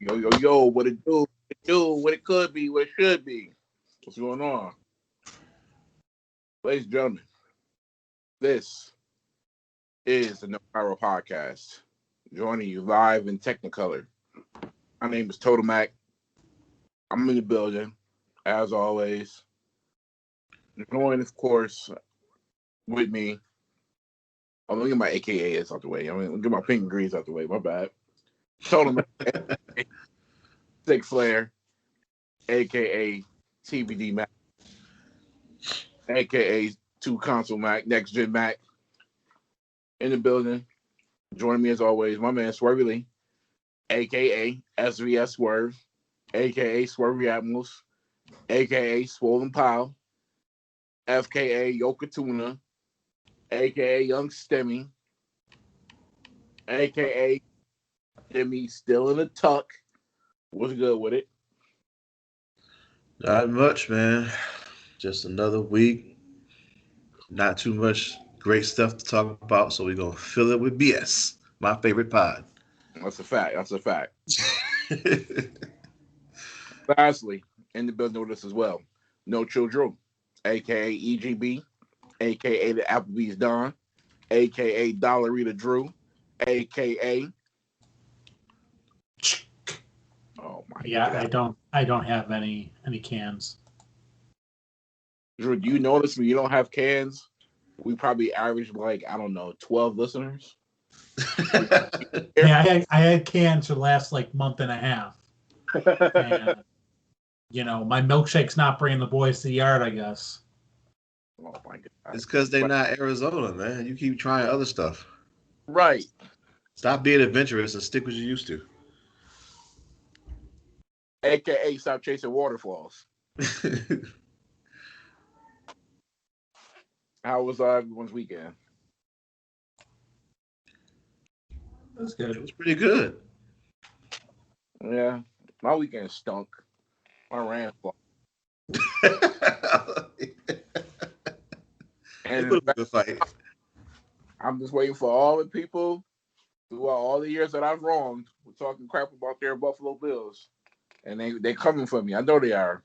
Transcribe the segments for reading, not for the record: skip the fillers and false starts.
Yo, yo, yo, what it do, what it could be, what it should be. What's going on? Ladies and gentlemen, this is the No Pyro Podcast. Joining you live in Technicolor. My name is Total Mac. I'm in the building, as always. Joined, of course, with me. I'm gonna get my AKAs out the way. I'm gonna get my pink and greens out the way. My bad. Total Mac, Sick Flair, aka TBD Mac, aka Two Console Mac, Next Gen Mac, in the building. Joining me as always, my man Swervy Lee, aka SVS Swerve, aka Swervy Admirals, aka Swollen Pile, FKA Yoka Tuna, aka Young Stemmy, aka Stemmy still in the tuck. What's good with it? Not much, man. Just another week. Not too much great stuff to talk about, so we're gonna fill it with BS. My favorite pod. That's a fact. That's a fact. Lastly, in the building with us as well, No Chill Drew, aka EGB, aka the Applebee's Don, aka Dollarita Drew, aka oh my Yeah, god. I don't have any cans. Drew, do you notice when you don't have cans, we probably average like, I don't know, 12 listeners? Yeah, I had cans for the last like month and a half. And my milkshake's not bringing the boys to the yard, I guess. Oh my god. It's because they're not Arizona, man. You keep trying other stuff. Right. Stop being adventurous and stick with what you used to. AKA stop chasing waterfalls. How was everyone's weekend? That's good. It was pretty good. Yeah, my weekend stunk. I ran far. And It was a good fight. I'm just waiting for all the people throughout all the years that I've wronged. We're talking crap about their Buffalo Bills, and they coming for me. I know they are.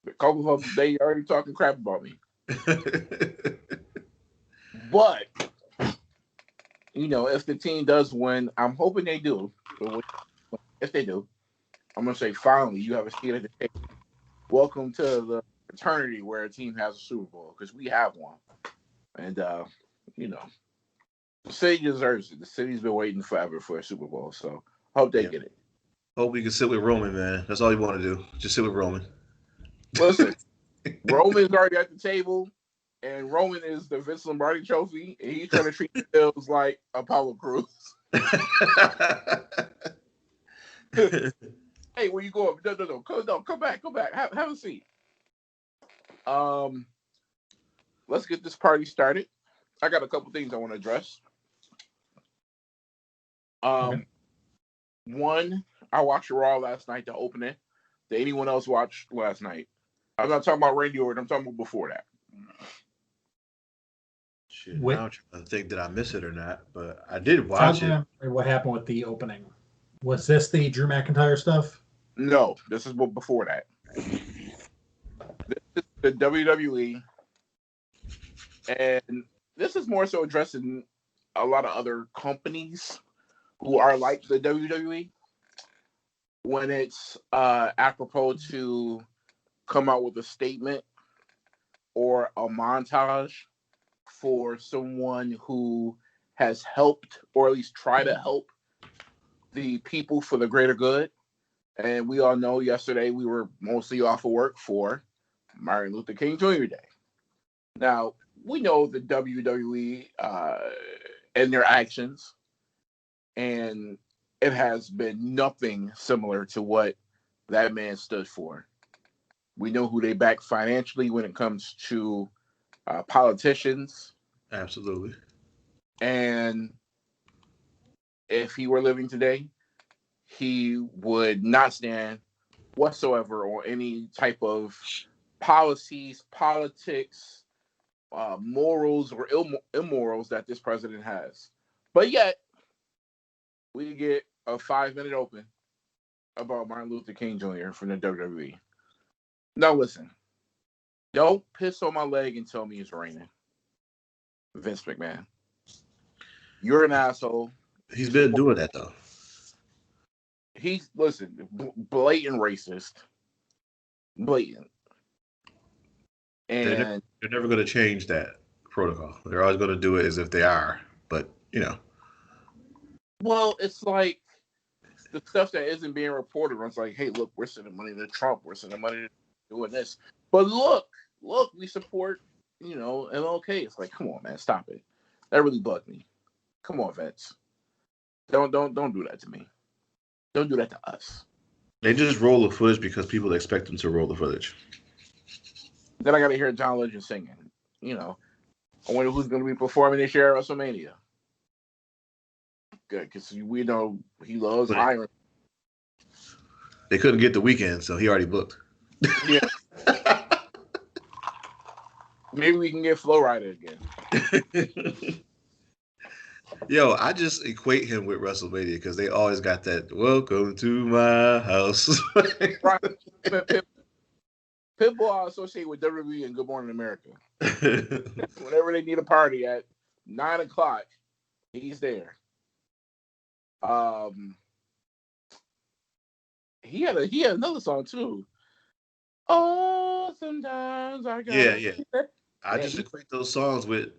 A couple of them, they already talking crap about me. But if the team does win, I'm hoping they do. But if they do, I'm gonna say finally you have a seat at the table. Welcome to the fraternity where a team has a Super Bowl, because we have one. And the city deserves it. The city's been waiting forever for a Super Bowl, so hope they get it. Hope we can sit with Roman, man. That's all you want to do. Just sit with Roman. Listen, Roman's already at the table, and Roman is the Vince Lombardi trophy, and he's trying to treat the Bills like Apollo Crews. Hey, where you going? No, come back. Have a seat. Let's get this party started. I got a couple things I want to address. One, I watched Raw last night, the opening. Did anyone else watch last night? I'm not talking about Randy Orton. I'm talking about before that. Shit, now I'm trying to think, did I miss it or not? But I did watch it. What happened with the opening? Was this the Drew McIntyre stuff? No, this is before that. This is the WWE, and this is more so addressing a lot of other companies who are like the WWE when it's apropos to come out with a statement or a montage for someone who has helped, or at least try to help, the people for the greater good. And we all know yesterday we were mostly off of work for Martin Luther King Jr. Day. Now, we know the WWE and their actions, and it has been nothing similar to what that man stood for. We know who they back financially when it comes to politicians. Absolutely. And if he were living today, he would not stand whatsoever on any type of policies, politics, morals, or immorals that this president has. But yet, we get a 5-minute open about Martin Luther King Jr. from the WWE. Now listen, don't piss on my leg and tell me it's raining. Vince McMahon. You're an asshole. He's been doing that though. He's blatant racist. Blatant. And they're never going to change that protocol. They're always going to do it as if they are. But, you know. Well, it's like the stuff that isn't being reported. It's like, hey, look, we're sending money to Trump. We're sending money to doing this. But look, we support, MLK. It's like, come on, man, stop it. That really bugged me. Come on, Vince. Don't do that to me. Don't do that to us. They just roll the footage because people expect them to roll the footage. Then I got to hear John Legend singing. I wonder who's going to be performing this year at WrestleMania. Good, because we know he loves Iron. They couldn't get the weekend, so he already booked. Yeah. Maybe we can get Flow Rider again. Yo, I just equate him with WrestleMania because they always got that "Welcome to my house." Right. Pitbull I associate with WWE and Good Morning America. Whenever they need a party at 9:00, he's there. He had another song too. Oh, sometimes I got. Yeah. I just equate those songs with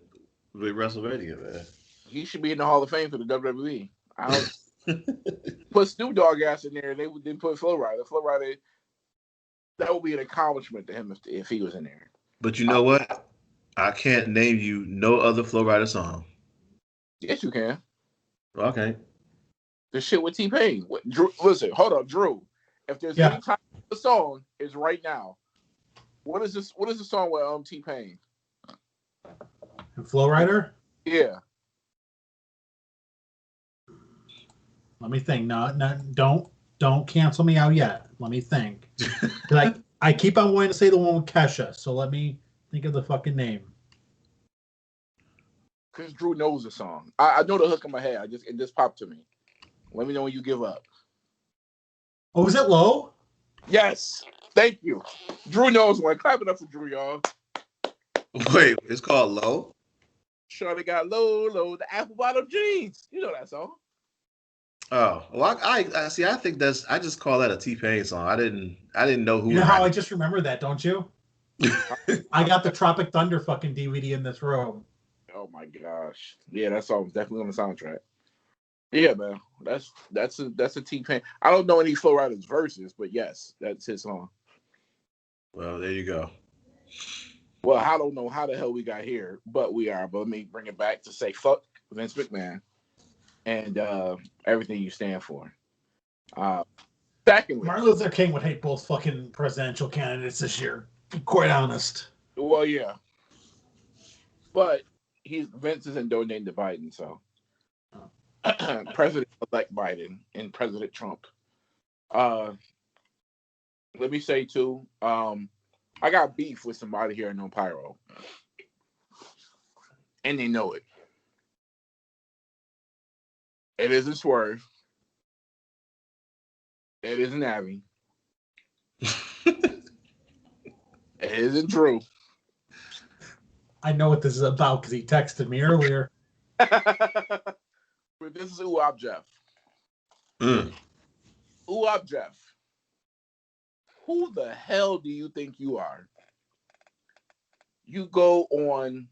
WrestleMania, man. He should be in the Hall of Fame for the WWE. I don't put Snoop Dogg ass in there. They didn't put Flow Rider. Flow Rider. That would be an accomplishment to him if he was in there. But you know what? I can't name you no other Flow Rider song. Yes, you can. Okay. The shit with T-Pain. Drew, listen, hold up, Drew. If there's any time for the song, it's right now. What is this? What is the song with T-Pain? Flow Rider? Yeah. Let me think. No, don't cancel me out yet. Let me think. I keep on wanting to say the one with Kesha, so let me think of the fucking name. Because Drew knows the song. I know the hook in my head. It just popped to me. Let me know when you give up. Oh, is it Low? Yes. Thank you. Drew knows one. Clap it up for Drew, y'all. Wait, it's called Low? Shorty got low, the apple bottom jeans. You know that song. Oh, well, I see. I think I just call that a T-Pain song. I didn't know who. You know how I just remember that, don't you? I got the Tropic Thunder fucking DVD in this room. Oh my gosh. Yeah, that song was definitely on the soundtrack. Yeah, man. That's a T-Pain. I don't know any Flow Rider's verses, but yes, that's his song. Well, there you go. Well, I don't know how the hell we got here, but we are. But let me bring it back to say fuck Vince McMahon and everything you stand for. Secondly, Martin Luther King would hate both fucking presidential candidates this year. To be quite honest. Well, yeah. But Vince isn't donating to Biden, so President-elect Biden and President Trump. Let me say too, I got beef with somebody here in Pyro, and they know it. It isn't Swerve. It isn't Abby. It isn't Drew. I know what this is about because he texted me earlier. But this is Uop Jeff. Uop Jeff. Who the hell do you think you are? You go on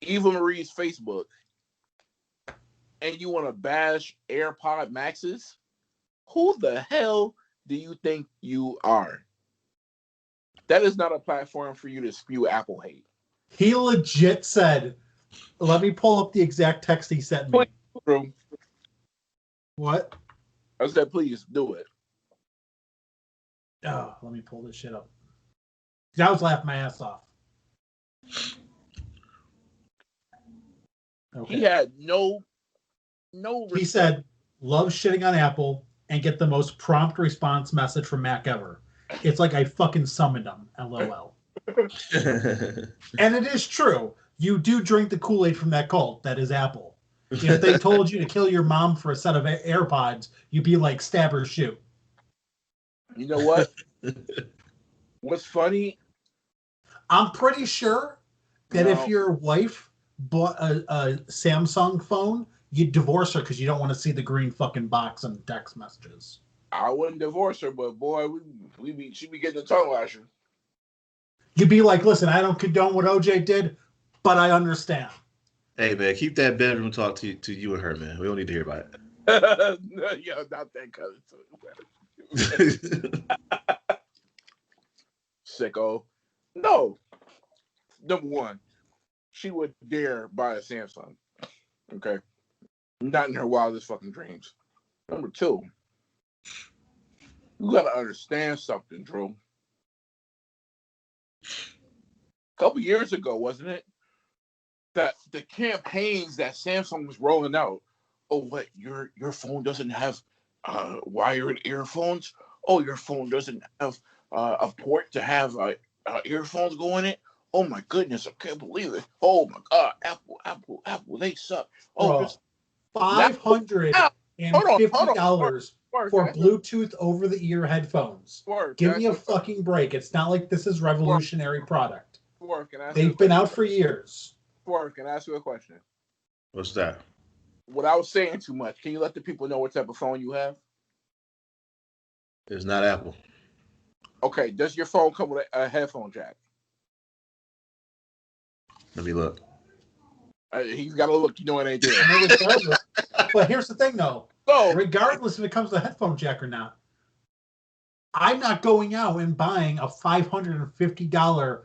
Eva Marie's Facebook and you want to bash AirPod Maxes? Who the hell do you think you are? That is not a platform for you to spew Apple hate. He legit said, let me pull up the exact text he sent me. What? I said, please do it. Oh, let me pull this shit up. I was laughing my ass off. Okay. He had no. He said, love shitting on Apple and get the most prompt response message from Mac ever. It's like I fucking summoned him. LOL. And it is true. You do drink the Kool-Aid from that cult. That is Apple. If they told you to kill your mom for a set of AirPods, you'd be like, stab or shoot. You know what? What's funny? I'm pretty sure that if your wife bought a Samsung phone, you'd divorce her because you don't want to see the green fucking box and text messages. I wouldn't divorce her, but boy, she'd be getting a tongue lasher. You'd be like, listen, I don't condone what OJ did, but I understand. Hey, man, keep that bedroom talk to you and her, man. We don't need to hear about it. No, yo, not that color. Sicko. No. Number one, she would dare buy a Samsung. Okay. Not in her wildest fucking dreams. Number two, you gotta understand something, Drew. A couple years ago, wasn't it? That the campaigns that Samsung was rolling out. Oh, what? Your phone doesn't have wired earphones? Oh, your phone doesn't have a port to have earphones go in it? Oh my goodness, I can't believe it. Oh my God, Apple, they suck. Oh, this $550 for Bluetooth over-the-ear headphones. Give me a fucking break. It's not like this is revolutionary product. They've been out for years. Can I ask you a question? What's that? Without saying too much, can you let the people know what type of phone you have? It's not Apple. Okay, does your phone come with a headphone jack? Let me look. He's got to look. You know it ain't there. But here's the thing, though. So, regardless if it comes with a headphone jack or not, I'm not going out and buying a $550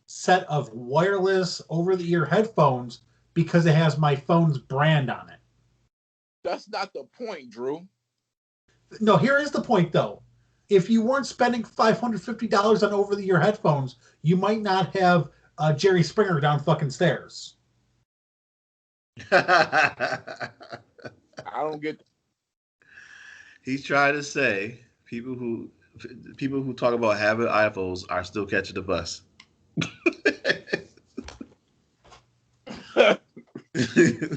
set of wireless over-the-ear headphones because it has my phone's brand on it. That's not the point, Drew. No, here is the point, though. If you weren't spending $550 on over-the-ear headphones, you might not have Jerry Springer down fucking stairs. I don't get. He's trying to say people who talk about having iPhones are still catching the bus.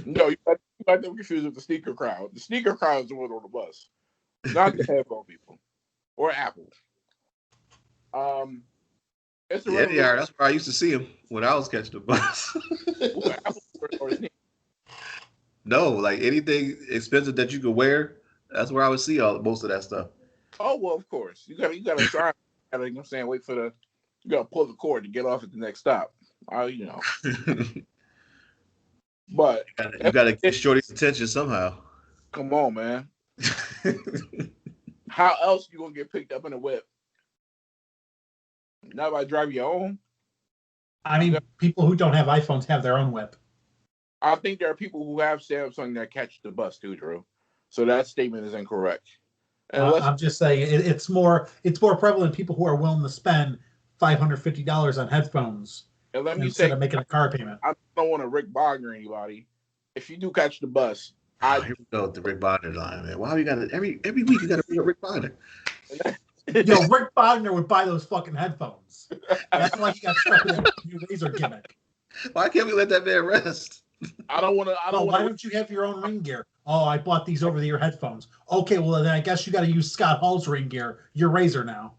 No, you got them confused with the sneaker crowd. The sneaker crowd is the one on the bus, not the headphone people or Apple. It's a they are. That's where I used to see them when I was catching the bus. Apple or sneakers? No, like anything expensive that you could wear. That's where I would see most of that stuff. Oh well, of course you gotta try. You know what I'm saying? Wait for you gotta pull the cord to get off at the next stop. You know. But you gotta get Shorty's attention somehow. Come on, man. How else you gonna get picked up in a whip? Not by driving your own. I mean, people who don't have iPhones have their own whip. I think there are people who have Samsung that catch the bus too, Drew. So that statement is incorrect. I'm just saying it's more prevalent people who are willing to spend $550 on headphones and let me instead say, of making a car payment. I don't want to Rick Wagner anybody. If you do catch the bus, here we go with the Rick Wagner line, man. Why you got to every week you got to bring up Rick Wagner? Yo, Rick Wagner would buy those fucking headphones. That's why he got stuck with that new razor gimmick. Why can't we let that man rest? I don't want to. Why don't you have your own ring gear? Oh, I bought these over-the-ear headphones. Okay, well then I guess you got to use Scott Hall's ring gear. Your razor now.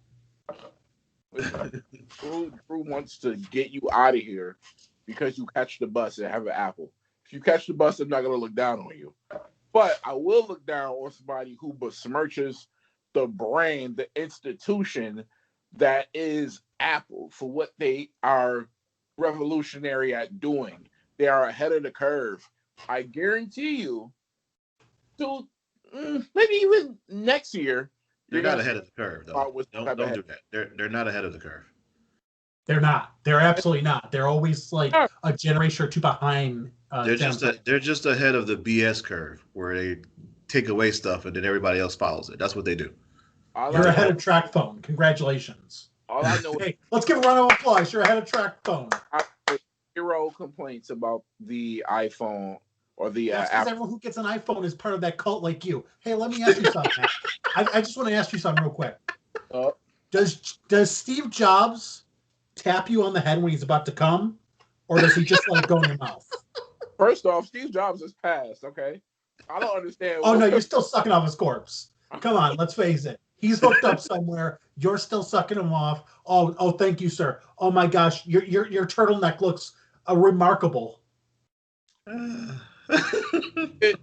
Drew wants to get you out of here because you catch the bus and have an Apple. If you catch the bus, I'm not gonna look down on you, but I will look down on somebody who besmirches the brand, the institution that is Apple for what they are revolutionary at doing. They are ahead of the curve. I guarantee you, to maybe even next year, they're not ahead of the curve, though. Don't do that. They're not ahead of the curve. They're not. They're absolutely not. They're always like a generation or two behind. They're just ahead of the BS curve, where they take away stuff and then everybody else follows it. That's what they do. You're ahead of track phone. Congratulations. All I know. Hey, let's give a round of applause. You're ahead of track phone. Zero complaints about the iPhone or the That's because everyone who gets an iPhone is part of that cult like you. Hey, let me ask you something. I just want to ask you something real quick. Does Steve Jobs tap you on the head when he's about to come, or does he just let it go in your mouth? First off, Steve Jobs has passed. Okay, I don't understand. Oh no, you're still sucking off his corpse. Come on, let's face it. He's hooked up somewhere. You're still sucking him off. Oh, thank you, sir. Oh my gosh, your turtleneck looks remarkable. Get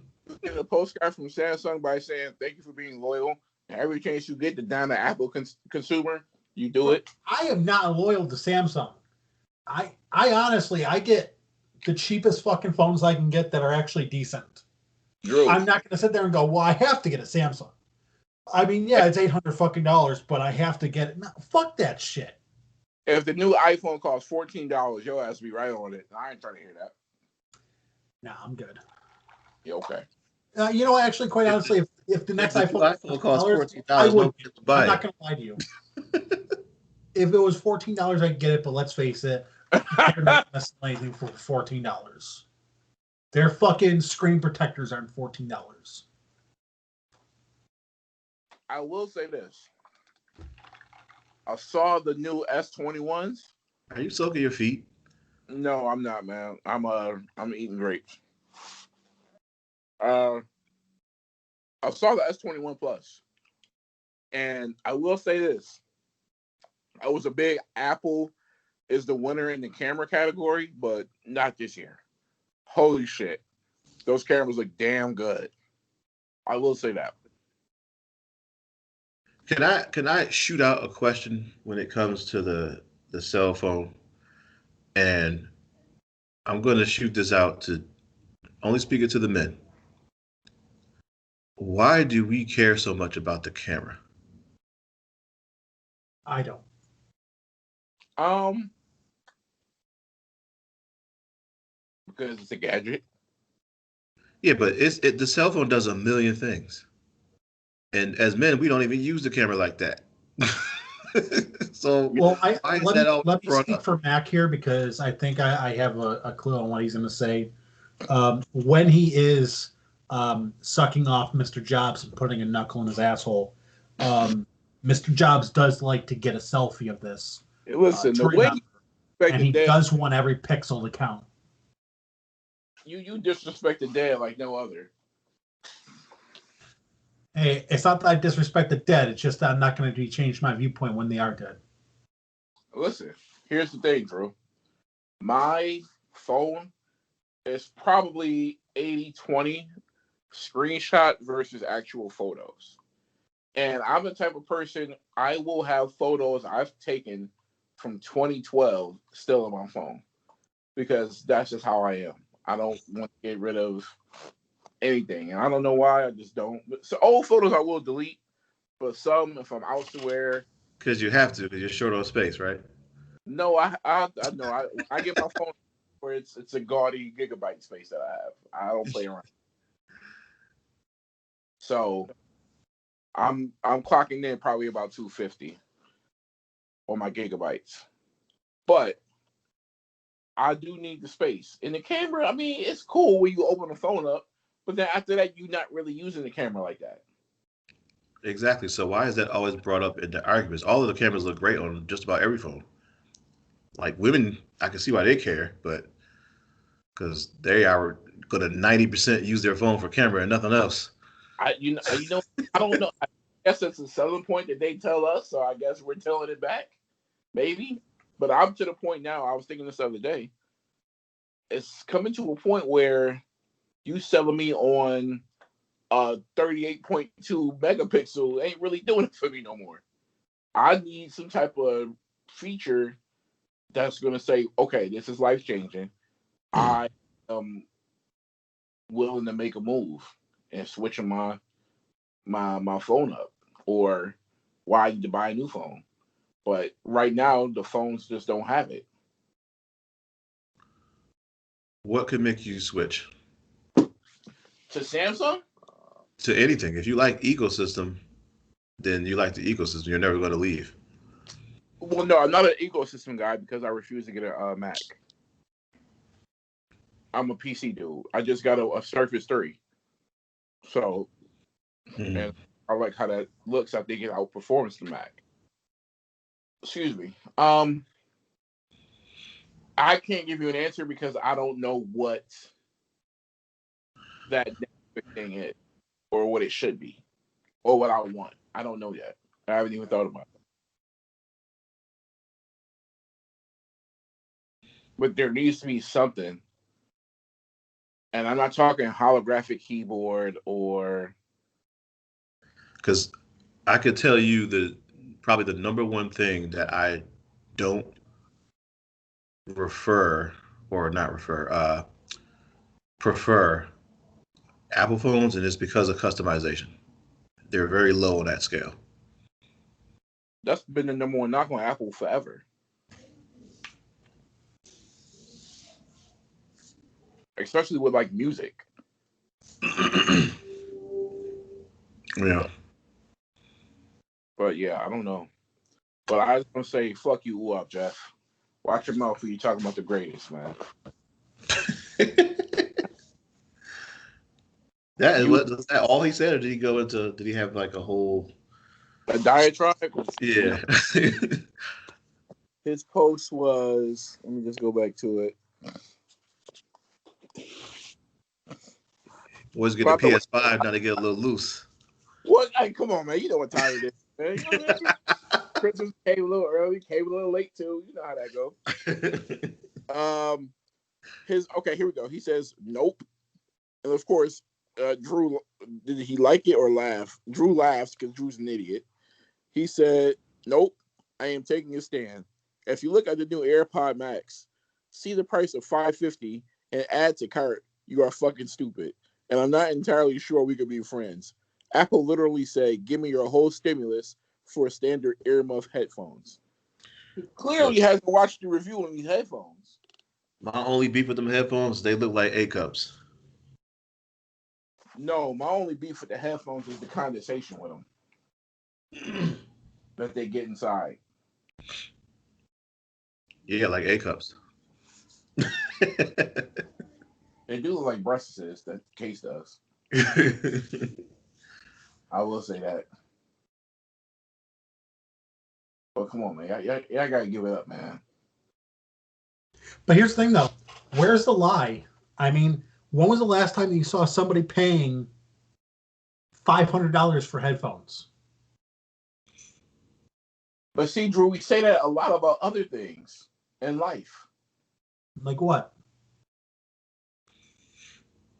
a postcard from Samsung by saying thank you for being loyal. And every chance you get to down the Apple consumer, you do it. I am not loyal to Samsung. I honestly, I get the cheapest fucking phones I can get that are actually decent. Drew. I'm not going to sit there and go, well, I have to get a Samsung. I mean, yeah, it's $800 fucking dollars, but I have to get it. No, fuck that shit. If the new iPhone costs $14, your ass be right on it. I ain't trying to hear that. Nah, I'm good. Yeah, okay. You know, actually, quite honestly, if the next iPhone costs $14, I would. I'm it. not going to lie to you. If it was $14, I'd get it, but let's face it, they're not going to sell anything for $14. Their fucking screen protectors aren't $14. I will say this. I saw the new S21s. Are you soaking your feet? No, I'm not, man. I'm eating grapes. I saw the S21 Plus, and I will say this: I was a big Apple is the winner in the camera category, but not this year. Holy shit, those cameras look damn good. I will say that. Can I shoot out a question when it comes to the cell phone? And I'm going to shoot this out to only speak it to the men. Why do we care so much about the camera? I don't. Because it's a gadget. Yeah, but the cell phone does a million things. And as men, we don't even use the camera like that. So, well, let me speak for Mac here because I think I have a clue on what he's going to say. When he is sucking off Mr. Jobs and putting a knuckle in his asshole, Mr. Jobs does like to get a selfie of this. Listen, the way and he does want every pixel to count. You disrespect the dead like no other. Hey, it's not that I disrespect the dead. It's just that I'm not going to change my viewpoint when they are dead. Listen, here's the thing, Drew. My phone is probably 80-20 screenshot versus actual photos. And I'm the type of person, I will have photos I've taken from 2012 still on my phone. Because that's just how I am. I don't want to get rid of anything. And I don't know why, I just don't. So old photos I will delete, but some, if I'm out somewhere. Because you have to, because you're short on space, right? No, I know. I get my phone where it's a gaudy gigabyte space that I have. I don't play around. So I'm clocking in probably about 250 on my gigabytes. But I do need the space. And the camera, I mean, it's cool when you open the phone up, but then after that, you're not really using the camera like that. Exactly. So why is that always brought up in the arguments? All of the cameras look great on just about every phone. Like women, I can see why they care, but because they are going to 90% use their phone for camera and nothing else. I don't know. I guess it's a selling point that they tell us, so I guess we're telling it back. Maybe. But I'm to the point now, I was thinking this the other day, it's coming to a point where you selling me on 38.2 megapixel ain't really doing it for me no more. I need some type of feature that's going to say, okay, this is life-changing. I am willing to make a move and switching my phone up, or why I need to buy a new phone. But right now, the phones just don't have it. What could make you switch? To Samsung? To anything. If you like ecosystem, then you like the ecosystem. You're never going to leave. Well, no, I'm not an ecosystem guy because I refuse to get a Mac. I'm a PC dude. I just got a Surface 3. So, and I like how that looks. I think it outperforms the Mac. Excuse me. I can't give you an answer because I don't know what that thing is, or what it should be, or what I want. I don't know yet. I haven't even thought about it. But there needs to be something. And I'm not talking holographic keyboard or. Because I could tell you probably the number one thing that I don't prefer Apple phones, and it's because of customization. They're very low on that scale. That's been the number one knock on Apple forever. Especially with like music. Yeah. But yeah, I don't know. But I was gonna say, fuck you up, Jeff. Watch your mouth when you talking about the greatest, man. Was that all he said, or did he go into? Did he have like a whole diatribe? Yeah. His post was. Let me just go back to it. Boys get a PS5 now. They get a little loose. What? Hey, come on, man. You know what time it is, man. You know what I mean? Christmas came a little early, came a little late too. You know how that goes. Okay, here we go. He says, "Nope," and of course, Drew. Did he like it or laugh? Drew laughs because Drew's an idiot. He said, "Nope, I am taking a stand. If you look at the new AirPod Max, see the price of $550 and add to cart, you are fucking stupid. And I'm not entirely sure we could be friends. Apple literally say, give me your whole stimulus for standard earmuff headphones." He clearly hasn't watched the review on these headphones. My only beef with them headphones, they look like A cups. No, my only beef with the headphones is the condensation with them that they get inside. Yeah, like A cups. They do look like breasts. That case does. I will say that. But come on, man. I gotta give it up, man. But here's the thing, though. Where's the lie? I mean, when was the last time you saw somebody paying $500 for headphones? But see, Drew, we say that a lot about other things in life. Like what?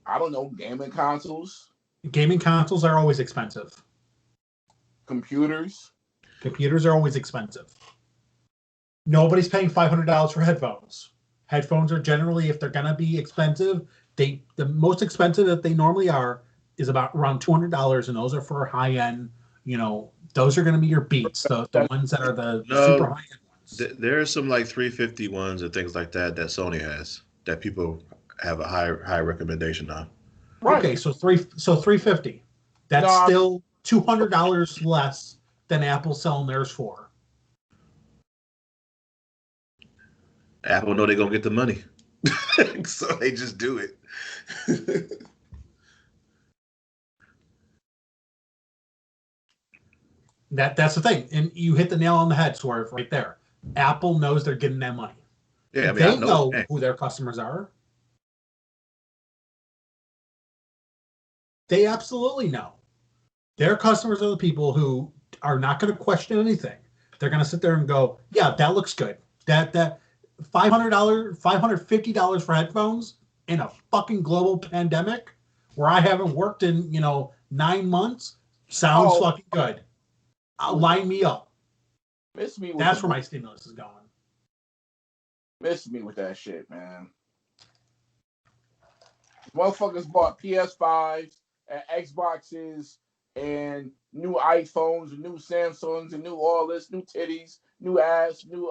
I don't know. Gaming consoles. Gaming consoles are always expensive. Computers. Computers are always expensive. Nobody's paying $500 for headphones. Headphones are generally, if they're gonna be expensive, the most expensive that they normally are is about around $200, and those are for high end. You know, those are going to be your Beats, the ones that are the super high end ones. There are some like 350 ones and things like that Sony has that people have a high recommendation on. Right. Okay, so 350. That's still $200 less than Apple's selling theirs for. Apple know they're gonna get the money, so they just do it. That's the thing, and you hit the nail on the head, Swerve, right there. Apple knows they're getting that money. Yeah, I mean, they know who their customers are. They absolutely know. Their customers are the people who are not going to question anything. They're going to sit there and go, "Yeah, that looks good. That $500, $550 for headphones in a fucking global pandemic where I haven't worked in 9 months sounds fucking good. Line me up." Miss me. That's where my stimulus is going. Miss me with that shit, man. Motherfuckers bought PS5s and Xboxes and new iPhones and new Samsungs and new all this, new titties, new ass, new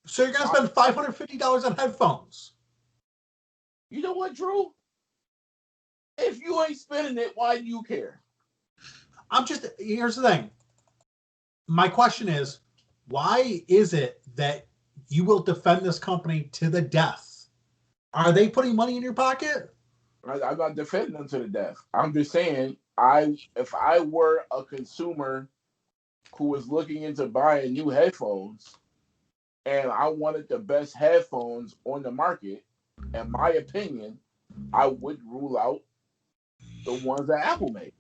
So you're gonna spend $550 on headphones? You know what, Drew? If you ain't spending it, why do you care? Here's the thing. My question is, why is it that you will defend this company to the death? Are they putting money in your pocket? I'm not defending them to the death. I'm just saying, if I were a consumer who was looking into buying new headphones and I wanted the best headphones on the market, in my opinion, I would rule out The ones that Apple made.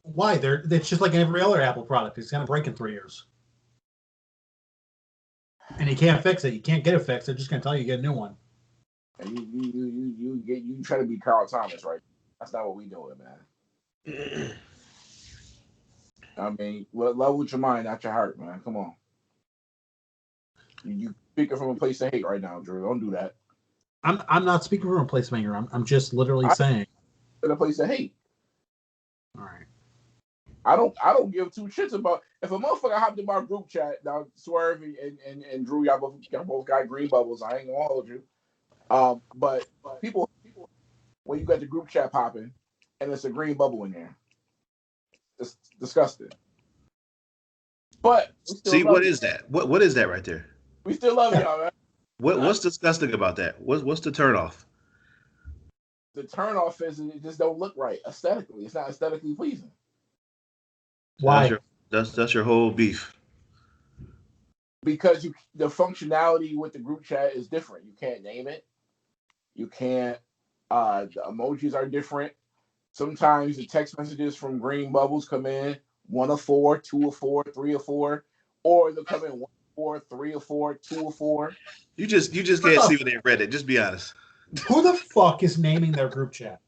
Why? It's just like every other Apple product. It's gonna break in 3 years. And you can't fix it. You can't get it fixed. They're just gonna tell you get a new one. And you try to be Carl Thomas, right? That's not what we doing, man. I mean, love with your mind, not your heart, man. Come on. You speaking from a place of hate right now, Drew. Don't do that. I'm not speaking from a place of anger. I'm just literally saying. In a place of hate. All right. I don't give two shits about if a motherfucker hopped in my group chat. Now Swerve and Drew, y'all both got green bubbles. I ain't gonna hold you. But people when you got the group chat popping and it's a green bubble in there, it's disgusting. But see, what is that? What is that right there? We still love y'all, man. What's disgusting about that? What's the turnoff? The turnoff is it just don't look right aesthetically. It's not aesthetically pleasing. Why? That's your whole beef. Because the functionality with the group chat is different. You can't name it. You can't. The emojis are different. Sometimes the text messages from green bubbles come in 1 of 4, 2 of 4, 3 of 4, or they'll come in 1 of 4, 3 of 4, 2 of 4. You just can't see when they read it. Just be honest. Who the fuck is naming their group chat?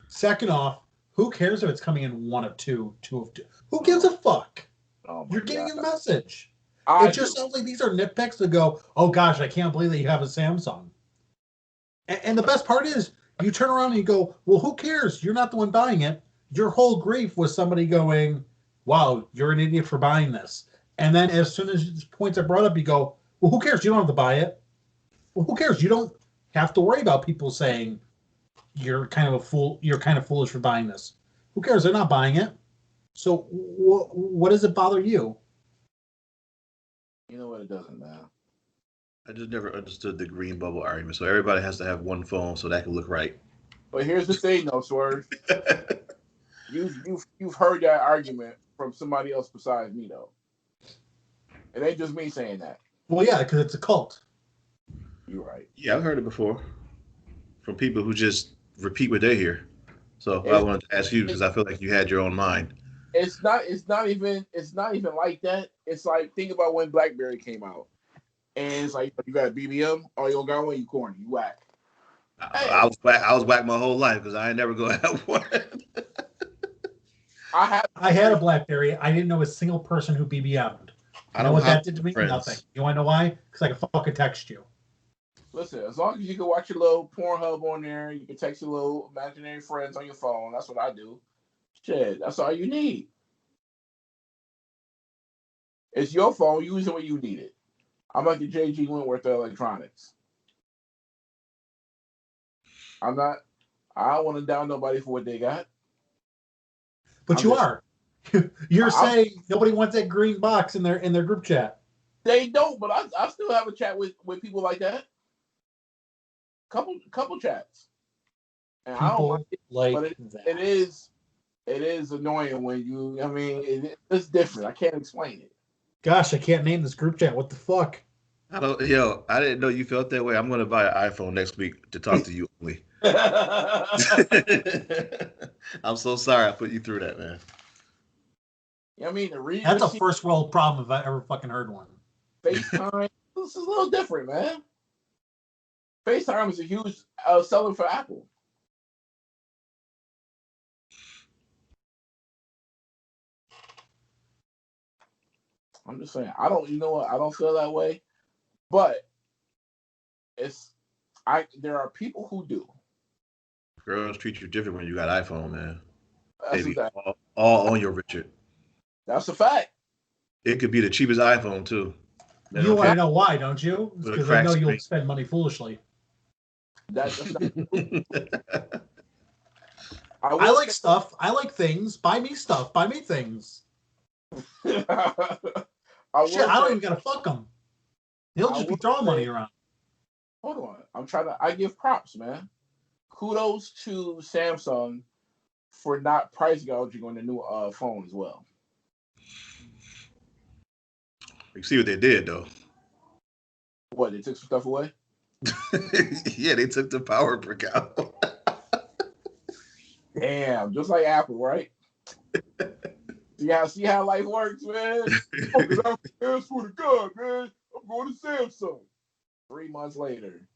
Second off, who cares if it's coming in 1 of 2, 2 of 2? Who gives a fuck? You're getting a message. It just sounds like these are nitpicks to go, oh gosh, I can't believe that you have a Samsung. And the best part is, you turn around and you go, well, who cares? You're not the one buying it. Your whole grief was somebody going, wow, you're an idiot for buying this. And then as soon as points are brought up, you go, well, who cares? You don't have to buy it. Well, who cares? You don't have to worry about people saying you're kind of a fool. You're kind of foolish for buying this. Who cares? They're not buying it. So what does it bother you? You know what? It doesn't matter. I just never understood the green bubble argument. So everybody has to have one phone so that can look right. But here's the thing, though, Swerve. You've heard that argument from somebody else besides me, though. It ain't just me saying that. Well, yeah, because it's a cult. You're right. Yeah, I've heard it before from people who just repeat what they hear. So I wanted to ask you because I feel like you had your own mind. It's not even like that. It's like think about when BlackBerry came out, and it's like you got a BBM. Oh, you don't got one. You corny. You whack. I was whack my whole life because I ain't never gonna have one. I had a BlackBerry. I didn't know a single person who BBM'd. You know what that did to me? Friends. Nothing. You want to know why? Because I can fucking text you. Listen, as long as you can watch your little Pornhub on there, you can text your little imaginary friends on your phone. That's what I do. Shit, that's all you need. It's your phone. Use it when you need it. I'm like the J.G. Wentworth of electronics. I don't want to down nobody for what they got. But you are. You're saying nobody wants that green box in their group chat. They don't, but I still have a chat with people like that. Couple chats. And people I don't like but it is annoying when you. I mean, it's different. I can't explain it. Gosh, I can't name this group chat. What the fuck? I didn't know you felt that way. I'm gonna buy an iPhone next week to talk to you only. I'm so sorry I put you through that, man. I mean, that's a first world problem if I ever fucking heard one. FaceTime, this is a little different, man. FaceTime is a huge seller for Apple. I'm just saying, I don't feel that way, but there are people who do. Girls treat you different when you got iPhone, man. That's Baby, all on your Richard. That's a fact. It could be the cheapest iPhone too. You want to know why, don't you? Because I know you'll spend money foolishly. That's not I like stuff. I like things. Buy me stuff. Buy me things. Shit, I don't even gotta fuck them. He'll just be throwing money around. Hold on. I give props, man. Kudos to Samsung for not price gouging on the new phone as well. You see what they did, though. What, they took some stuff away? Yeah, they took the power brick out. Damn, just like Apple, right? See how life works, man. Oh, because I'm for the God, man. I'm going to Samsung. 3 months later,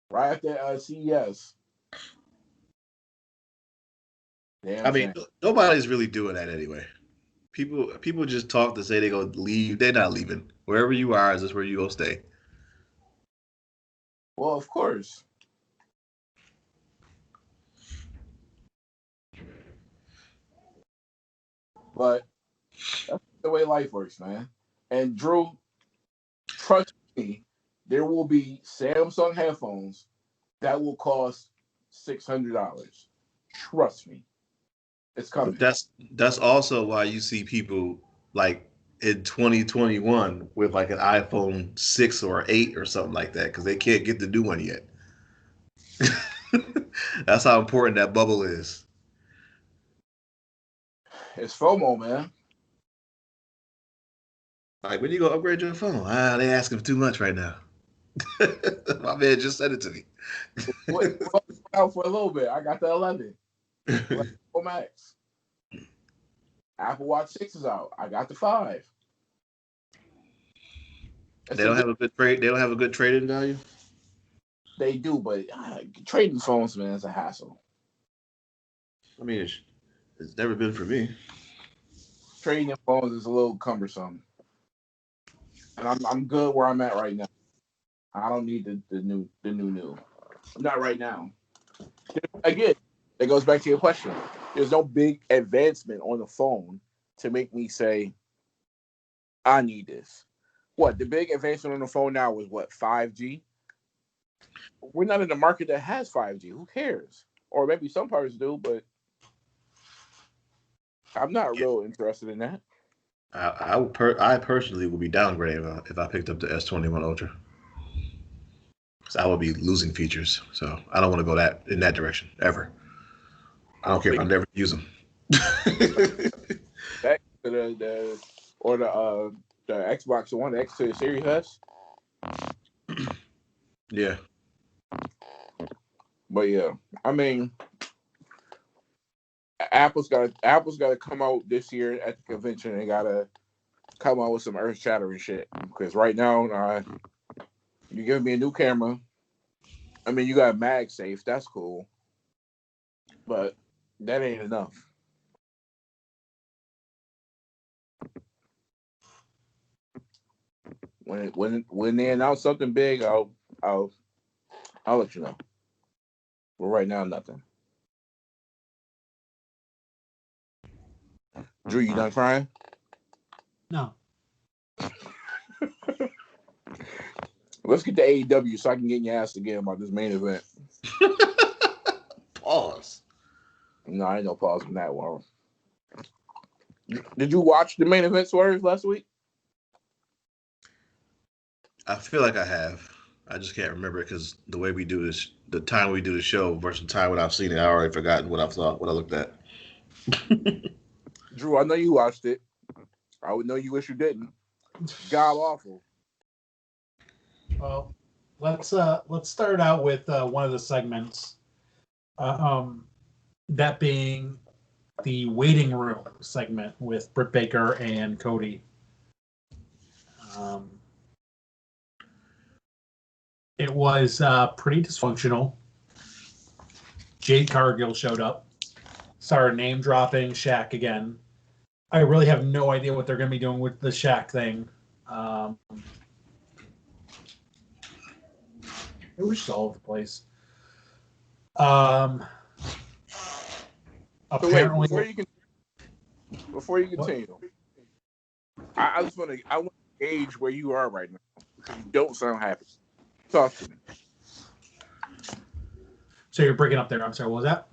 right after CES. Damn, I mean, nobody's really doing that anyway. People just talk to say they're gonna leave. They're not leaving. Wherever you are, is this where you gonna stay? Well, of course. But that's the way life works, man. And Drew, trust me, there will be Samsung headphones that will cost $600. Trust me, it's coming. But that's also why you see people like in 2021 with like an iPhone 6 or 8 or something like that because they can't get the new one yet. That's how important that bubble is. It's FOMO, man. Like, when you go upgrade your phone? They asking for too much right now. My man just said it to me. Out for a little bit. I got the 11 Pro Max. Apple Watch 6 is out. I got the 5. They don't have a good trade. They don't have a good trade-in value. They do, but trading phones, man, is a hassle. I mean, it's never been for me. Trading in phones is a little cumbersome, and I'm good where I'm at right now. I don't need the new. Not right now. Again, that goes back to your question. There's no big advancement on the phone to make me say, I need this. What, the big advancement on the phone now is what, 5G? We're not in the market that has 5G. Who cares? Or maybe some parts do, but I'm not real interested in that. I personally would be downgrading if I picked up the S21 Ultra. Because I would be losing features. So I don't want to go in that direction ever. I don't care if I never use them. Back to the Xbox One X to the Series S. Yeah. But yeah, I mean, Apple's got to come out this year at the convention. They got to come out with some earth-shattering shit. Because right now, you give me a new camera. I mean, you got MagSafe. That's cool. But that ain't enough. When they announce something big, I'll let you know. But right now, nothing. Drew, you done crying? No. Let's get to AEW so I can get in your ass again about this main event. Pause. No, I ain't no pause from that one. Did you watch the main event Swerve last week? I feel like I have. I just can't remember it because the way we do this, the time we do the show versus the time when I've seen it, I already forgotten what I thought, what I looked at. Drew, I know you watched it. I would know you wish you didn't. God awful. Well, let's start out with one of the segments. That being the waiting room segment with Britt Baker and Cody. It was pretty dysfunctional. Jade Cargill showed up, started name dropping Shaq again. I really have no idea what they're going to be doing with the Shaq thing. It was just all over the place. Apparently, before you continue, I just want to gauge where you are right now because you don't sound happy. Talk to me. So you're breaking up there. I'm sorry. What was that?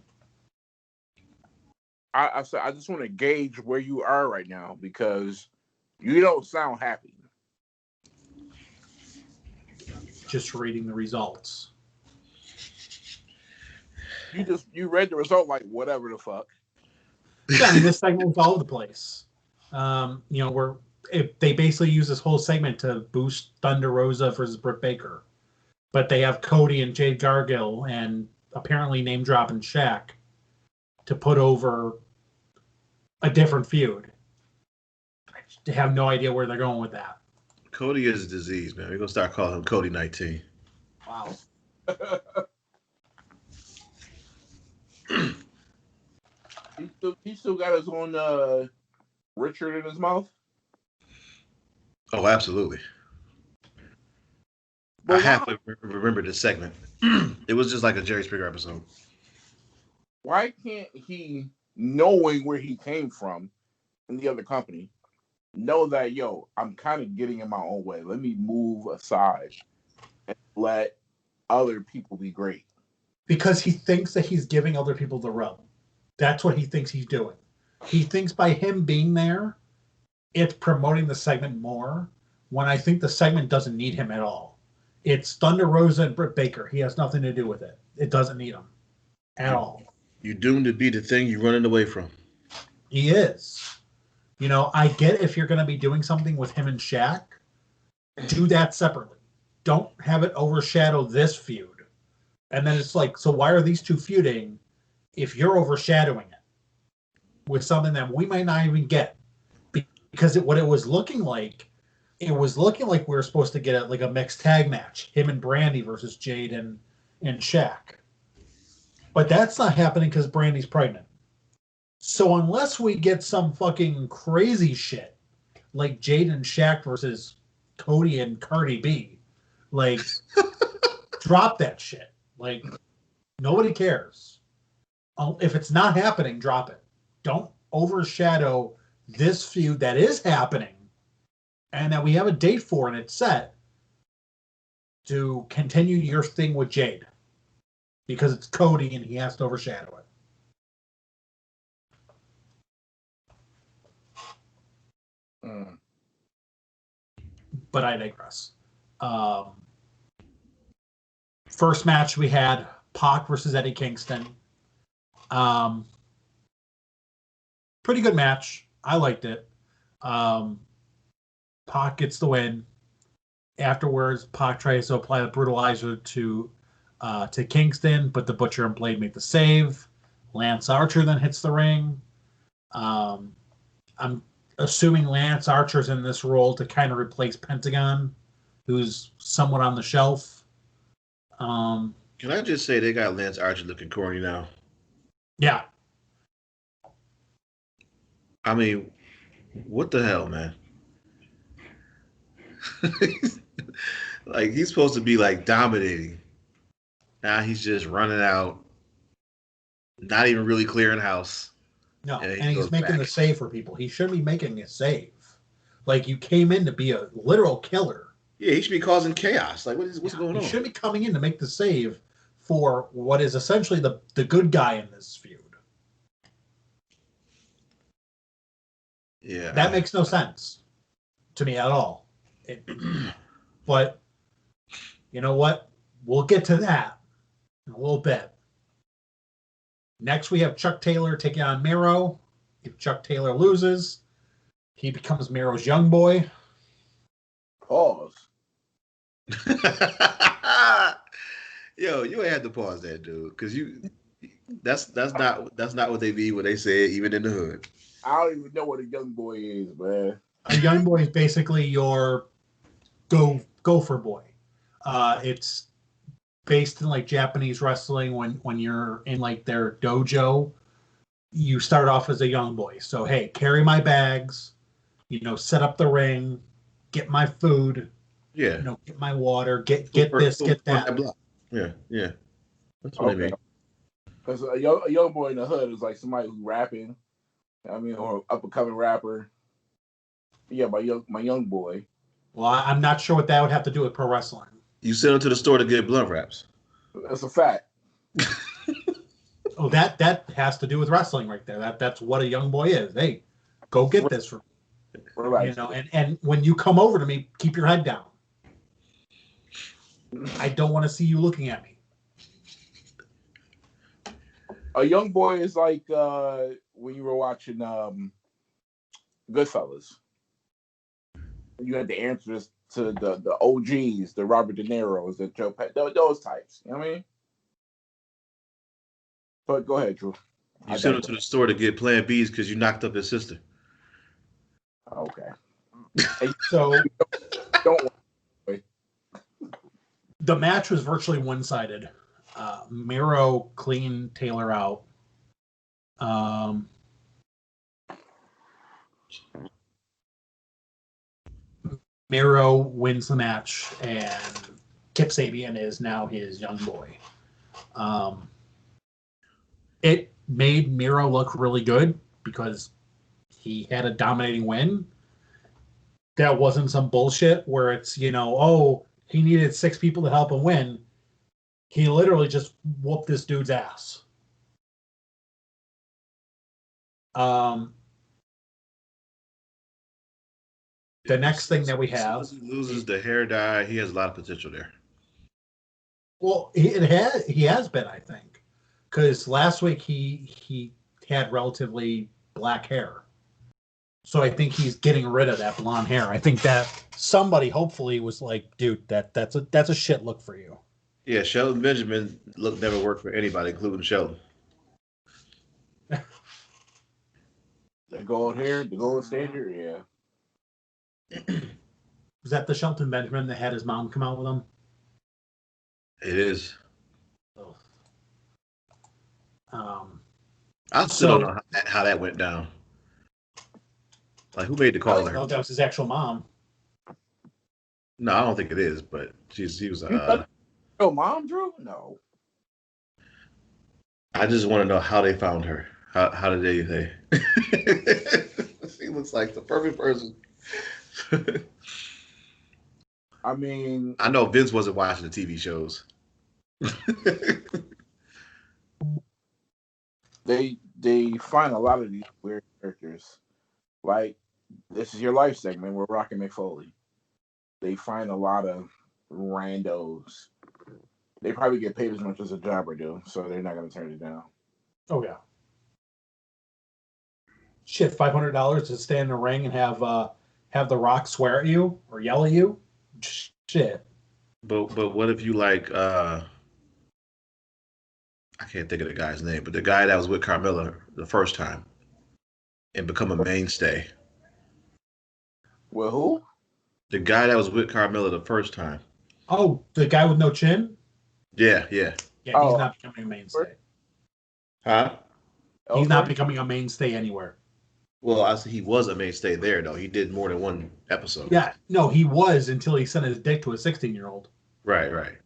I just want to gauge where you are right now because you don't sound happy. Just reading the results. You read the result like whatever the fuck. Yeah, I mean, this segment was all over the place. They basically use this whole segment to boost Thunder Rosa versus Britt Baker, but they have Cody and Jade Cargill and apparently name dropping Shaq to put over a different feud. I have no idea where they're going with that. Cody is a disease, man. We're gonna start calling him Cody 19. Wow. he still got his own Richard in his mouth. Oh, absolutely. But I halfway remember this segment. It was just like a Jerry Springer episode. Why can't he, knowing where he came from in the other company, know that, yo, I'm kind of getting in my own way. Let me move aside and let other people be great. Because he thinks that he's giving other people the rub. That's what he thinks he's doing. He thinks by him being there, it's promoting the segment more, when I think the segment doesn't need him at all. It's Thunder Rosa and Britt Baker. He has nothing to do with it. It doesn't need him at all. You're doomed to be the thing you're running away from. He is. You know, I get if you're going to be doing something with him and Shaq, do that separately. Don't have it overshadow this feud. And then it's like, so why are these two feuding if you're overshadowing it with something that we might not even get? Because what it was looking like, we were supposed to get like a mixed tag match, him and Brandy versus Jade and Shaq. But that's not happening because Brandy's pregnant. So unless we get some fucking crazy shit, like Jade and Shaq versus Cody and Cardi B, like, drop that shit. Like, nobody cares. If it's not happening, drop it. Don't overshadow this feud that is happening and that we have a date for and it's set to continue your thing with Jade. Because it's Cody and he has to overshadow it. But I digress. First match we had Pac versus Eddie Kingston. Pretty good match. I liked it. Pac gets the win. Afterwards, Pac tries to apply the brutalizer to Kingston, but the Butcher and Blade make the save. Lance Archer then hits the ring. I'm assuming Lance Archer's in this role to kind of replace Pentagon, who's somewhat on the shelf. Can I just say they got Lance Archer looking corny now? Yeah. I mean, what the hell, man? Like, he's supposed to be like dominating. Now he's just running out, not even really clearing house. No, and he's making the save for people. He shouldn't be making a save. Like, you came in to be a literal killer. Yeah, he should be causing chaos. Like, what's going on? He should be coming in to make the save for what is essentially the good guy in this feud. Yeah. That makes no sense to me at all. But, you know what? We'll get to that in a little bit. Next, we have Chuck Taylor taking on Miro. If Chuck Taylor loses, he becomes Miro's young boy. Pause. Yo, you ain't had to pause that, dude, because that's not what they mean when they say it, even in the hood. I don't even know what a young boy is, man. A young boy is basically your gopher boy. It's based in like Japanese wrestling. When you're in like their dojo, you start off as a young boy. So hey, carry my bags, set up the ring, get my food, get my water, get this, get that. Yeah. That's what I mean. Because a young boy in the hood is like somebody who's rapping. I mean, or up and coming rapper. Yeah, my young boy. Well, I'm not sure what that would have to do with pro wrestling. You send him to the store to get blunt wraps. That's a fact. Oh, that has to do with wrestling right there. That's what a young boy is. Hey, go get this for me. Right. And when you come over to me, keep your head down. I don't want to see you looking at me. A young boy is like when you were watching Goodfellas. You had to answer this to the OGs, the Robert De Niro's, the Joe Pesci, those types. You know what I mean? But go ahead, Drew. You sent him to the store to get Plan Bs because you knocked up his sister. Okay. So Don't worry. the match was virtually one-sided. Miro cleaned Taylor out. Miro wins the match, and Kip Sabian is now his young boy. It made Miro look really good because he had a dominating win. That wasn't some bullshit where it's, oh, he needed 6 people to help him win. He literally just whooped this dude's ass. The next thing that we have, as he loses the hair dye, he has a lot of potential there. Well, he has been, I think, because last week he had relatively black hair, so I think he's getting rid of that blonde hair. I think that somebody hopefully was like, dude, that's a shit look for you. Yeah, Shelton Benjamin look never worked for anybody, including Shelton. The gold hair, the gold standard, yeah. Was that the Shelton Benjamin that had his mom come out with him? It is. Oh. I still don't know how that went down. Like, who made the call there? Oh, that was his actual mom. No, I don't think it is, but he was. Oh, mom, Drew? No. I just want to know how they found her. How did they? She looks like the perfect person. I mean, I know Vince wasn't watching the TV shows. They find a lot of these weird characters. Like, This Is Your Life segment with Rocky McFoley. They find a lot of randos. They probably get paid as much as a jobber do, so they're not going to turn it down. Oh yeah. Shit, $500 to stand in a ring and have The Rock swear at you or yell at you? Shit. But what if you like? I can't think of the guy's name, but the guy that was with Carmella the first time and become a mainstay. Well, who? The guy that was with Carmella the first time. Oh, the guy with no chin? Yeah. Yeah, he's not becoming a mainstay. Huh? He's not becoming a mainstay anywhere. Well, I see he was a mainstay there, though. He did more than one episode. Yeah, no, he was until he sent his dick to a 16-year-old. Right.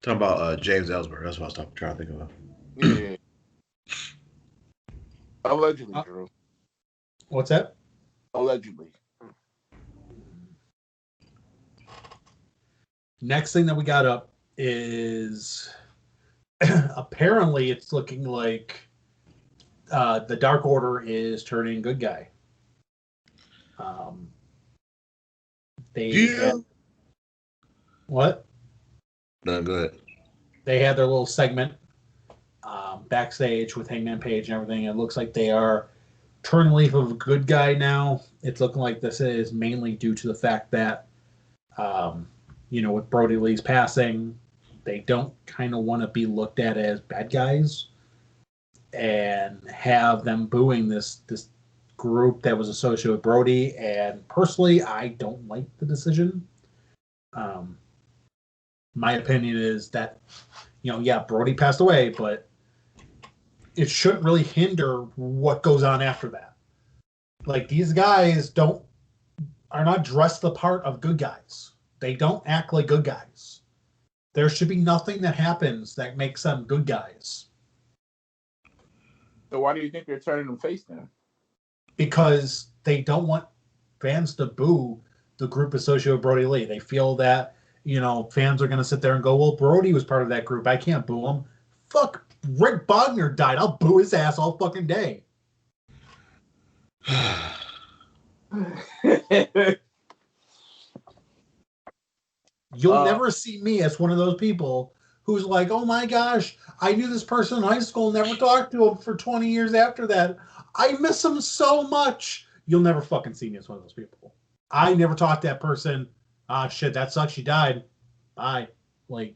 Talking about James Ellsworth. That's what I was trying to think of. Yeah. Allegedly, Drew. What's that? Allegedly. Next thing that we got up is apparently it's looking like the Dark Order is turning good guy. What? No, go ahead. They had their little segment backstage with Hangman Page and everything. It looks like they are turning leaf of a good guy now. It's looking like this is mainly due to the fact that, with Brody Lee's passing, they don't kind of want to be looked at as bad guys and have them booing this group that was associated with Brody. And personally, I don't like the decision. My opinion is that, Brody passed away, but it shouldn't really hinder what goes on after that. Like, these guys are not dressed the part of good guys. They don't act like good guys. There should be nothing that happens that makes them good guys. So why do you think they're turning them face now? Because they don't want fans to boo the group associated with Brody Lee. They feel that, fans are going to sit there and go, well, Brody was part of that group. I can't boo him. Fuck, Rick Bogner died. I'll boo his ass all fucking day. You'll never see me as one of those people who's like, oh my gosh, I knew this person in high school, never talked to him for 20 years after that. I miss him so much. You'll never fucking see me as one of those people. I never talked to that person. Shit, that sucks. She died. Bye. Like,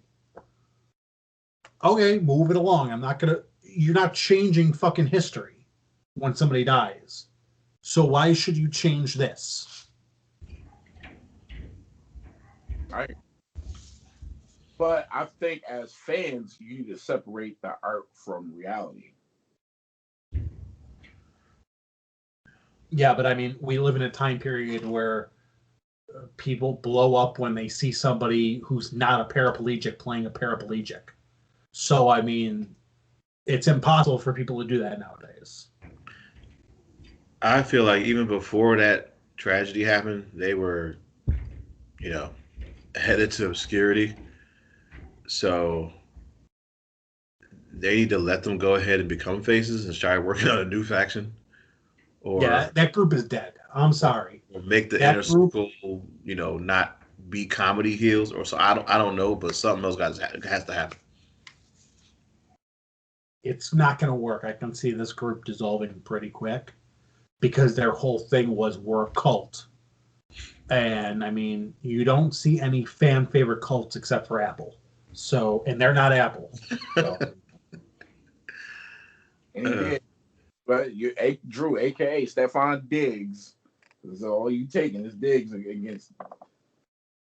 okay, move it along. I'm not going to, you're not changing fucking history when somebody dies. So why should you change this? Right. But I think as fans, you need to separate the art from reality. Yeah, but I mean, we live in a time period where people blow up when they see somebody who's not a paraplegic playing a paraplegic. So, I mean, it's impossible for people to do that nowadays. I feel like even before that tragedy happened, they were, headed to obscurity. So they need to let them go ahead and become faces and start working on a new faction. Or yeah, that group is dead. I'm sorry. Or make the that inner group, circle, not be comedy heels, or so I don't know, but something else has to happen. It's not going to work. I can see this group dissolving pretty quick because their whole thing was we're a cult. And I mean, you don't see any fan favorite cults except for Apple. So, and they're not Apple. So. And he did. But you, Drew, aka Stefan Diggs. So all you taking is Diggs against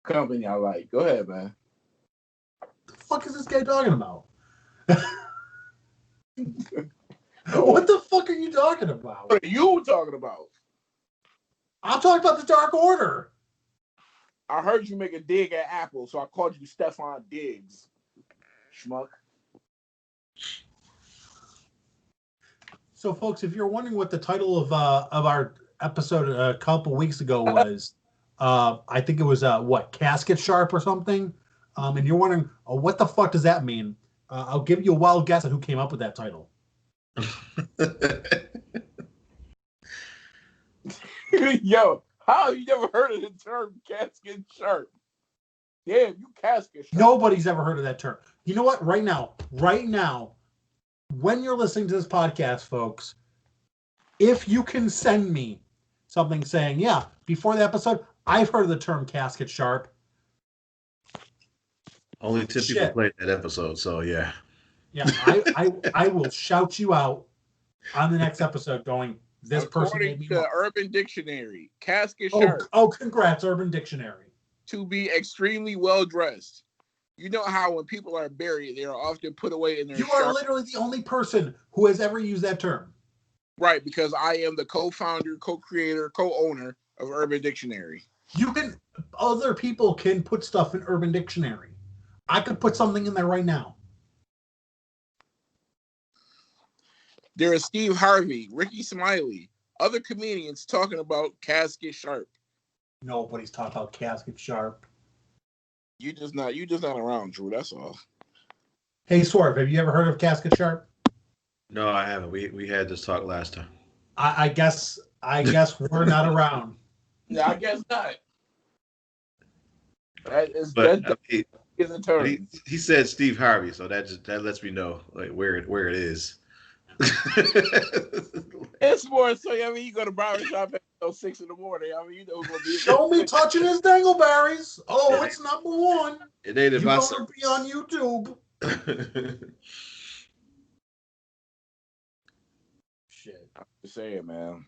company I like. Go ahead, man. The fuck is this guy talking about? What the fuck are you talking about? What are you talking about? I'm talking about the Dark Order. I heard you make a dig at Apple, so I called you Stefan Diggs. Schmuck. So, folks, if you're wondering what the title of our episode a couple weeks ago was, I think it was Casket Sharp or something. And you're wondering, what the fuck does that mean? I'll give you a wild guess at who came up with that title. Yo, how have you never heard of the term casket sharp? Damn, you casket sharp. Nobody's ever heard of that term. You know what? Right now, when you're listening to this podcast, folks, if you can send me something saying, yeah, before the episode, I've heard of the term casket sharp. Only 10 people played that episode, so yeah. Yeah, I will shout you out on the next episode going, this person made me According to laugh. Urban Dictionary, casket sharp. Oh, congrats, Urban Dictionary. To be extremely well dressed. You know how when people are buried, they are often put away in their You are literally the only person who has ever used that term. Right, because I am the co-founder, co-creator, co-owner of Urban Dictionary. Other people can put stuff in Urban Dictionary. I could put something in there right now. There is Steve Harvey, Ricky Smiley, other comedians talking about casket sharp. Nobody's talking about casket sharp. You just not around, Drew. That's all. Hey, Swerve, have you ever heard of casket sharp? No, I haven't. We had this talk last time. I guess we're not around. No, I guess not. That is a term. He said Steve Harvey, so that lets me know like where it is. It's more so. I mean, you go to barbershop at 6 in the morning. I mean, you know who's gonna be. Show me touching his dangleberries. Oh, it's number one. It ain't about to be on YouTube. Shit. I'm just saying, man.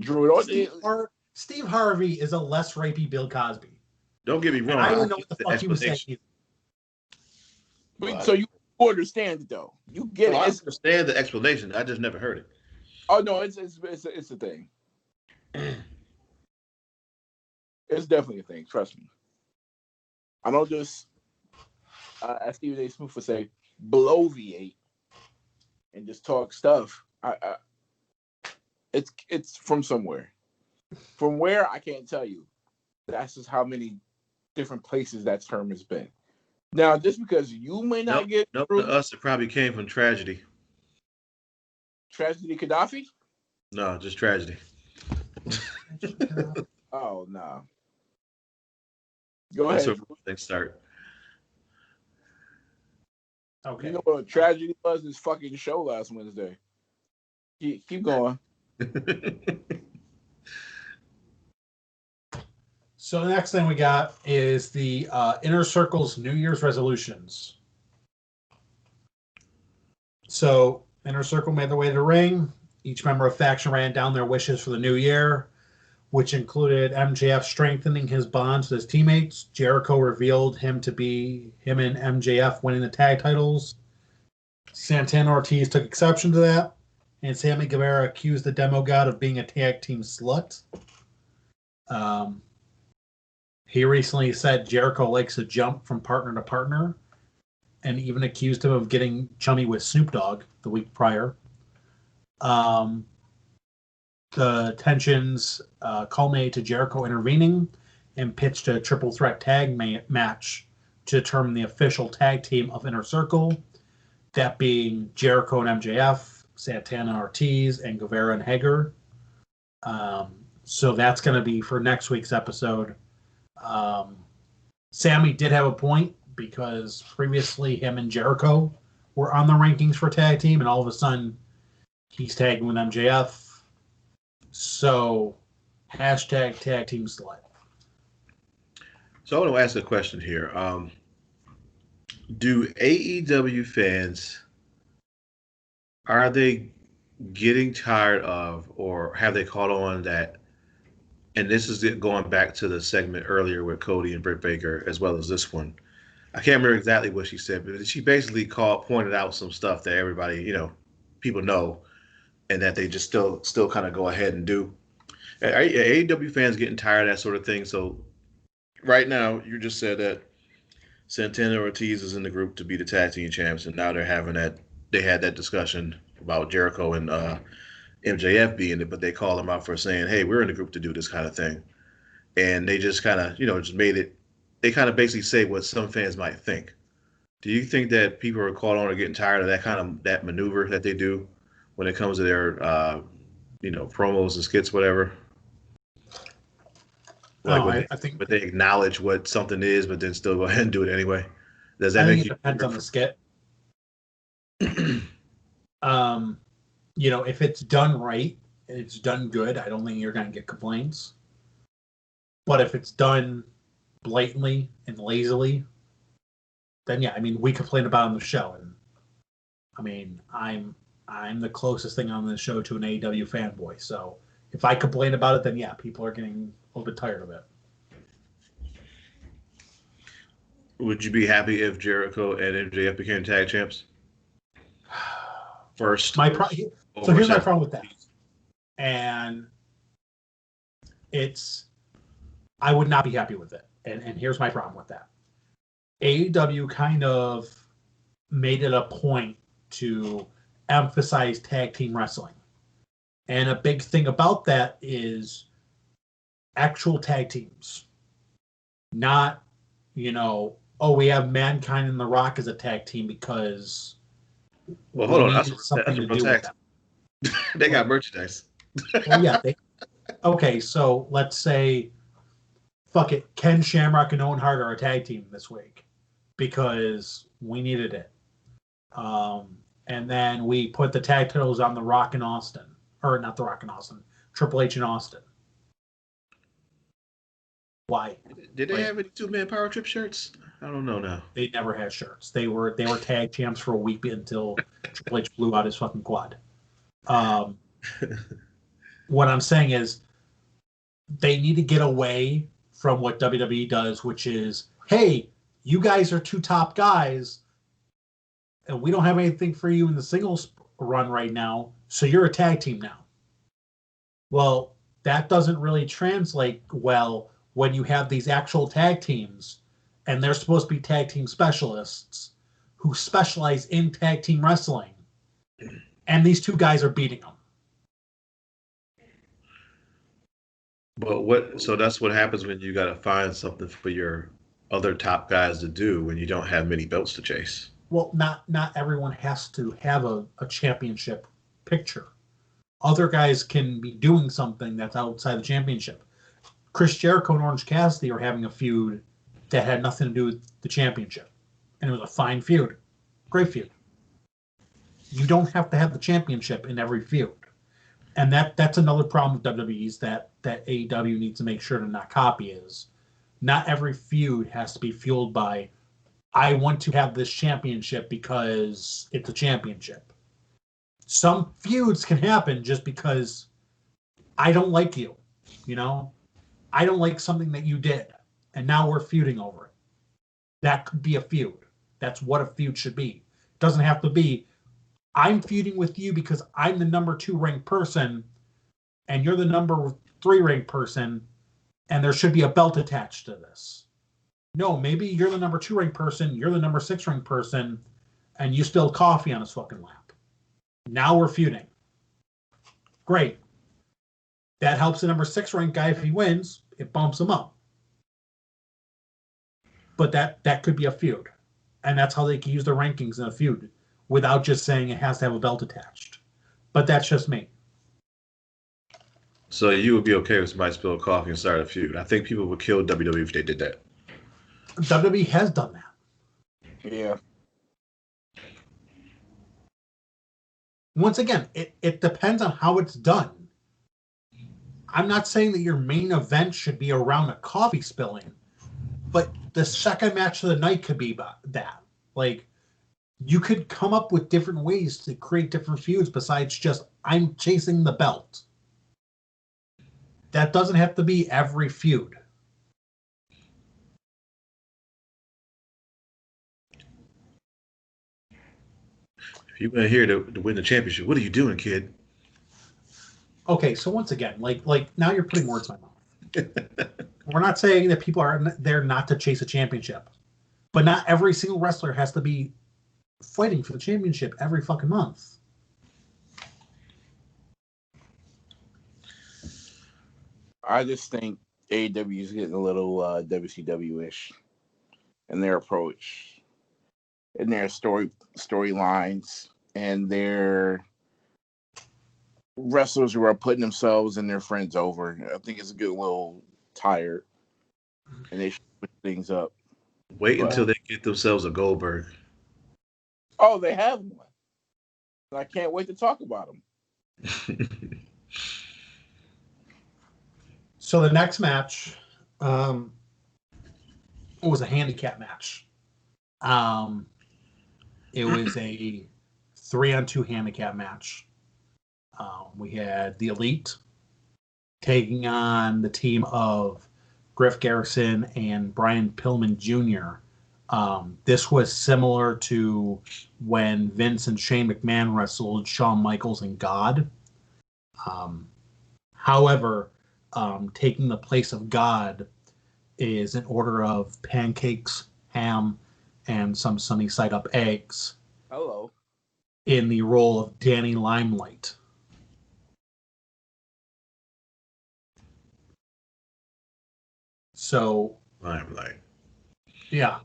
Drew, Steve Harvey is a less rapey Bill Cosby. Don't get me wrong. I didn't know what the fuck he was saying. So you understand it though. You get it. I understand the explanation. I just never heard it. Oh no, it's a thing. It's definitely a thing. Trust me. I don't just, as Stephen A. Smith would say, bloviate and just talk stuff. It's from somewhere. From where I can't tell you. That's just how many different places that term has been. Now, just because you may not get to us, it probably came from tragedy. Tragedy Gaddafi? No, just tragedy. Oh no. Go ahead. That's where things start. Okay. You know what tragedy was? This fucking show last Wednesday. Keep going. So the next thing we got is the Inner Circle's New Year's resolutions. So Inner Circle made their way to the ring. Each member of faction ran down their wishes for the new year, which included MJF strengthening his bonds with his teammates. Jericho revealed him to be him and MJF winning the tag titles. Santana Ortiz took exception to that, and Sammy Guevara accused the Demo God of being a tag team slut. He recently said Jericho likes to jump from partner to partner, and even accused him of getting chummy with Snoop Dogg the week prior. The tensions culminated to Jericho intervening and pitched a triple threat tag match to determine the official tag team of Inner Circle, that being Jericho and MJF, Santana Ortiz, and Guevara and Hager. So that's going to be for next week's episode. Sammy did have a point because previously him and Jericho were on the rankings for tag team, and all of a sudden he's tagging with MJF. So, hashtag tag team slut. So I want to ask a question here. Do AEW fans, are they getting tired of, or have they caught on that, and this is it going back to the segment earlier with Cody and Britt Baker, as well as this one. I can't remember exactly what she said, but she basically pointed out some stuff that everybody, people know, and that they just still kind of go ahead and do. Are AEW fans getting tired of that sort of thing? So right now, you just said that Santana Ortiz is in the group to be the tag team champs, and now they had that discussion about Jericho and MJF being it, but they call them out for saying, hey, we're in the group to do this kind of thing. And they just kind of, just made it, they kind of basically say what some fans might think. Do you think that people are caught on or getting tired of that maneuver that they do when it comes to their, promos and skits, whatever? I think, but they acknowledge what something is, but then still go ahead and do it anyway. Does that make you? It depends on the skit. If it's done right and it's done good, I don't think you're going to get complaints. But if it's done blatantly and lazily, then yeah, we complain about it on the show, and I'm the closest thing on this show to an AEW fanboy. So if I complain about it, then yeah, people are getting a little bit tired of it. Would you be happy if Jericho and MJF became tag champs? First. So here's my problem with that. And I would not be happy with it. And here's my problem with that. AEW kind of made it a point to emphasize tag team wrestling. And a big thing about that is actual tag teams. Not, we have Mankind and The Rock as a tag team because hold on, that's something to do with that. They got merchandise. Well, yeah. Okay, so let's say, fuck it, Ken Shamrock and Owen Hart are a tag team this week because we needed it. And then we put the tag titles on The Rock and Austin. Or not The Rock and Austin. Triple H and Austin. Why? Did they have any two-man power trip shirts? I don't know now. They never had shirts. They were tag champs for a week until Triple H blew out his fucking quad. What I'm saying is they need to get away from what WWE does, which is, hey, you guys are two top guys, and we don't have anything for you in the singles run right now, so you're a tag team now. Well, that doesn't really translate well when you have these actual tag teams, and they're supposed to be tag team specialists who specialize in tag team wrestling, and these two guys are beating them. But so that's what happens when you got to find something for your other top guys to do when you don't have many belts to chase. Well, not everyone has to have a championship picture. Other guys can be doing something that's outside the championship. Chris Jericho and Orange Cassidy are having a feud that had nothing to do with the championship. And it was a fine feud. Great feud. You don't have to have the championship in every feud. And that's another problem with WWE's that AEW needs to make sure to not copy is not every feud has to be fueled by, I want to have this championship because it's a championship. Some feuds can happen just because I don't like you, you know? I don't like something that you did, and now we're feuding over it. That could be a feud. That's what a feud should be. It doesn't have to be, I'm feuding with you because I'm the number 2 ranked person, and you're the number 3 ranked person, and there should be a belt attached to this. No, maybe you're the number 2 ranked person, you're the number 6 ranked person, and you spilled coffee on his fucking lap. Now we're feuding. Great. That helps the number 6 ranked guy if he wins. It bumps him up. But that could be a feud. And that's how they can use their rankings in a feud without just saying it has to have a belt attached. But that's just me. So you would be okay if somebody spilled coffee and started a feud? I think people would kill WWE if they did that. WWE has done that. Yeah. Once again, it depends on how it's done. I'm not saying that your main event should be around a coffee spilling, but the second match of the night could be about that. Like, you could come up with different ways to create different feuds besides just, I'm chasing the belt. That doesn't have to be every feud. If you went here to win the championship, what are you doing, kid? Okay, so once again, like now you're putting words in my mouth. We're not saying that people are there not to chase a championship, but not every single wrestler has to be fighting for the championship every fucking month. I just think AEW is getting a little WCW-ish in their approach, in their storylines, and their wrestlers who are putting themselves and their friends over. I think it's getting a little tired, and they should put things up. Wait until they get themselves a Goldberg. Oh, they have one. I can't wait to talk about them. So the next match was a handicap match. It was a 3-on-2 handicap match. We had the Elite taking on the team of Griff Garrison and Brian Pillman Jr. This was similar to when Vince and Shane McMahon wrestled Shawn Michaels and God. However, taking the place of God is an order of pancakes, ham, and some sunny side up eggs. Hello. In the role of Danny Limelight. So, Limelight. Yeah.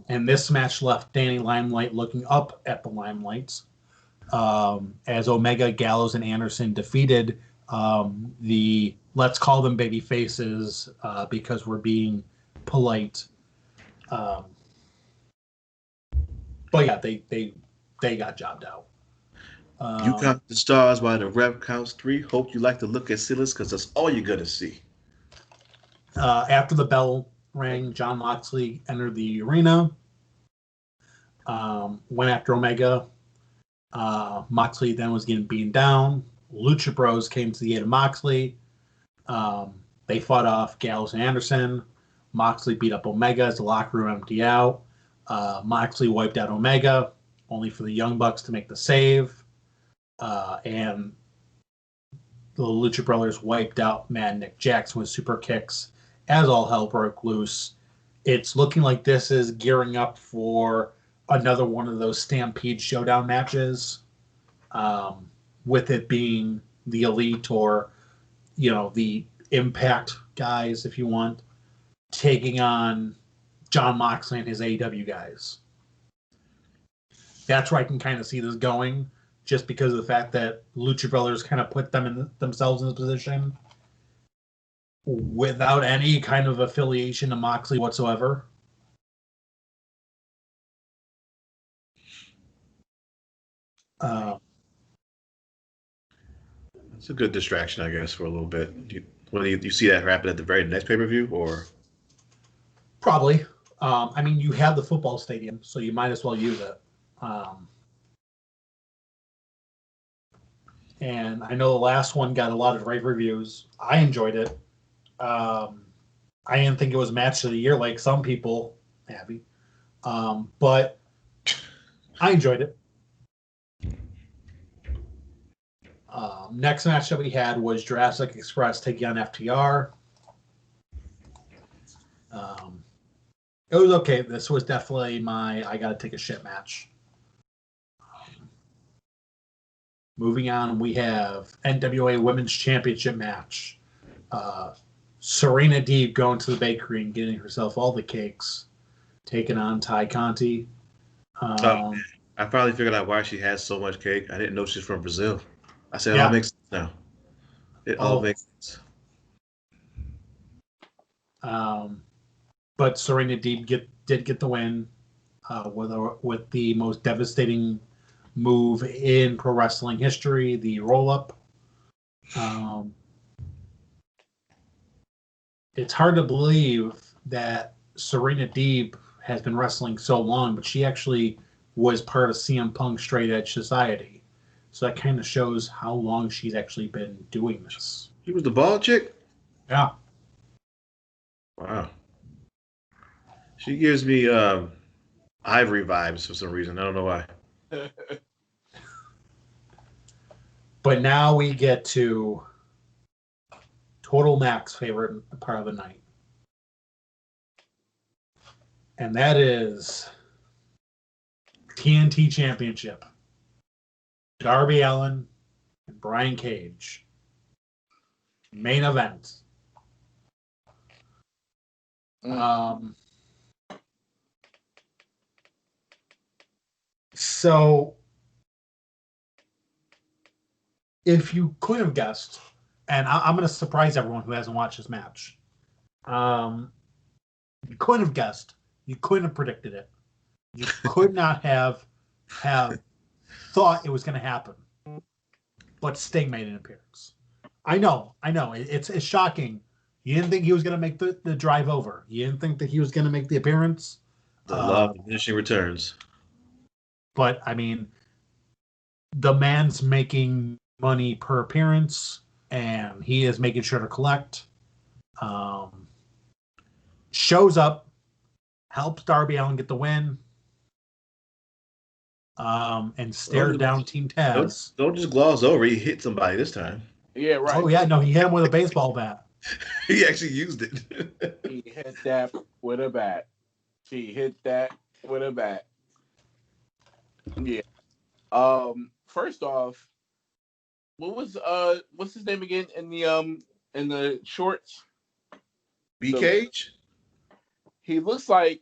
And this match left Danny Limelight looking up at the Limelights as Omega, Gallows, and Anderson defeated the, let's call them baby faces because we're being polite. But yeah, they got jobbed out. You count the stars while the ref counts 3. Hope you like to look at ceilings because that's all you're going to see. After the bell rang, Jon Moxley entered the arena, went after Omega. Moxley then was getting beaten down. Lucha Bros came to the aid of Moxley. They fought off Gallows and Anderson. Moxley beat up Omega as the locker room emptied out. Moxley wiped out Omega, only for the Young Bucks to make the save. And the Lucha Brothers wiped out Mad Nick Jackson with super kicks as all hell broke loose. It's looking like this is gearing up for another one of those Stampede Showdown matches, with it being the Elite or, the Impact guys, if you want, taking on Jon Moxley and his AEW guys. That's where I can kind of see this going, just because of the fact that Lucha Brothers kind of put themselves in this position without any kind of affiliation to Moxley whatsoever. It's a good distraction, I guess, for a little bit. Do you see that happen at the very next pay-per-view, or? Probably. You have the football stadium, so you might as well use it. And I know the last one got a lot of rave reviews. I enjoyed it. I didn't think it was match of the year like some people, Abby. But I enjoyed it. Next match that we had was Jurassic Express taking on FTR. It was okay. This was definitely my I gotta take a shit match. Moving on, we have NWA Women's Championship match. Serena Deeb going to the bakery and getting herself all the cakes, taking on Ty Conti. Oh, I finally figured out why she has so much cake. I didn't know she's from Brazil. I said, Yeah. it all makes sense now. It all makes sense. But Serena Deeb did get the win with the most devastating move in pro wrestling history, the roll-up. It's hard to believe that Serena Deeb has been wrestling so long, but she actually was part of CM Punk Straight Edge Society. So that kind of shows how long she's actually been doing this. She was the bald chick? Yeah. Wow. She gives me Ivory vibes for some reason. I don't know why. But now we get to Total Mac's favorite part of the night. And that is TNT Championship. Darby Allin and Brian Cage. Main event. So, if you could have guessed, and I'm going to surprise everyone who hasn't watched this match. You couldn't have guessed. You couldn't have predicted it. You could not have thought it was going to happen. But Sting made an appearance. I know. It's shocking. You didn't think he was going to make the drive over. You didn't think that he was going to make the appearance. The law of diminishing returns. But, I mean, the man's making money per appearance, and he is making sure to collect. Shows up, helps Darby Allin get the win, and stared down Team Taz. Don't just gloss over. He hit somebody this time. Yeah, right. Oh, yeah, no, he hit him with a baseball bat. He actually used it. He hit that with a bat. She hit that with a bat. Yeah. First off, what's his name again in the shorts? B Cage? He looks like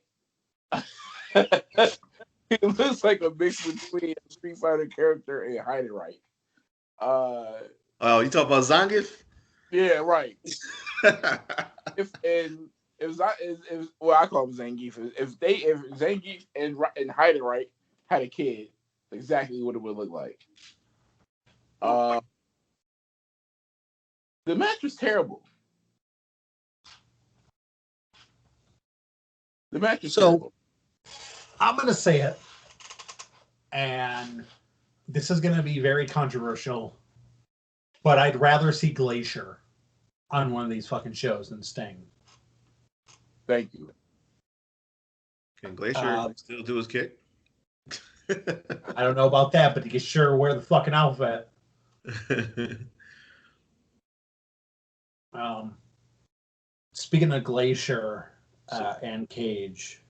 he looks like a mix between a Street Fighter character and Hide It Right. Oh, you talking about Zangief? Yeah, right. If I call him Zangief. If Zangief and Hide It Right had a kid, exactly what it would look like. The match was terrible. The match was terrible. I'm going to say it, and this is going to be very controversial, but I'd rather see Glacier on one of these fucking shows than Sting. Thank you. Can Glacier still do his kick? I don't know about that, but he can sure wear the fucking outfit. Speaking of Glacier and Cage,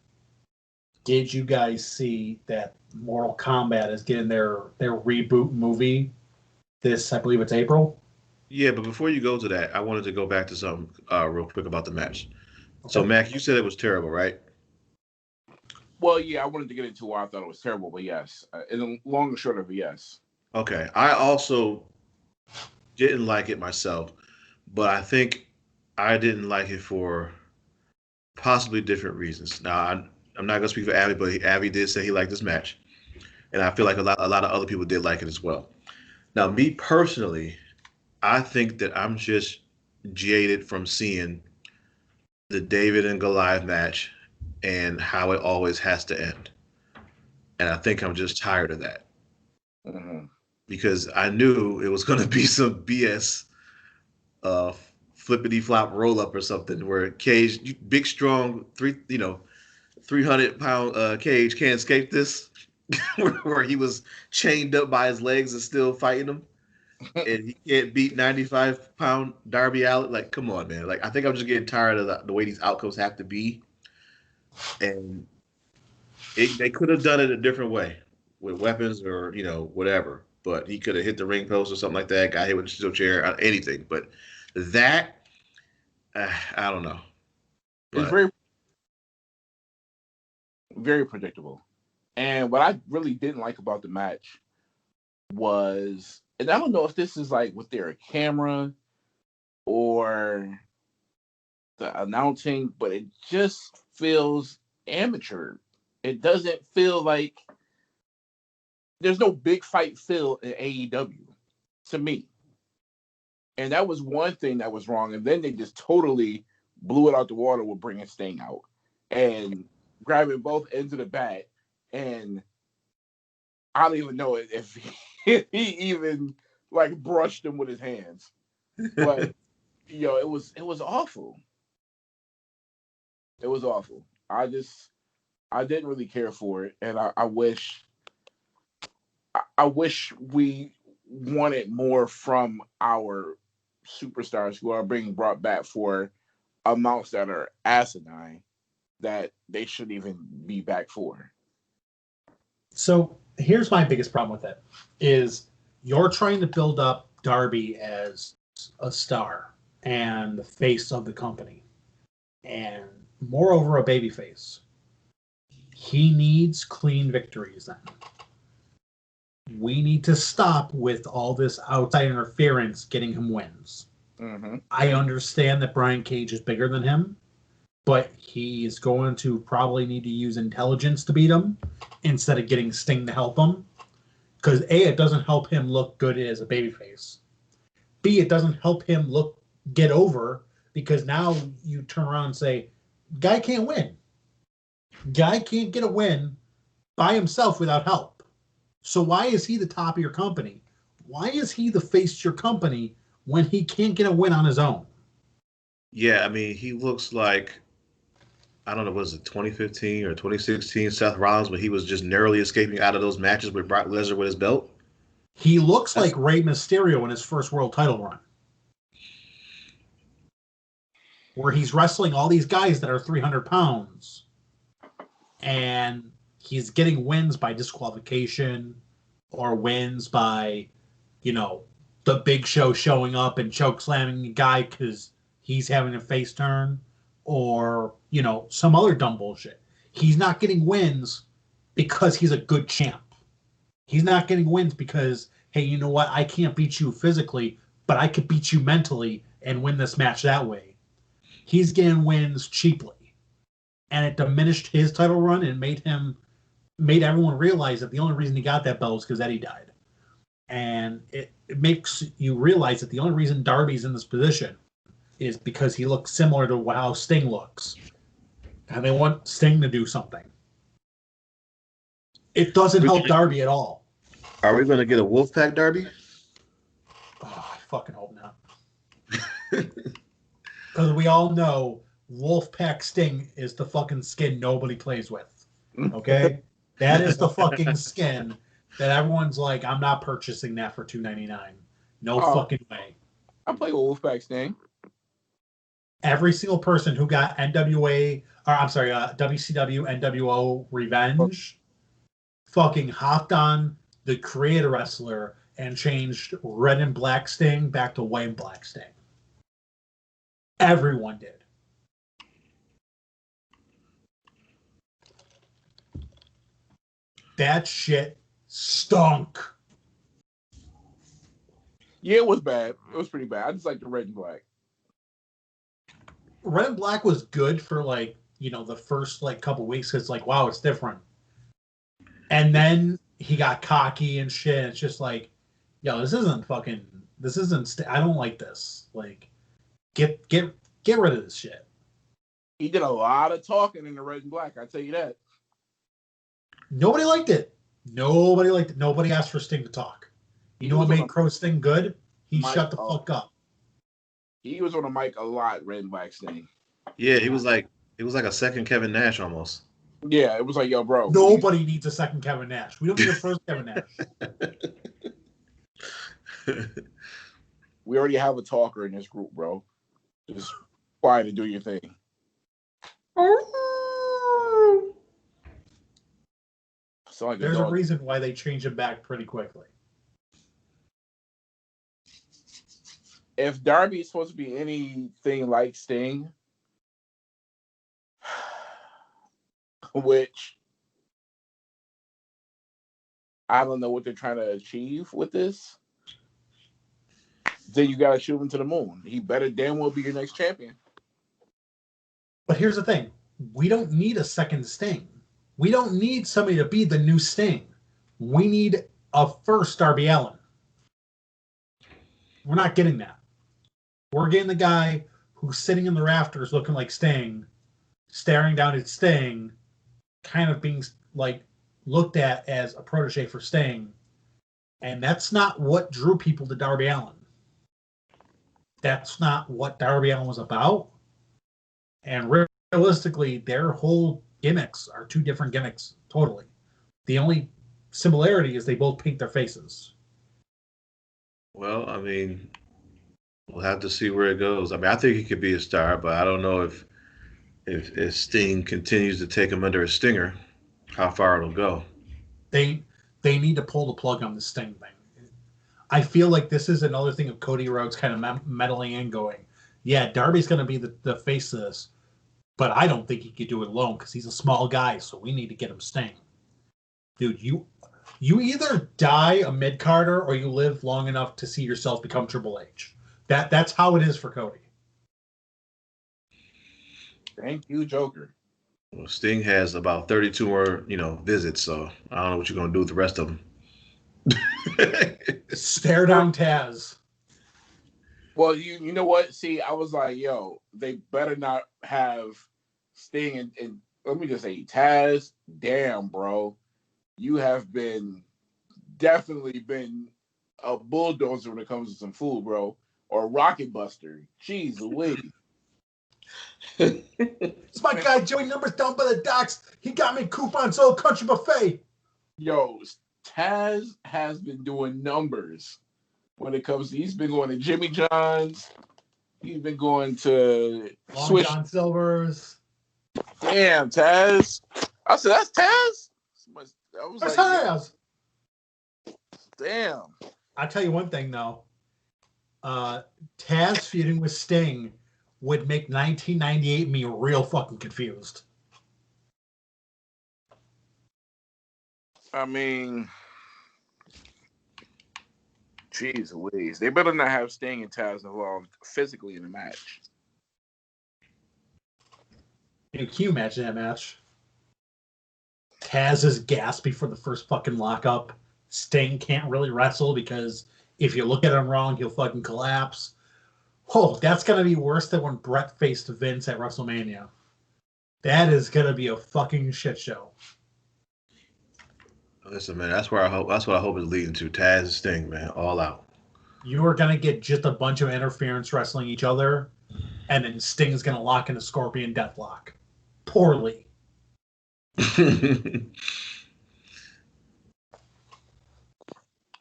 did you guys see that Mortal Kombat is getting their reboot movie this, I believe it's April? Yeah, but before you go to that, I wanted to go back to something real quick about the match. Okay. So, Mac, you said it was terrible, right? Well, yeah, I wanted to get into why I thought it was terrible, but yes. In long and short of it, yes. Okay. I also didn't like it myself, but I think I didn't like it for possibly different reasons. Now, I'm not going to speak for Abby, but Abby did say he liked this match. And I feel like a lot of other people did like it as well. Now, me personally, I think that I'm just jaded from seeing the David and Goliath match and how it always has to end. And I think I'm just tired of that. Mm-hmm. because I knew it was going to be some BS uh, flippity flop roll up or something where Cage, big strong 300-pound Cage can't escape this, where he was chained up by his legs and still fighting him, and he can't beat 95-pound Darby Allin. Like, come on, man. Like, I think I'm just getting tired of the way these outcomes have to be, and they could have done it a different way with weapons or whatever. But he could have hit the ring post or something like that. Got hit with a steel chair, anything. But that, I don't know. But it's very, very predictable. And what I really didn't like about the match was, and I don't know if this is like with their camera or the announcing, but it just feels amateur. It doesn't feel like there's no big fight feel in AEW to me. And that was one thing that was wrong. And then they just totally blew it out the water with bringing Sting out and grabbing both ends of the bat. And I don't even know if he even like brushed him with his hands. But it was awful. It was awful. I didn't really care for it, and I wish we wanted more from our superstars who are being brought back for amounts that are asinine that they shouldn't even be back for. So here's my biggest problem with it is you're trying to build up Darby as a star and the face of the company, and moreover a babyface. He needs clean victories then. We need to stop with all this outside interference getting him wins. Mm-hmm. I understand that Brian Cage is bigger than him, but he is going to probably need to use intelligence to beat him instead of getting Sting to help him. Because A, it doesn't help him look good as a babyface. B, it doesn't help him get over, because now you turn around and say, guy can't win. Guy can't get a win by himself without help. So why is he the top of your company? Why is he the face of your company when he can't get a win on his own? Yeah, I mean, he looks like, I don't know, was it 2015 or 2016 Seth Rollins, when he was just narrowly escaping out of those matches with Brock Lesnar with his belt? He looks like Rey Mysterio in his first world title run, where he's wrestling all these guys that are 300 pounds, and he's getting wins by disqualification or wins by, the Big Show showing up and choke slamming the guy because he's having a face turn, or, some other dumb bullshit. He's not getting wins because he's a good champ. He's not getting wins because, hey, you know what? I can't beat you physically, but I could beat you mentally and win this match that way. He's getting wins cheaply. And it diminished his title run and made everyone realize that the only reason he got that belt was because Eddie died. And it makes you realize that the only reason Darby's in this position is because he looks similar to how Sting looks. And they want Sting to do something. It doesn't help Darby at all. Are we going to get a Wolfpack Darby? Oh, I fucking hope not. Because we all know Wolfpack Sting is the fucking skin nobody plays with. Okay? That is the fucking skin that everyone's like, I'm not purchasing that for $2.99. No fucking way. I play with Wolfpack Sting. Every single person who got WCW, NWO Revenge fucking hopped on the Creator Wrestler and changed Red and Black Sting back to White and Black Sting. Everyone did. That shit stunk. Yeah, it was bad. It was pretty bad. I just like the red and black. Red and Black was good for the first couple weeks, because wow, it's different. And then he got cocky and shit. It's just like, yo, this isn't. I don't like this. Get rid of this shit. He did a lot of talking in the red and black. I tell you that. Nobody liked it. Nobody asked for Sting to talk. You know what made Crow Sting good? He shut the fuck up. He was on the mic a lot, Red Black Sting. Yeah, he was like a second Kevin Nash almost. Yeah, it was like, yo, bro. Nobody needs a second Kevin Nash. We don't need a first Kevin Nash. We already have a talker in this group, bro. Just quiet and do your thing. Like there's a reason why they changed him back pretty quickly. If Darby is supposed to be anything like Sting, which I don't know what they're trying to achieve with this, then you got to shoot him to the moon. He better damn well be your next champion. But here's the thing. We don't need a second Sting. We don't need somebody to be the new Sting. We need a first Darby Allin. We're not getting that. We're getting the guy who's sitting in the rafters looking like Sting, staring down at Sting, kind of being like looked at as a protege for Sting. And that's not what drew people to Darby Allin. That's not what Darby Allin was about. And realistically, their whole gimmicks are two different gimmicks, totally. The only similarity is they both paint their faces. Well, I mean, we'll have to see where it goes. I mean, I think he could be a star, but I don't know if Sting continues to take him under a stinger, how far it'll go. They need to pull the plug on the Sting thing. I feel like this is another thing of Cody Rhodes kind of meddling in, going, yeah, Darby's going to be the face of this, but I don't think he could do it alone because he's a small guy, so we need to get him Sting. Dude, you either die a mid-carder or you live long enough to see yourself become Triple H. That's how it is for Cody. Thank you, Joker. Well, Sting has about 32 more, visits, so I don't know what you're going to do with the rest of them. Stare down Taz. Well, you know what? See, I was like, yo, they better not have Sting and let me just say, Taz, damn, bro. You have definitely been a bulldozer when it comes to some food, bro. Or a rocket buster. Jeez Louise. It's my guy Joey Numbers down by the docks. He got me coupons Old Country Buffet. Yo, Taz has been doing numbers when it comes to, he's been going to Jimmy John's. He's been going to Long John Silver's. Damn, Taz. I said, that's Taz? That's Taz. Damn. I'll tell you one thing, though. Taz feuding with Sting would make 1998 me real fucking confused. I mean, jeez Louise. They better not have Sting and Taz involved physically in the match. Can you imagine that match? Taz is gaspy for the first fucking lockup. Sting can't really wrestle because if you look at him wrong, he'll fucking collapse. Oh, that's going to be worse than when Brett faced Vince at WrestleMania. That is going to be a fucking shit show. Listen, man, that's what I hope it's leading to. Taz and Sting, man, all out. You are going to get just a bunch of interference wrestling each other, and then Sting's going to lock in a Scorpion Deathlock. Poorly.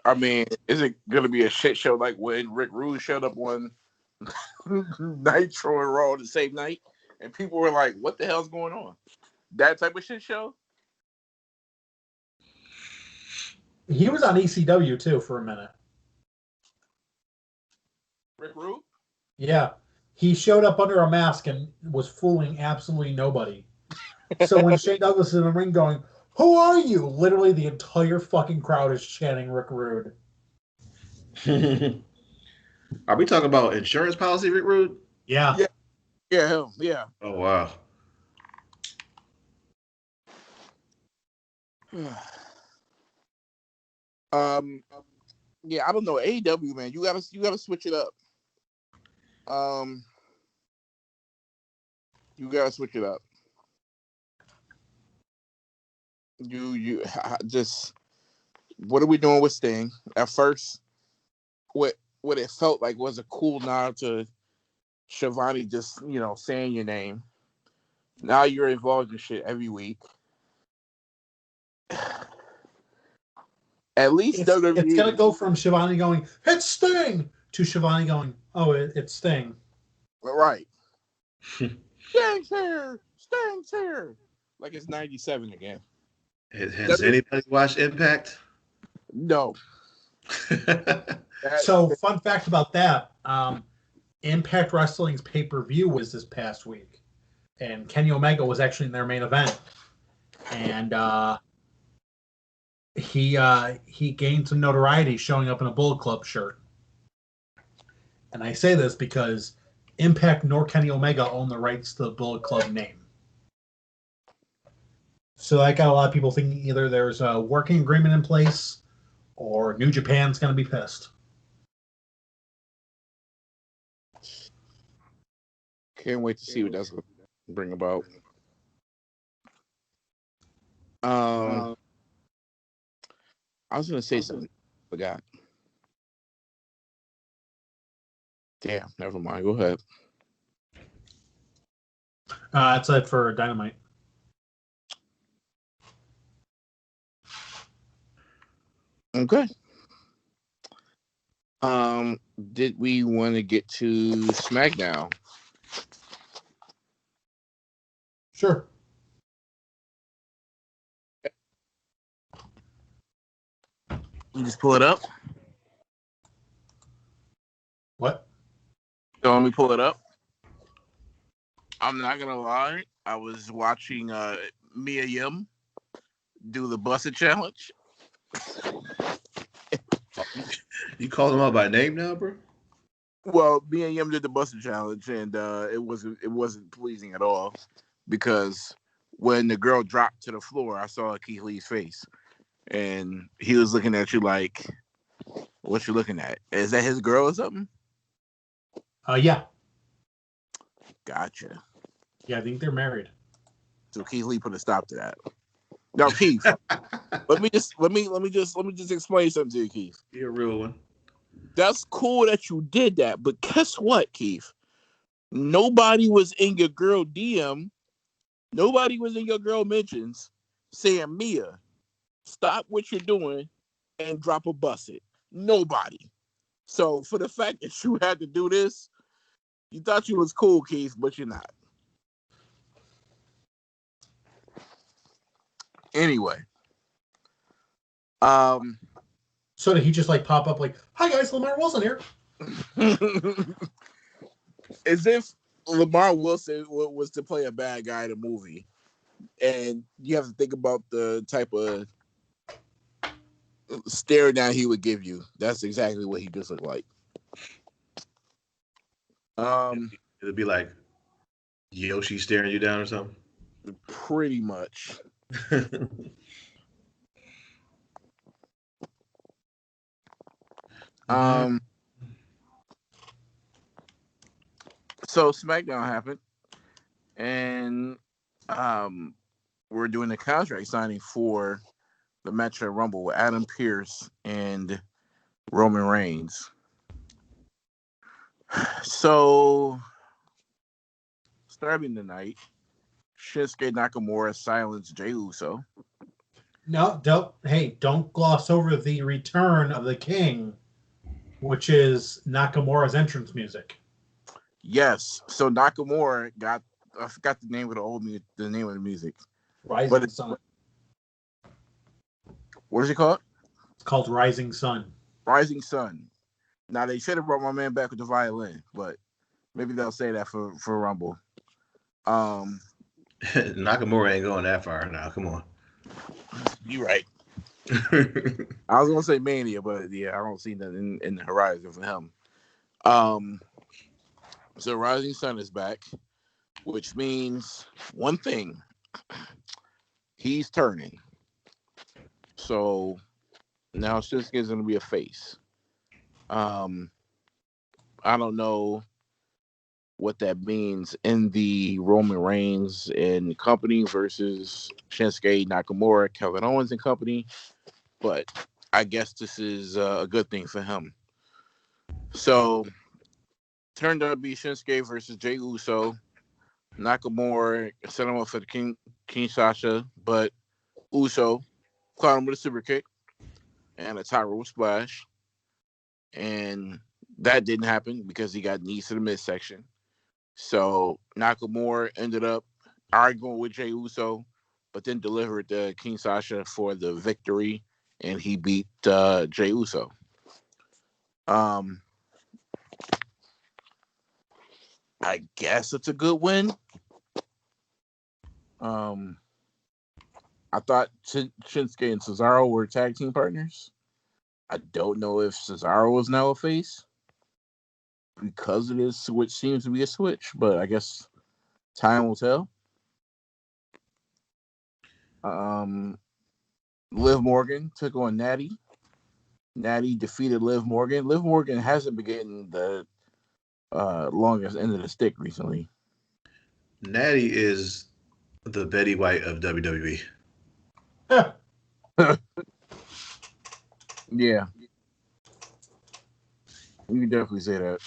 I mean, is it going to be a shit show like when Rick Rude showed up on Nitro and Raw the same night, and people were like, what the hell's going on? That type of shit show? He was on ECW, too, for a minute. Rick Rude? Yeah. He showed up under a mask and was fooling absolutely nobody. So when Shane Douglas is in the ring going, who are you? Literally the entire fucking crowd is chanting Rick Rude. Are we talking about insurance policy, Rick Rude? Yeah. Yeah, him. Yeah. Oh, wow. Yeah, I don't know. AEW, man, you gotta switch it up. You gotta switch it up. You just what are we doing with Sting? At first, what it felt like was a cool nod to Shivani just, saying your name. Now you're involved in shit every week. At least it's going to go from Shivani going, it's Sting, to Shivani going, oh, it's Sting. Right. Sting's here. Sting's here. Like it's 97 again. Has anybody watched Impact? No. So, fun fact about that, Impact Wrestling's pay-per-view was this past week. And Kenny Omega was actually in their main event. And he gained some notoriety showing up in a Bullet Club shirt. And I say this because Impact nor Kenny Omega own the rights to the Bullet Club name. So that got a lot of people thinking either there's a working agreement in place or New Japan's going to be pissed. Can't wait to see what that's going to bring about. I was going to say something. Forgot. Damn, never mind. Go ahead. That's it for Dynamite. Okay. Did we want to get to SmackDown? Sure. You just pull it up. What? So let me pull it up. I'm not gonna lie. I was watching Mia Yim do the Busted Challenge. You call them out by name now, bro? Well, Mia Yim did the Busted Challenge, and it wasn't pleasing at all because when the girl dropped to the floor, I saw Keith Lee's face, and he was looking at you like, "What you looking at? Is that his girl or something?" Yeah. Gotcha. Yeah, I think they're married. So Keith Lee put a stop to that. Now, Keith, let me just explain something to you, Keith. You're a real one. That's cool that you did that, but guess what, Keith? Nobody was in your girl DM. Nobody was in your girl mentions saying, Mia, stop what you're doing and drop a busted. Nobody. So for the fact that you had to do this, you thought you was cool, Keith, but you're not. Anyway. So did he just like pop up like, hi guys, Lamar Wilson here? As if Lamar Wilson was to play a bad guy in a movie. And you have to think about the type of stare down he would give you. That's exactly what he just looked like. It'd be like Yoshi staring you down or something. Pretty much. So SmackDown happened, and we're doing the contract signing for the match at Rumble with Adam Pearce and Roman Reigns. So starting tonight, Shinsuke Nakamura silenced Jey Uso. No, don't gloss over the return of the King, which is Nakamura's entrance music. Yes, so Nakamura got, I forgot the name of the name of the music. Rising Sun. What is it called? It's called Rising Sun. Rising Sun. Now they should have brought my man back with the violin, but maybe they'll say that for Rumble. Nakamura ain't going that far now. Come on. You're right. I was gonna say Mania, but yeah, I don't see nothing in the horizon for him. So Rising Sun is back, which means one thing: he's turning. So now Shinsuke is gonna be a face. I don't know what that means in the Roman Reigns and company versus Shinsuke Nakamura, Kevin Owens and company, but I guess this is a good thing for him. So turned out to be Shinsuke versus Jey Uso. Nakamura set him up for the King Sasha, but Uso caught him with a super kick and a tight rope splash. And that didn't happen because he got knees to the midsection. So Nakamura ended up arguing with Jey Uso, but then delivered the King Sasha for the victory, and he beat Jey Uso. I guess it's a good win. I thought Shinsuke and Cesaro were tag team partners. I don't know if Cesaro is now a face because it is switch seems to be a switch, but I guess time will tell. Liv Morgan took on Natty. Natty defeated Liv Morgan. Liv Morgan hasn't been getting the longest end of the stick recently. Natty is the Betty White of WWE. Yeah. You can definitely say that.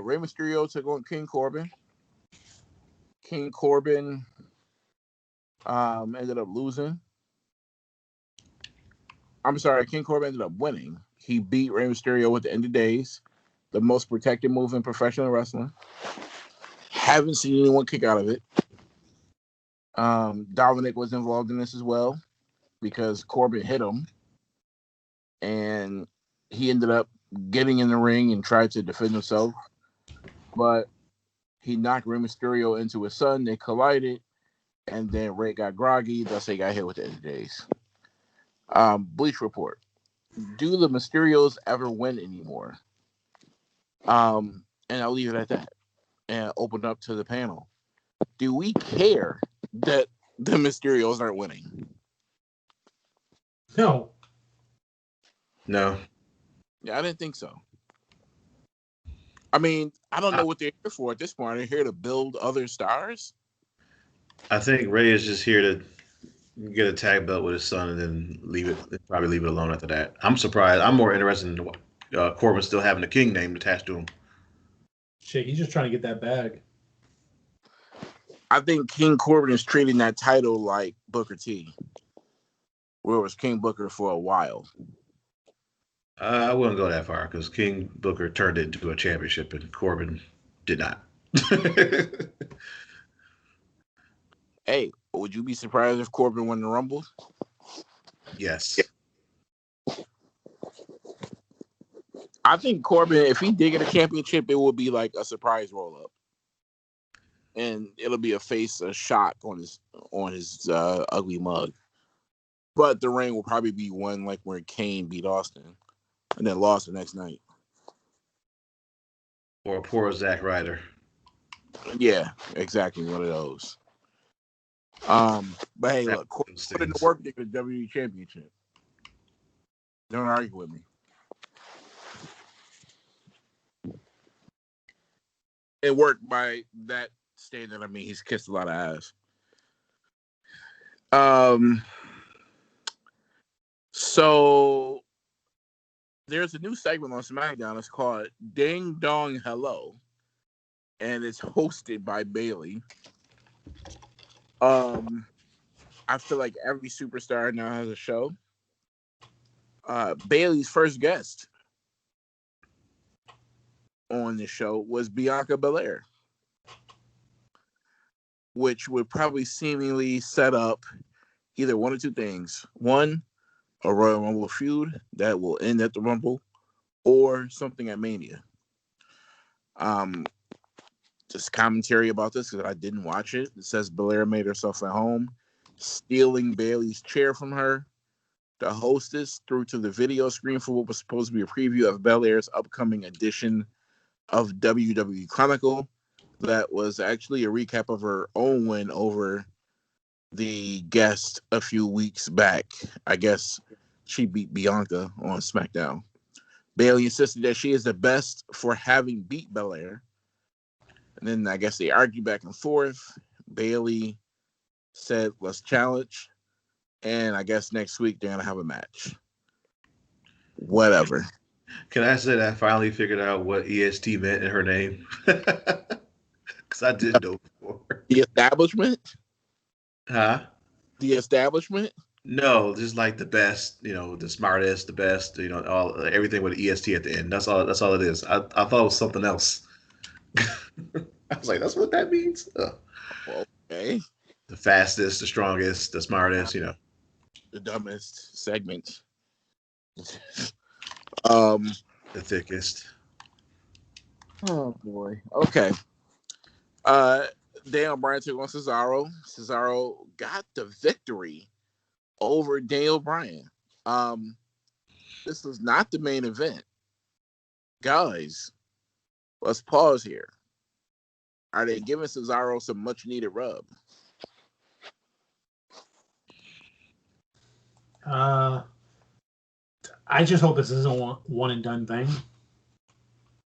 Rey Mysterio took on King Corbin. King Corbin ended up losing. I'm sorry, King Corbin ended up winning. He beat Rey Mysterio at the end of days, the most protected move in professional wrestling. Haven't seen anyone kick out of it. Dominic was involved in this as well because Corbin hit him, and he ended up getting in the ring and tried to defend himself, but he knocked Rey Mysterio into his son. They collided, and then Rey got groggy, thus they got hit with the end of days. Bleach Report. Do the Mysterios ever win anymore? And I'll leave it at that and open up to the panel. Do we care that the Mysterios aren't winning? No. No. Yeah, I didn't think so. I mean, I don't know what they're here for at this point. They're here to build other stars. I think Ray is just here to get a tag belt with his son and then probably leave it alone after that. I'm surprised. I'm more interested in Corbin still having the King name attached to him. Shit, he's just trying to get that bag. I think King Corbin is treating that title like Booker T, where it was King Booker for a while. I wouldn't go that far because King Booker turned it into a championship and Corbin did not. Hey, would you be surprised if Corbin won the Rumble? Yes. I think Corbin, if he did get a championship, it would be like a surprise roll up, and it'll be a shock on his ugly mug. But the reign will probably be one like where Kane beat Austin, and then lost the next night. Or poor Zack Ryder. Yeah, exactly one of those. But hey, look, put in the work to get the WWE Championship. Don't argue with me. It worked by that standard. I mean, he's kissed a lot of ass. So there's a new segment on SmackDown. It's called Ding Dong Hello, and it's hosted by Bayley. I feel like every superstar now has a show. Bayley's first guest on the show was Bianca Belair, which would probably seemingly set up either one or two things. One, a Royal Rumble feud that will end at the Rumble, or something at Mania. Just commentary about this because I didn't watch it. It says Belair made herself at home, stealing Bayley's chair from her. The hostess threw to the video screen for what was supposed to be a preview of Belair's upcoming edition of WWE Chronicle. That was actually a recap of her own win over the guest a few weeks back. I guess she beat Bianca on SmackDown. Bayley insisted that she is the best for having beat Belair. And then I guess they argued back and forth. Bayley said, let's challenge. And I guess next week they're going to have a match. Whatever. Can I say that I finally figured out what EST meant in her name? Because I didn't know before. The establishment? Huh? The establishment? No, just like the best, the smartest, the best, all everything with an EST at the end. That's all. That's all it is. I thought it was something else. I was like, that's what that means. Okay. The fastest, the strongest, the smartest. The dumbest segment. The thickest. Oh boy. Okay. Daniel Bryan took on Cesaro. Cesaro got the victory over Daniel Bryan. This was not the main event. Guys, let's pause here. Are they giving Cesaro some much needed rub? I just hope this isn't a one and done thing.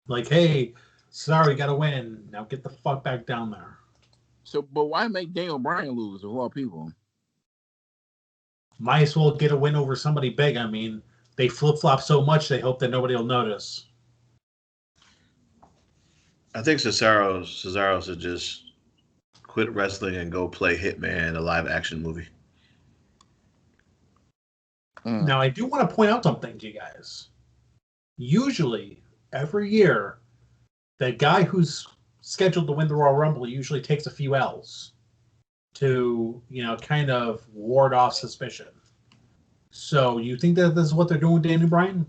Like, hey, sorry, got to win. Now get the fuck back down there. So, but why make Daniel Bryan lose of all people? Might as well get a win over somebody big. I mean, they flip-flop so much they hope that nobody will notice. I think Cesaro should just quit wrestling and go play Hitman, a live-action movie. Now, I do want to point out something to you guys. Usually, every year, the guy who's scheduled to win the Royal Rumble usually takes a few L's to, kind of ward off suspicion. So, you think that this is what they're doing with Daniel Bryan?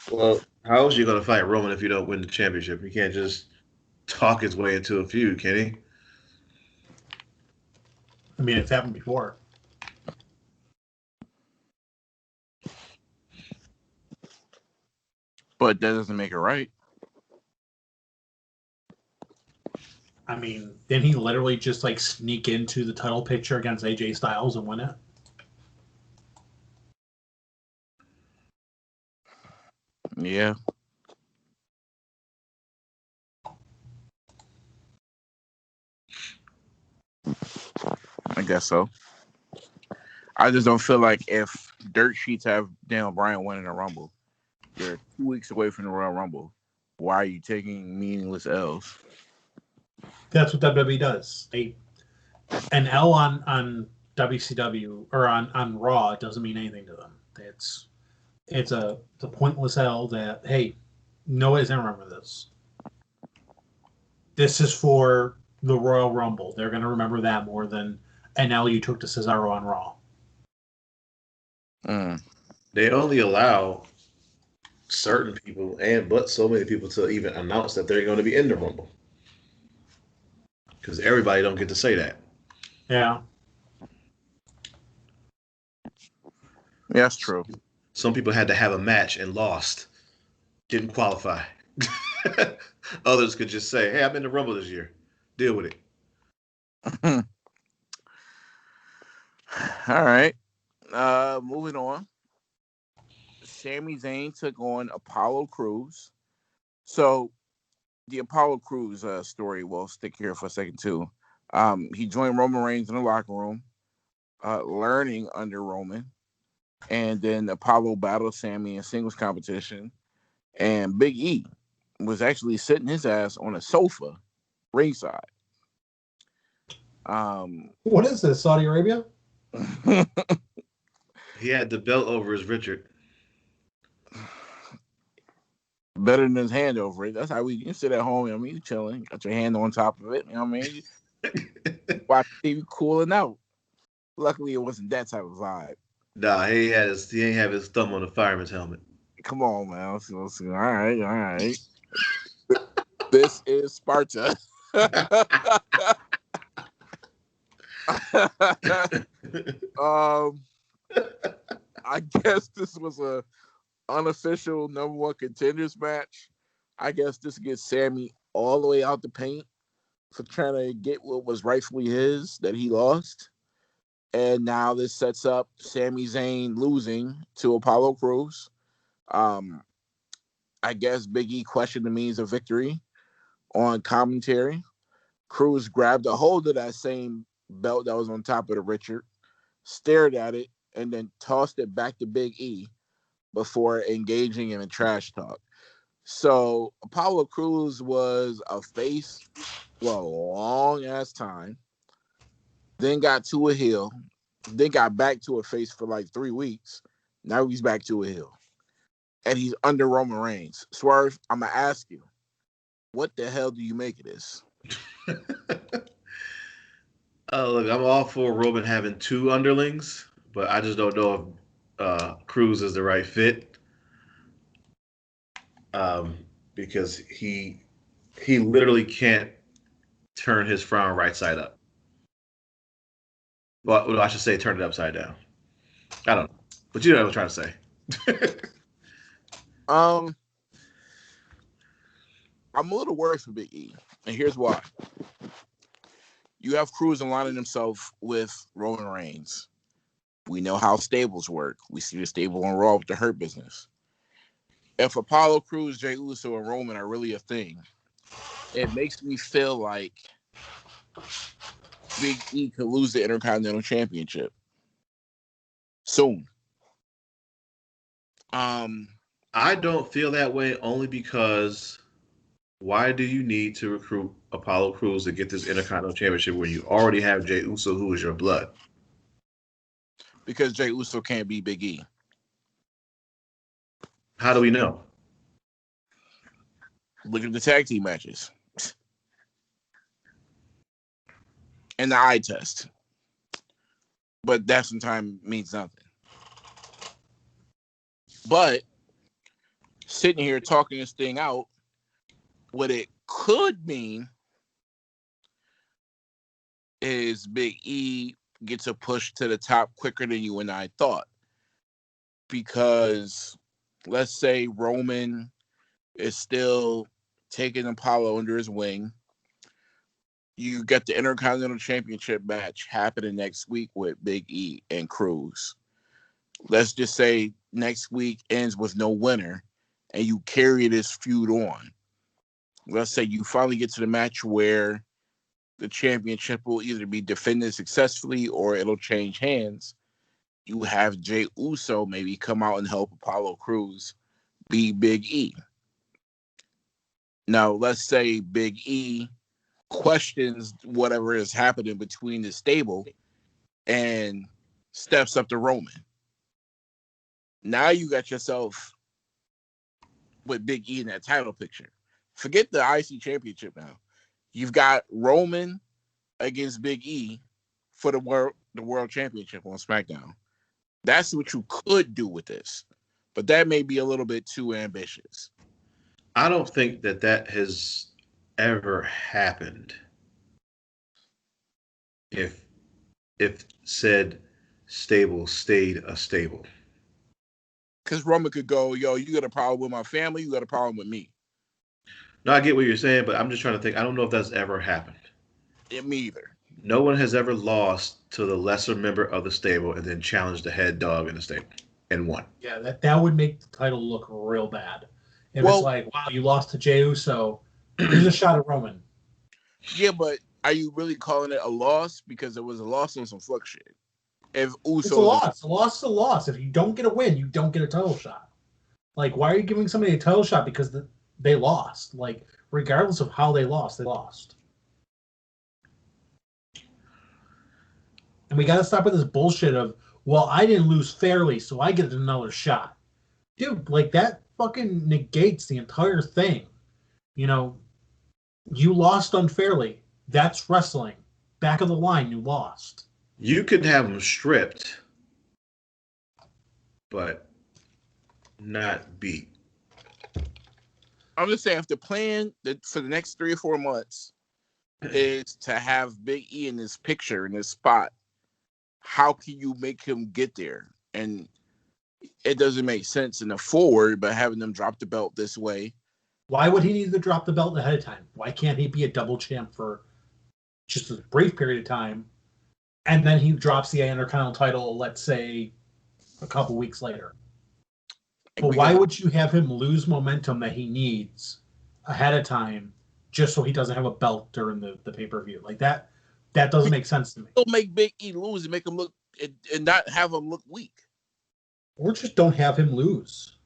Well, how else are you going to fight Roman if you don't win the championship? You can't just talk his way into a feud, can he? I mean, it's happened before. But that doesn't make it right. I mean, didn't he literally just sneak into the title picture against AJ Styles and win it? Yeah. I guess so. I just don't feel like if dirt sheets have Daniel Bryan winning a Rumble, you're 2 weeks away from the Royal Rumble. Why are you taking meaningless L's? That's what WWE does. An L on WCW or on Raw doesn't mean anything to them. It's a pointless L that, hey, nobody's gonna remember this. This is for the Royal Rumble. They're gonna remember that more than an L you took to Cesaro on Raw. They only allow certain people but so many people to even announce that they're going to be in the Rumble. Because everybody don't get to say that. Yeah. Yeah, that's true. Some people had to have a match and lost. Didn't qualify. Others could just say, hey, I'm in the Rumble this year. Deal with it. All right. Moving on. Sami Zayn took on Apollo Crews. So the Apollo Crews story, we'll stick here for a second too. He joined Roman Reigns in the locker room, learning under Roman. And then Apollo battled Sami in singles competition. And Big E was actually sitting his ass on a sofa ringside. What is this, Saudi Arabia? He had the belt over his Richard. Better than his hand over it. That's how you sit at home. You chilling, got your hand on top of it. You know what I mean? Watch TV cooling out. Luckily, it wasn't that type of vibe. Nah, he ain't have his thumb on the fireman's helmet. Come on, man. Let's see. All right. This is Sparta. I guess this was a unofficial number one contenders match. I guess this gets Sami all the way out the paint for trying to get what was rightfully his that he lost. And now this sets up Sami Zayn losing to Apollo Crews. I guess Big E questioned the means of victory on commentary. Crews grabbed a hold of that same belt that was on top of the Richard, stared at it, and then tossed it back to Big E before engaging in a trash talk. So Apollo Crews was a face for a long ass time, then got to a heel, then got back to a face for like 3 weeks. Now he's back to a heel. And he's under Roman Reigns. Swerve, I'm going to ask you, what the hell do you make of this? Look, I'm all for Roman having 2 underlings, but I just don't know if Cruz is the right fit. Because he literally can't turn his frown right side up. Well, I should say turn it upside down. I don't know. But you know what I'm trying to say. I'm a little worried for Big E, and here's why. You have Cruz aligning himself with Roman Reigns. We know how stables work. We see the stable on Raw with the Hurt Business. If Apollo Crews, Jey Uso, and Roman are really a thing, it makes me feel like Big E could lose the Intercontinental Championship soon. I don't feel that way only because why do you need to recruit Apollo Crews to get this Intercontinental Championship when you already have Jey Uso, who is your blood? Because Jey Uso can't beat Big E. How do we know? Look at the tag team matches. And the eye test. But that sometimes means nothing. But sitting here talking this thing out, what it could mean is Big E gets a push to the top quicker than you and I thought. Because let's say Roman is still taking Apollo under his wing. You get the Intercontinental Championship match happening next week with Big E and Cruz. Let's just say next week ends with no winner and you carry this feud on. Let's say you finally get to the match where the championship will either be defended successfully or it'll change hands. You have Jey Uso maybe come out and help Apollo Crews beat Big E. Now, let's say Big E questions whatever is happening between the stable and steps up to Roman. Now you got yourself with Big E in that title picture. Forget the IC championship now. You've got Roman against Big E for the world championship on SmackDown. That's what you could do with this. But that may be a little bit too ambitious. I don't think that has ever happened. If said stable stayed a stable. Because Roman could go, yo, you got a problem with my family, you got a problem with me. No, I get what you're saying, but I'm just trying to think. I don't know if that's ever happened. Me either. No one has ever lost to the lesser member of the stable and then challenged the head dog in the stable and won. Yeah, that would make the title look real bad. If it's like, wow, you lost to Jey Uso, here's a shot at Roman. Yeah, but are you really calling it a loss? Because it was a loss on some fuck shit. If Uso, it's a loss. A loss is a loss. If you don't get a win, you don't get a title shot. Like, why are you giving somebody a title shot because they lost? Like, regardless of how they lost, they lost. And we got to stop with this bullshit of, well, I didn't lose fairly, so I get another shot. Dude, like, that fucking negates the entire thing. You know, you lost unfairly. That's wrestling. Back of the line, you lost. You could have them stripped, but not beat. I'm just saying, if the plan for the next 3 or 4 months is to have Big E in this picture, in this spot, how can you make him get there? And it doesn't make sense in the forward, but having them drop the belt this way. Why would he need to drop the belt ahead of time? Why can't he be a double champ for just a brief period of time, and then he drops the Intercontinental title, let's say, a couple weeks later? But why would you have him lose momentum that he needs ahead of time just so he doesn't have a belt during the pay-per-view? Like, that doesn't make sense to me. It'll make Big E lose and make him look and not have him look weak. Or just don't have him lose.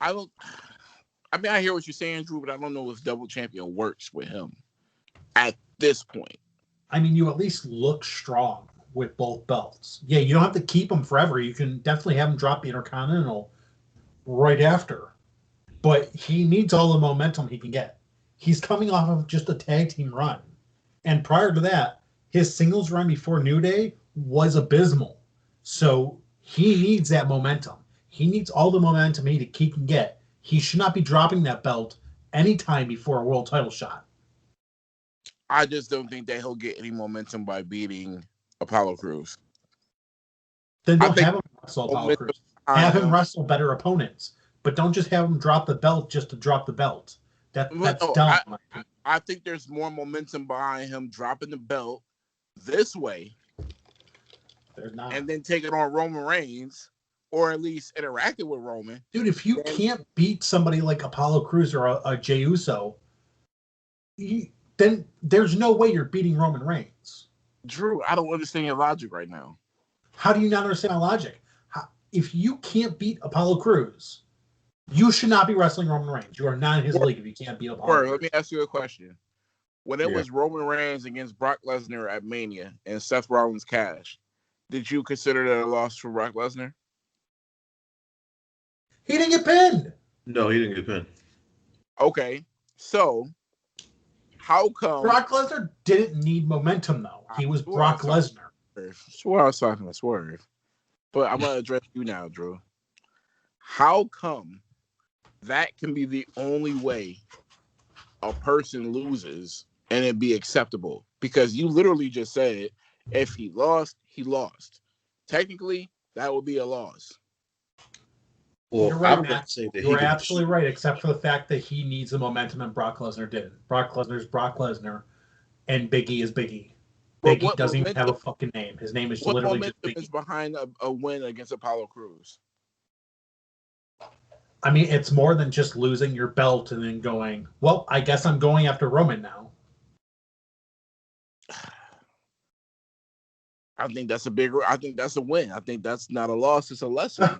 I mean, I hear what you're saying, Drew, but I don't know if double champion works with him at this point. I mean, you at least look strong with both belts. Yeah, you don't have to keep him forever. You can definitely have him drop the Intercontinental right after. But he needs all the momentum he can get. He's coming off of just a tag team run. And prior to that, his singles run before New Day was abysmal. So he needs that momentum. He needs all the momentum he can get. He should not be dropping that belt anytime before a world title shot. I just don't think that he'll get any momentum by beating Apollo Crews. Then don't have him wrestle Apollo Crews. Have him wrestle better opponents. But don't just have him drop the belt just to drop the belt. That's dumb. I think there's more momentum behind him dropping the belt this way. There's not. And then taking on Roman Reigns, or at least interacting with Roman. Dude, if you can't beat somebody like Apollo Crews or a Jey Uso, then there's no way you're beating Roman Reigns. Drew, I don't understand your logic right now. How do you not understand my logic? If you can't beat Apollo Crews, you should not be wrestling Roman Reigns. You are not in his league if you can't beat Apollo Crews. Let me ask you a question. When it was Roman Reigns against Brock Lesnar at Mania and Seth Rollins cashed, did you consider that a loss for Brock Lesnar? He didn't get pinned. No, he didn't get pinned. Okay, so how come Brock Lesnar didn't need momentum though? He was Brock Lesnar. Swear I was talking to Swerve, but I'm gonna address you now, Drew. How come that can be the only way a person loses and it be acceptable? Because you literally just said if he lost, he lost. Technically, that would be a loss. Well, you're right, Matt. You're absolutely right, except for the fact that he needs the momentum and Brock Lesnar didn't. Brock Lesnar's Brock Lesnar, and Big E is Big E. Big E doesn't even have a fucking name. His name is literally just Big E. What momentum is behind a win against Apollo Crews? I mean, it's more than just losing your belt and then going, well, I guess I'm going after Roman now. I think that's a win. I think that's not a loss. It's a lesson.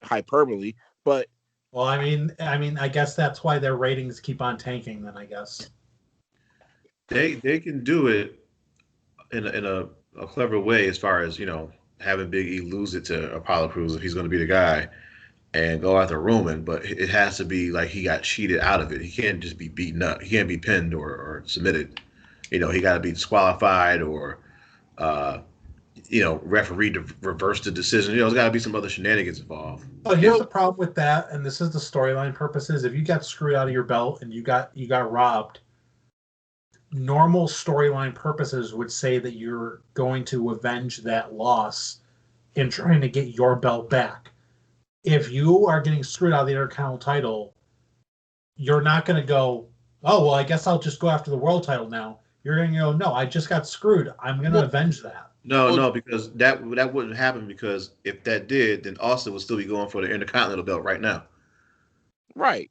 Hyperbole, but well, I mean, I guess that's why their ratings keep on tanking. Then I guess they can do it in a clever way, as far as having Big E lose it to Apollo Crews if he's going to be the guy, and go after Roman. But it has to be like he got cheated out of it. He can't just be beaten up. He can't be pinned or submitted. He got to be disqualified or referee to reverse the decision. There's got to be some other shenanigans involved. But here's the problem with that, and this is the storyline purposes. If you got screwed out of your belt and you got robbed, normal storyline purposes would say that you're going to avenge that loss in trying to get your belt back. If you are getting screwed out of the Intercontinental title, you're not going to go, oh, well, I guess I'll just go after the world title now. You're going to go, no, I just got screwed. I'm going to avenge that. No, because that wouldn't happen, because if that did, then Austin would still be going for the Intercontinental belt right now. Right.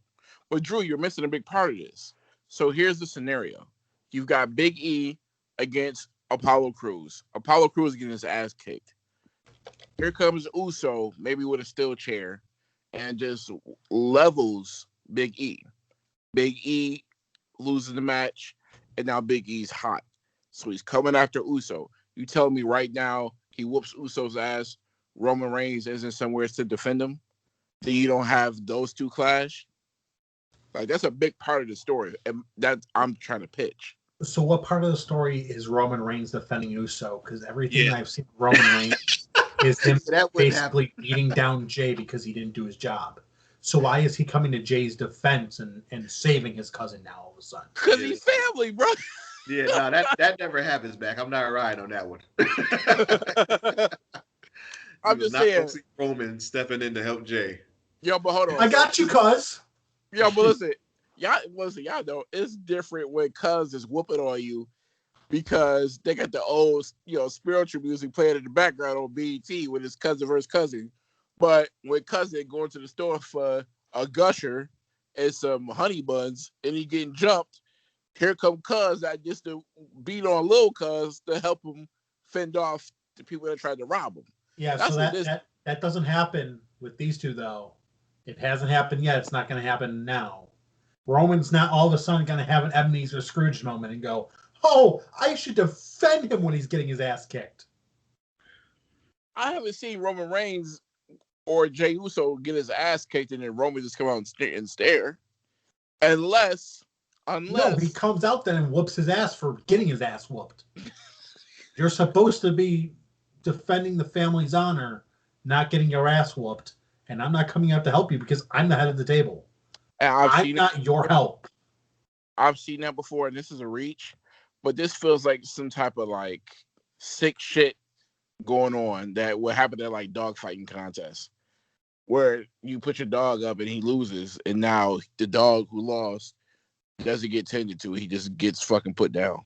But Drew, you're missing a big part of this. So here's the scenario. You've got Big E against Apollo Crews. Apollo Crews getting his ass kicked. Here comes Uso, maybe with a steel chair, and just levels Big E. Big E loses the match, and now Big E's hot. So he's coming after Uso. You tell me right now he whoops Uso's ass, Roman Reigns isn't somewhere to defend him, then you don't have those two clash? Like, that's a big part of the story, and that I'm trying to pitch. So what part of the story is Roman Reigns defending Uso? Because everything I've seen Roman Reigns is him basically beating down Jay because he didn't do his job. So why is he coming to Jay's defense and saving his cousin now all of a sudden? Because he's family, bro. Yeah, no, that never happens, Mac. I'm not riding on that one. I'm just saying. Not Roman stepping in to help Jay. Yo, but hold on. I got you, cuz. Yo, but listen, y'all know it's different when cuz is whooping on you because they got the old, spiritual music playing in the background on BET when it's cousin versus cousin. But when cousin going to the store for a gusher and some honey buns and he getting jumped, here come cuz that just to beat on little cuz to help him fend off the people that tried to rob him. Yeah, that's so that doesn't happen with these two, though. It hasn't happened yet. It's not going to happen now. Roman's not all of a sudden going to have an Ebenezer Scrooge moment and go, "Oh, I should defend him when he's getting his ass kicked." I haven't seen Roman Reigns or Jey Uso get his ass kicked and then Roman just come out and stare. Unless no, he comes out then and whoops his ass for getting his ass whooped. You're supposed to be defending the family's honor, not getting your ass whooped. And I'm not coming out to help you because I'm the head of the table. I'm not your help. I've seen that before, and this is a reach. But this feels like some type of like sick shit going on that would happen at like dog fighting contests, where you put your dog up and he loses, and now the dog who lost doesn't get tended to. He just gets fucking put down.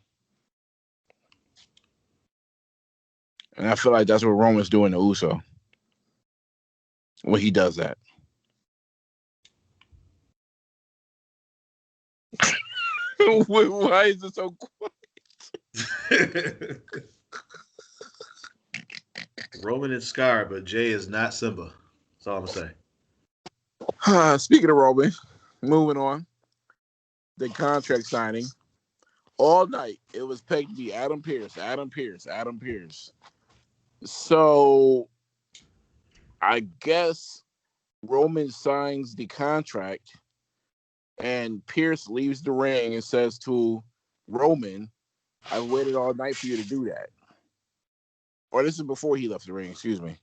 And I feel like that's what Roman's doing to Uso when he does that. Why is it so quiet? Roman is Scar, but Jay is not Simba. That's all I'm going to say. Speaking of Roman, moving on. The contract signing. All night, it was pegged to be Adam Pearce. So, I guess Roman signs the contract and Pearce leaves the ring and says to Roman, "I waited all night for you to do that." Or this is before he left the ring, excuse me.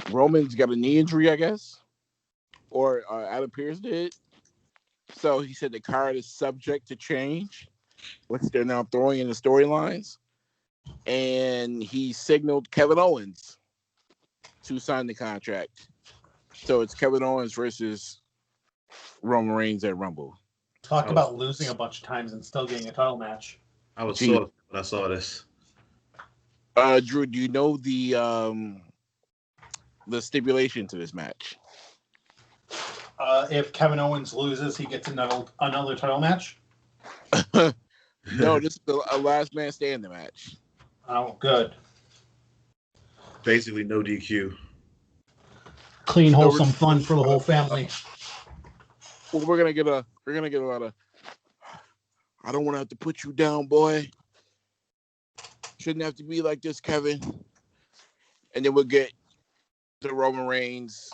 Roman's got a knee injury, I guess. Or Adam Pearce did. So he said the card is subject to change, which they're now throwing in the storylines. And he signaled Kevin Owens to sign the contract. So it's Kevin Owens versus Roman Reigns at Rumble. Talk about losing a bunch of times and still getting a title match. I was so when I saw this. Drew, do you know the stipulation to this match? If Kevin Owens loses, he gets another title match? No, this is a last man standing match. Oh, good. Basically, no DQ. Clean, wholesome fun for the whole family. Well, we're gonna get a lot of. I don't want to have to put you down, boy. Shouldn't have to be like this, Kevin. And then we'll get the Roman Reigns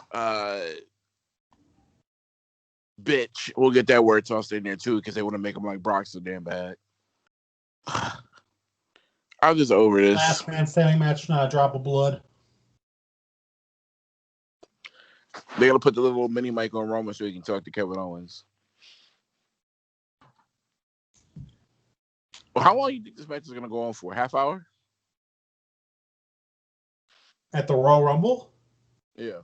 bitch. We'll get that word tossed in there too because they want to make him like Brock so damn bad. I'm just over this. Last man standing match, not a drop of blood. They gotta put the little mini mic on Roman so he can talk to Kevin Owens. Well, how long do you think this match is gonna go on for? Half hour? At the Royal Rumble? Yeah.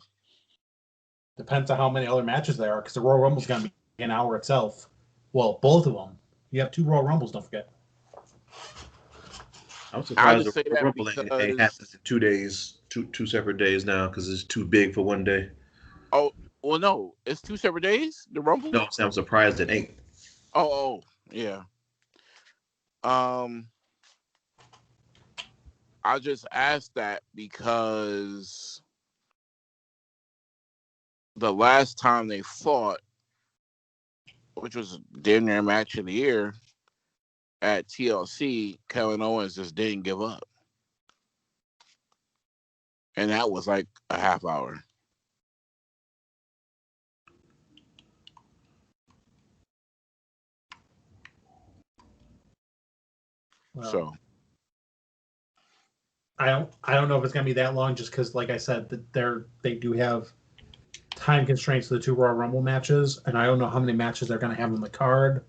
Depends on how many other matches there are, because the Royal Rumble's gonna be an hour itself. Well, both of them. You have 2 Royal Rumbles, don't forget. I'm surprised the Rumble ain't happened in 2 days, two separate days now, because it's too big for one day. Oh, well, no. It's 2 separate days, the Rumble? No, I'm surprised it ain't. Oh, yeah. I just asked that because the last time they fought, which was damn near match of the year at TLC, Kevin Owens just didn't give up. And that was like a half hour. Well, so I don't know if it's gonna be that long, just because, like I said, that they do have time constraints for the 2 Royal Rumble matches, and I don't know how many matches they're gonna have on the card.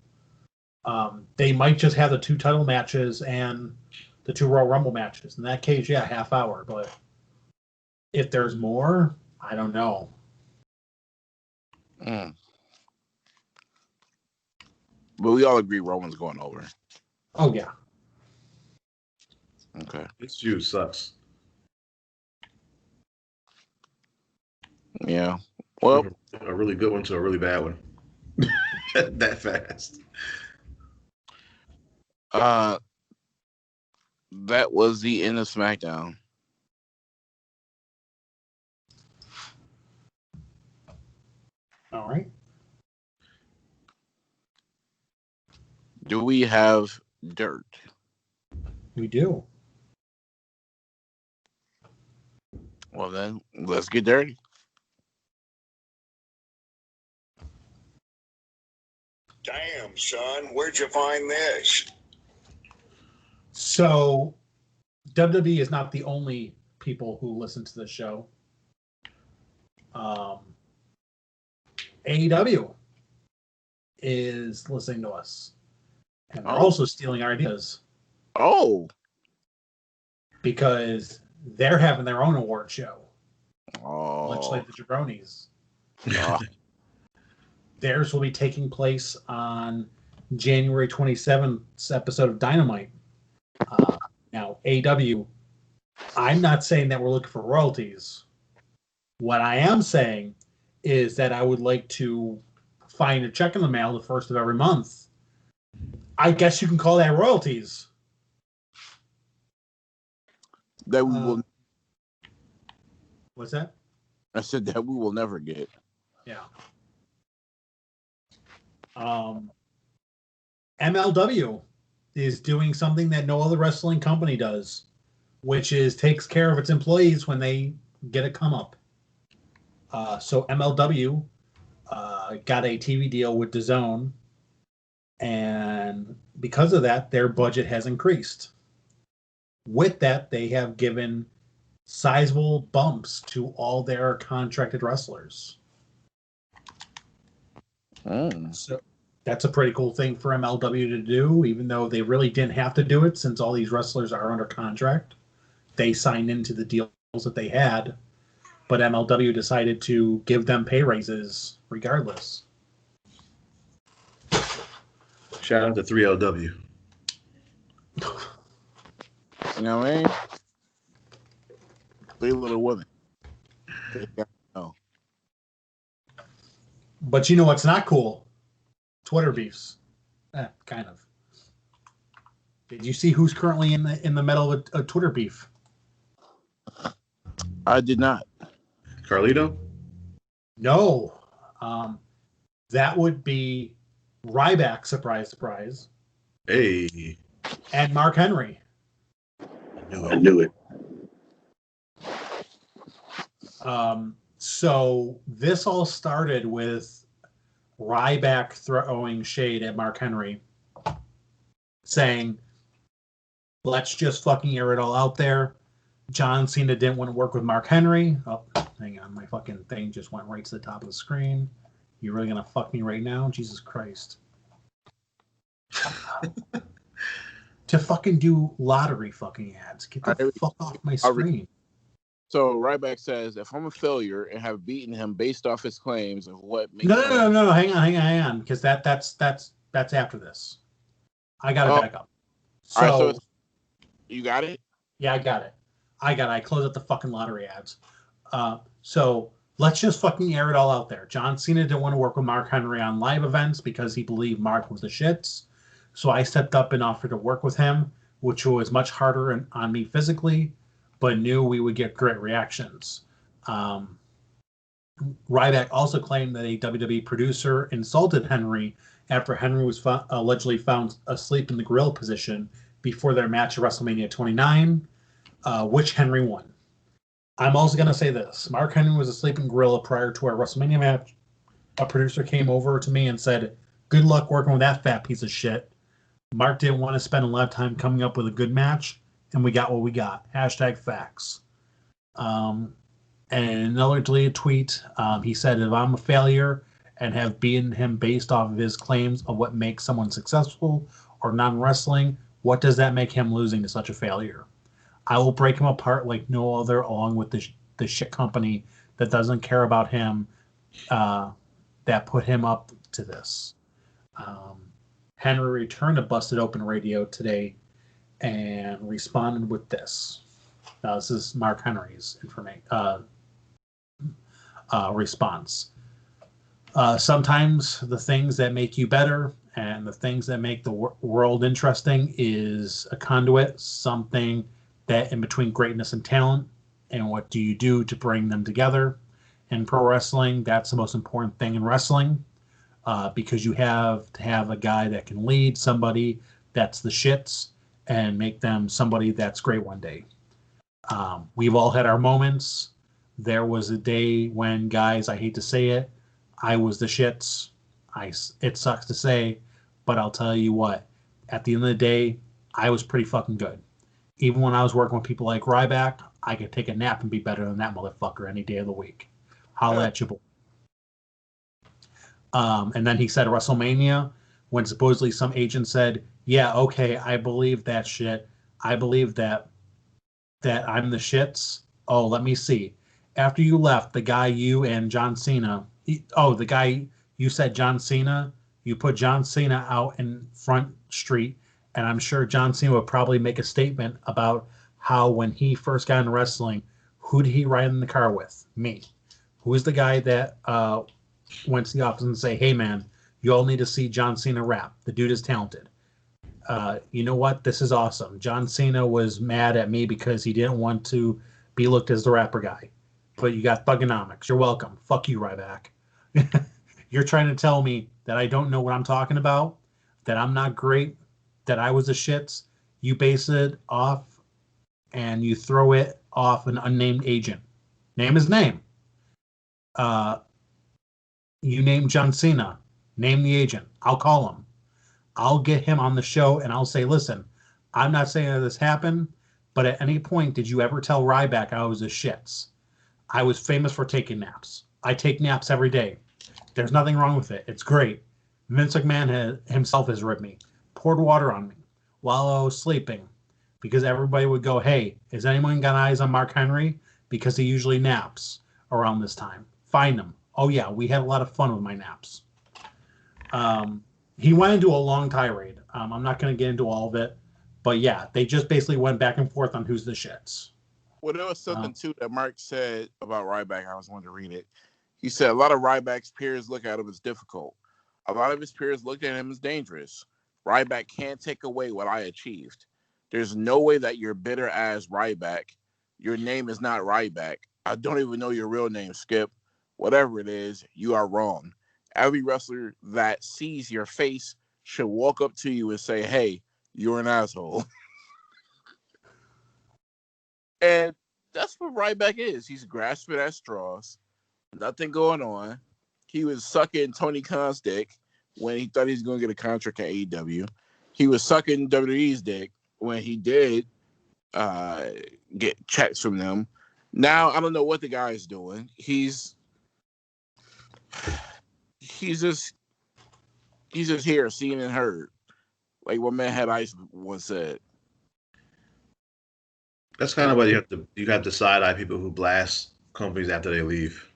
They might just have the 2 title matches and the 2 Royal Rumble matches. In that case, yeah, half hour. But if there's more, I don't know. But we all agree Roman's going over. Oh yeah. Okay. This feud sucks. Yeah. Well, a really good one to a really bad one. That fast. That was the end of SmackDown. All right. Do we have dirt? We do. Well, then, let's get dirty. Damn, son, where'd you find this? So, WWE is not the only people who listen to the show. AEW is listening to us. And they're also stealing our ideas. Oh. Because they're having their own award show. Oh. Much like the Jabronis. Theirs will be taking place on January 27th episode of Dynamite. Now, AEW, I'm not saying that we're looking for royalties. What I am saying is that I would like to find a check in the mail the first of every month. I guess you can call that royalties. That we will. What's that? I said that we will never get. Yeah. MLW is doing something that no other wrestling company does, which is takes care of its employees when they get a come up. So MLW got a TV deal with DAZN, and because of that, their budget has increased. With that, they have given sizable bumps to all their contracted wrestlers. So that's a pretty cool thing for MLW to do, even though they really didn't have to do it since all these wrestlers are under contract. They signed into the deals that they had, but MLW decided to give them pay raises regardless. Shout out to 3LW. You know what I mean? Three little women. No. But you know what's not cool? Twitter beefs. Kind of. Did you see who's currently in the middle of a Twitter beef? I did not. Carlito? No. That would be Ryback, surprise, surprise. Hey. And Mark Henry. I knew it. So this all started with Ryback throwing shade at Mark Henry, saying, let's just fucking air it all out there. John Cena didn't want to work with Mark Henry. Oh, hang on. My fucking thing just went right to the top of the screen. You really gonna fuck me right now? Jesus Christ. To fucking do lottery fucking ads. Get the fuck off my screen. So Ryback says, if I'm a failure and have beaten him based off his claims of what makes No. Hang on. Because that's after this. I got it back up. So, all right, so you got it? Yeah, I got it. I closed up the fucking lottery ads. So let's just fucking air it all out there. John Cena didn't want to work with Mark Henry on live events because he believed Mark was the shits. So I stepped up and offered to work with him, which was much harder on me physically, but knew we would get great reactions. Ryback also claimed that a WWE producer insulted Henry after Henry was allegedly found asleep in the grill position before their match at WrestleMania 29, which Henry won. I'm also going to say this. Mark Henry was asleep in gorilla prior to our WrestleMania match. A producer came over to me and said, good luck working with that fat piece of shit. Mark didn't want to spend a lot of time coming up with a good match, and we got what we got. #facts. And another deleted tweet, he said, if I'm a failure and have beaten him based off of his claims of what makes someone successful or non-wrestling, what does that make him losing to such a failure? I will break him apart like no other, along with the shit company that doesn't care about him, that put him up to this. Henry returned to Busted Open Radio today and responded with this. This is Mark Henry's response. Sometimes the things that make you better And the things that make the world interesting is a conduit, something that in between greatness and talent, and what do you do to bring them together. In pro wrestling, that's the most important thing in wrestling, because you have to have a guy that can lead somebody that's the shits and make them somebody that's great one day. We've all had our moments. There was a day when, guys, I hate to say it, I was the shits. It sucks to say, but I'll tell you what. At the end of the day, I was pretty fucking good. Even when I was working with people like Ryback, I could take a nap and be better than that motherfucker any day of the week. Holla at you, boy. And then he said WrestleMania, when supposedly some agent said, "Yeah, okay, I believe that shit. I believe that I'm the shits. Oh, let me see. After you left, the guy you and John Cena, the guy you said John Cena, you put John Cena out in Front Street, and I'm sure John Cena would probably make a statement about how when he first got into wrestling, who did he ride in the car with? Me. Who is the guy that went to the office and say, hey, man, you all need to see John Cena rap. The dude is talented. You know what? This is awesome. John Cena was mad at me because he didn't want to be looked as the rapper guy. But you got Thugonomics. You're welcome. Fuck you, Ryback. You're trying to tell me that I don't know what I'm talking about, that I'm not great, that I was a shits. You base it off and you throw it off an unnamed agent. Name his name. You name John Cena. Name the agent. I'll call him. I'll get him on the show and I'll say, listen, I'm not saying that this happened, but at any point did you ever tell Ryback I was a shits? I was famous for taking naps. I take naps every day. There's nothing wrong with it. It's great. Vince McMahon himself has ripped me, poured water on me while I was sleeping, because everybody would go, hey, has anyone got eyes on Mark Henry? Because he usually naps around this time. Find him. Oh, yeah, we had a lot of fun with my naps. He went into a long tirade. I'm not going to get into all of it, but yeah, they just basically went back and forth on who's the shits. Well, there was something too that Mark said about Ryback. I was wanting to read it. He said a lot of Ryback's peers look at him as difficult. A lot of his peers looked at him as dangerous. Ryback can't take away what I achieved. There's no way that you're bitter as Ryback. Your name is not Ryback. I don't even know your real name, Skip. Whatever it is, you are wrong. Every wrestler that sees your face should walk up to you and say, hey, you're an asshole. And that's what Ryback is. He's grasping at straws. Nothing going on. He was sucking Tony Khan's dick when he thought he was going to get a contract at AEW. He was sucking WWE's dick when he did get checks from them. Now, I don't know what the guy is doing. He's just here, seen and heard. Like what Man Had Ice once said. That's kind of what you have to side eye people who blast companies after they leave.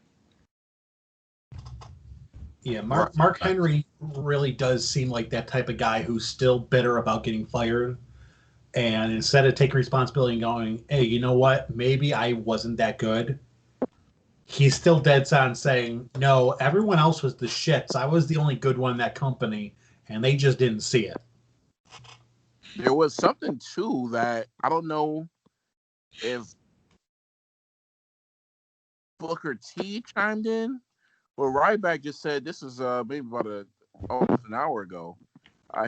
Yeah, Mark Henry really does seem like that type of guy who's still bitter about getting fired. And instead of taking responsibility and going, hey, you know what? Maybe I wasn't that good. He's still dead set on saying, no, everyone else was the shits. I was the only good one in that company, and they just didn't see it. There was something, too, that I don't know if Booker T chimed in. Well, Ryback just said, this is maybe about almost an hour ago.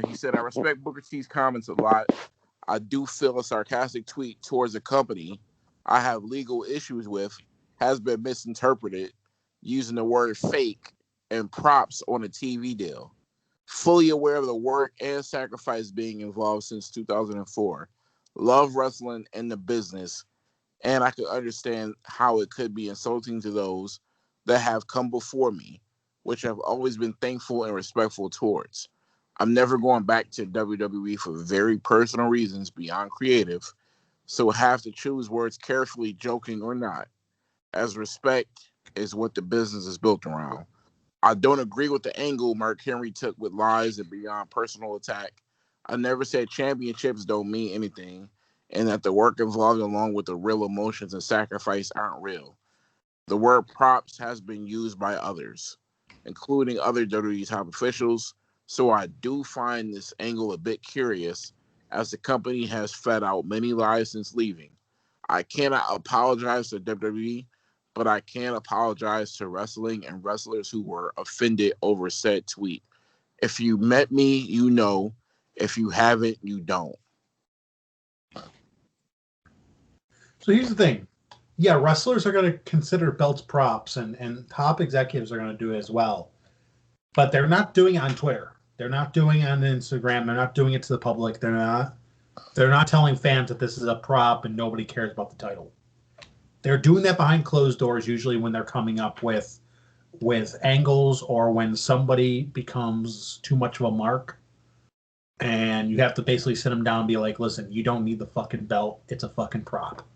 He said, I respect Booker T's comments a lot. I do feel a sarcastic tweet towards a company I have legal issues with has been misinterpreted using the word fake and props on a TV deal. Fully aware of the work and sacrifice being involved since 2004. Love wrestling and the business, and I could understand how it could be insulting to those that have come before me, which I've always been thankful and respectful towards. I'm never going back to WWE for very personal reasons beyond creative, so have to choose words carefully, joking or not, as respect is what the business is built around. I don't agree with the angle Mark Henry took with lies and beyond personal attack. I never said championships don't mean anything and that the work involved along with the real emotions and sacrifice aren't real. The word props has been used by others, including other WWE top officials, So I do find this angle a bit curious, as the company has fed out many lies since leaving. I cannot apologize to WWE, but I can apologize to wrestling and wrestlers who were offended over said tweet. If you met me, you know. If you haven't, you don't. So here's the thing. Yeah, wrestlers are going to consider belts props, and top executives are going to do it as well. But they're not doing it on Twitter. They're not doing it on Instagram. They're not doing it to the public. They're not telling fans that this is a prop and nobody cares about the title. They're doing that behind closed doors, usually when they're coming up with angles or when somebody becomes too much of a mark. And you have to basically sit them down and be like, listen, you don't need the fucking belt. It's a fucking prop.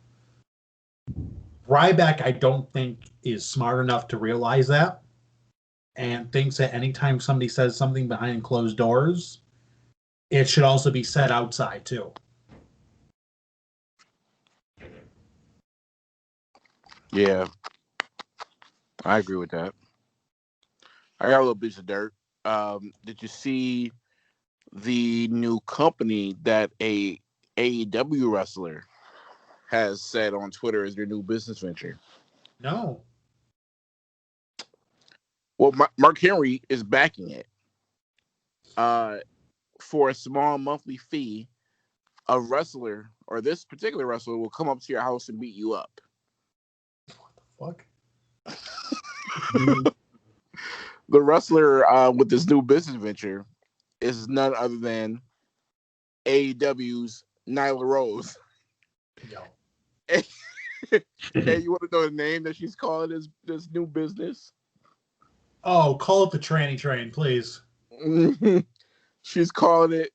Ryback, I don't think, is smart enough to realize that and thinks that anytime somebody says something behind closed doors, it should also be said outside, too. Yeah, I agree with that. I got a little piece of dirt. Did you see the new company that a AEW wrestler has said on Twitter is their new business venture? No. Well, Mark Henry is backing it. For a small monthly fee, a wrestler, or this particular wrestler, will come up to your house and beat you up. What the fuck? The wrestler with this new business venture is none other than AEW's Nyla Rose. Yo. Hey, you want to know the name that she's calling this new business? Oh, call it the tranny train, please. She's calling it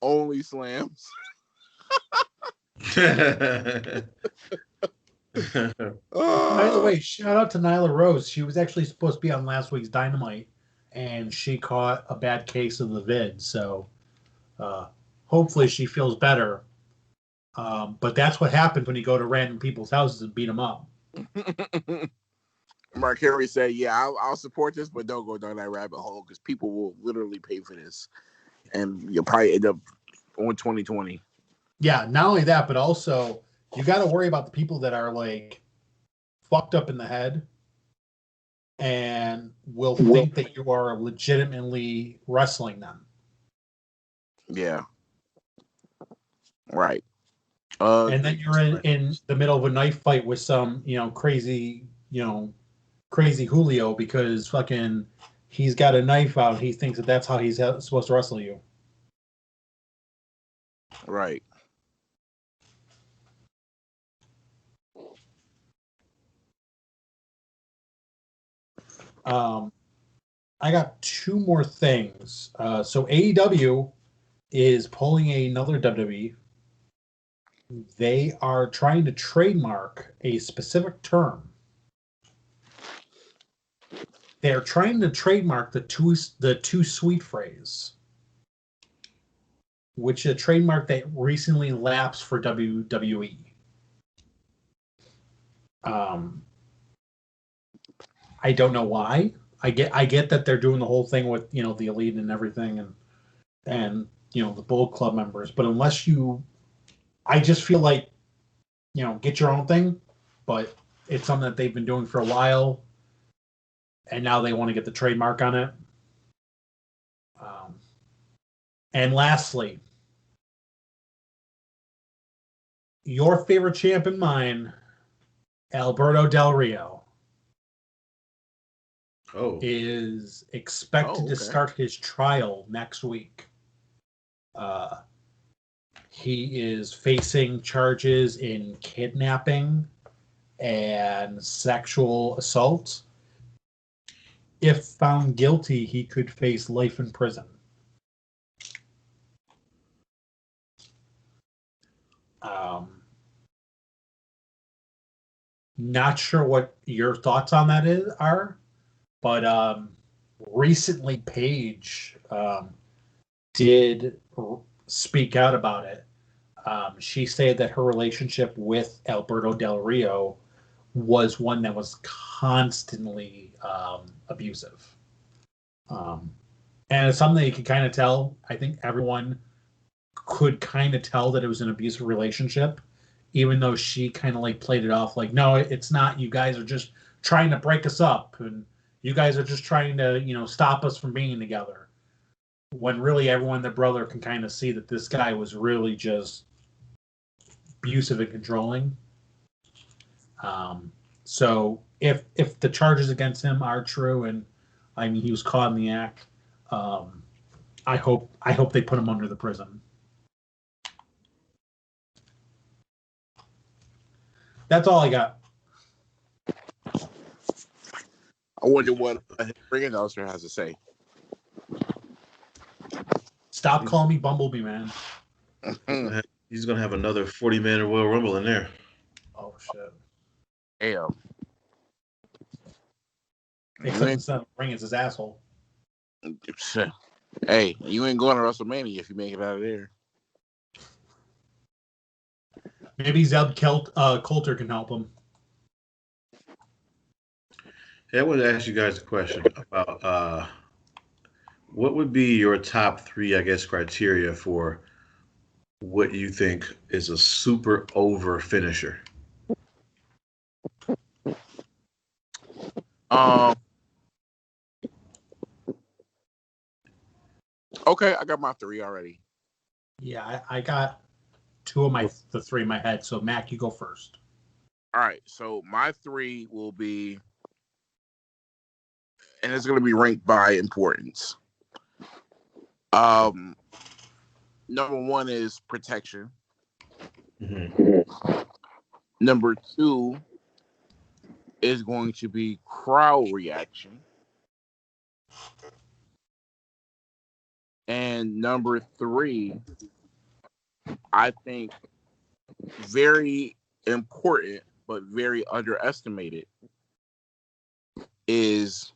Only Slams. By the way, shout out to Nyla Rose. She was actually supposed to be on last week's Dynamite, and she caught a bad case of the vid. So hopefully she feels better. But that's what happens when you go to random people's houses and beat them up. Mark Henry said, yeah, I'll support this, but don't go down that rabbit hole because people will literally pay for this. And you'll probably end up on 2020. Yeah, not only that, but also you got to worry about the people that are like fucked up in the head and will think that you are legitimately wrestling them. Yeah. Right. And then you're in the middle of a knife fight with some, crazy Julio because fucking he's got a knife out. He thinks that that's how he's supposed to wrestle you. Right. I got two more things. So AEW is pulling another WWE. They are trying to trademark a specific term. They're trying to trademark the too sweet phrase, which is a trademark that recently lapsed for WWE. I don't know why. I get that they're doing the whole thing with the elite and everything and the Bullet Club members, but unless I just feel like get your own thing, but it's something that they've been doing for a while, and now they want to get the trademark on it. And lastly, your favorite champ and mine, Alberto Del Rio. Is expected to start his trial next week. He is facing charges in kidnapping and sexual assault. If found guilty, he could face life in prison. Not sure what your thoughts on that are. But recently, Paige did speak out about it. She said that her relationship with Alberto Del Rio was one that was constantly abusive. And And it's something that you can kind of tell. I think everyone could kind of tell that it was an abusive relationship, even though she kind of like played it off like, no, it's not. You guys are just trying to break us up, and you guys are just trying to, stop us from being together. When really everyone, the brother, can kind of see that this guy was really just abusive and controlling. So if the charges against him are true, and I mean he was caught in the act, I hope they put him under the prison. That's all I got. I wonder what a ring announcer has to say. Stop calling me Bumblebee, man. He's gonna have another 40-man Royal Rumble in there. Oh shit. Damn. Except instead of ring, it's his asshole. Hey, you ain't going to WrestleMania if you make it out of there. Maybe Zeb Coulter can help him. Hey, I want to ask you guys a question about what would be your top 3, I guess, criteria for what you think is a super over finisher? Okay, I got my 3 already. Yeah, I got the 3 in my head. So Mac, you go first. All right, so my 3 will be, and it's going to be ranked by importance. Number 1 is protection. Mm-hmm. Number 2 is going to be crowd reaction. And number 3, I think very important but very underestimated, is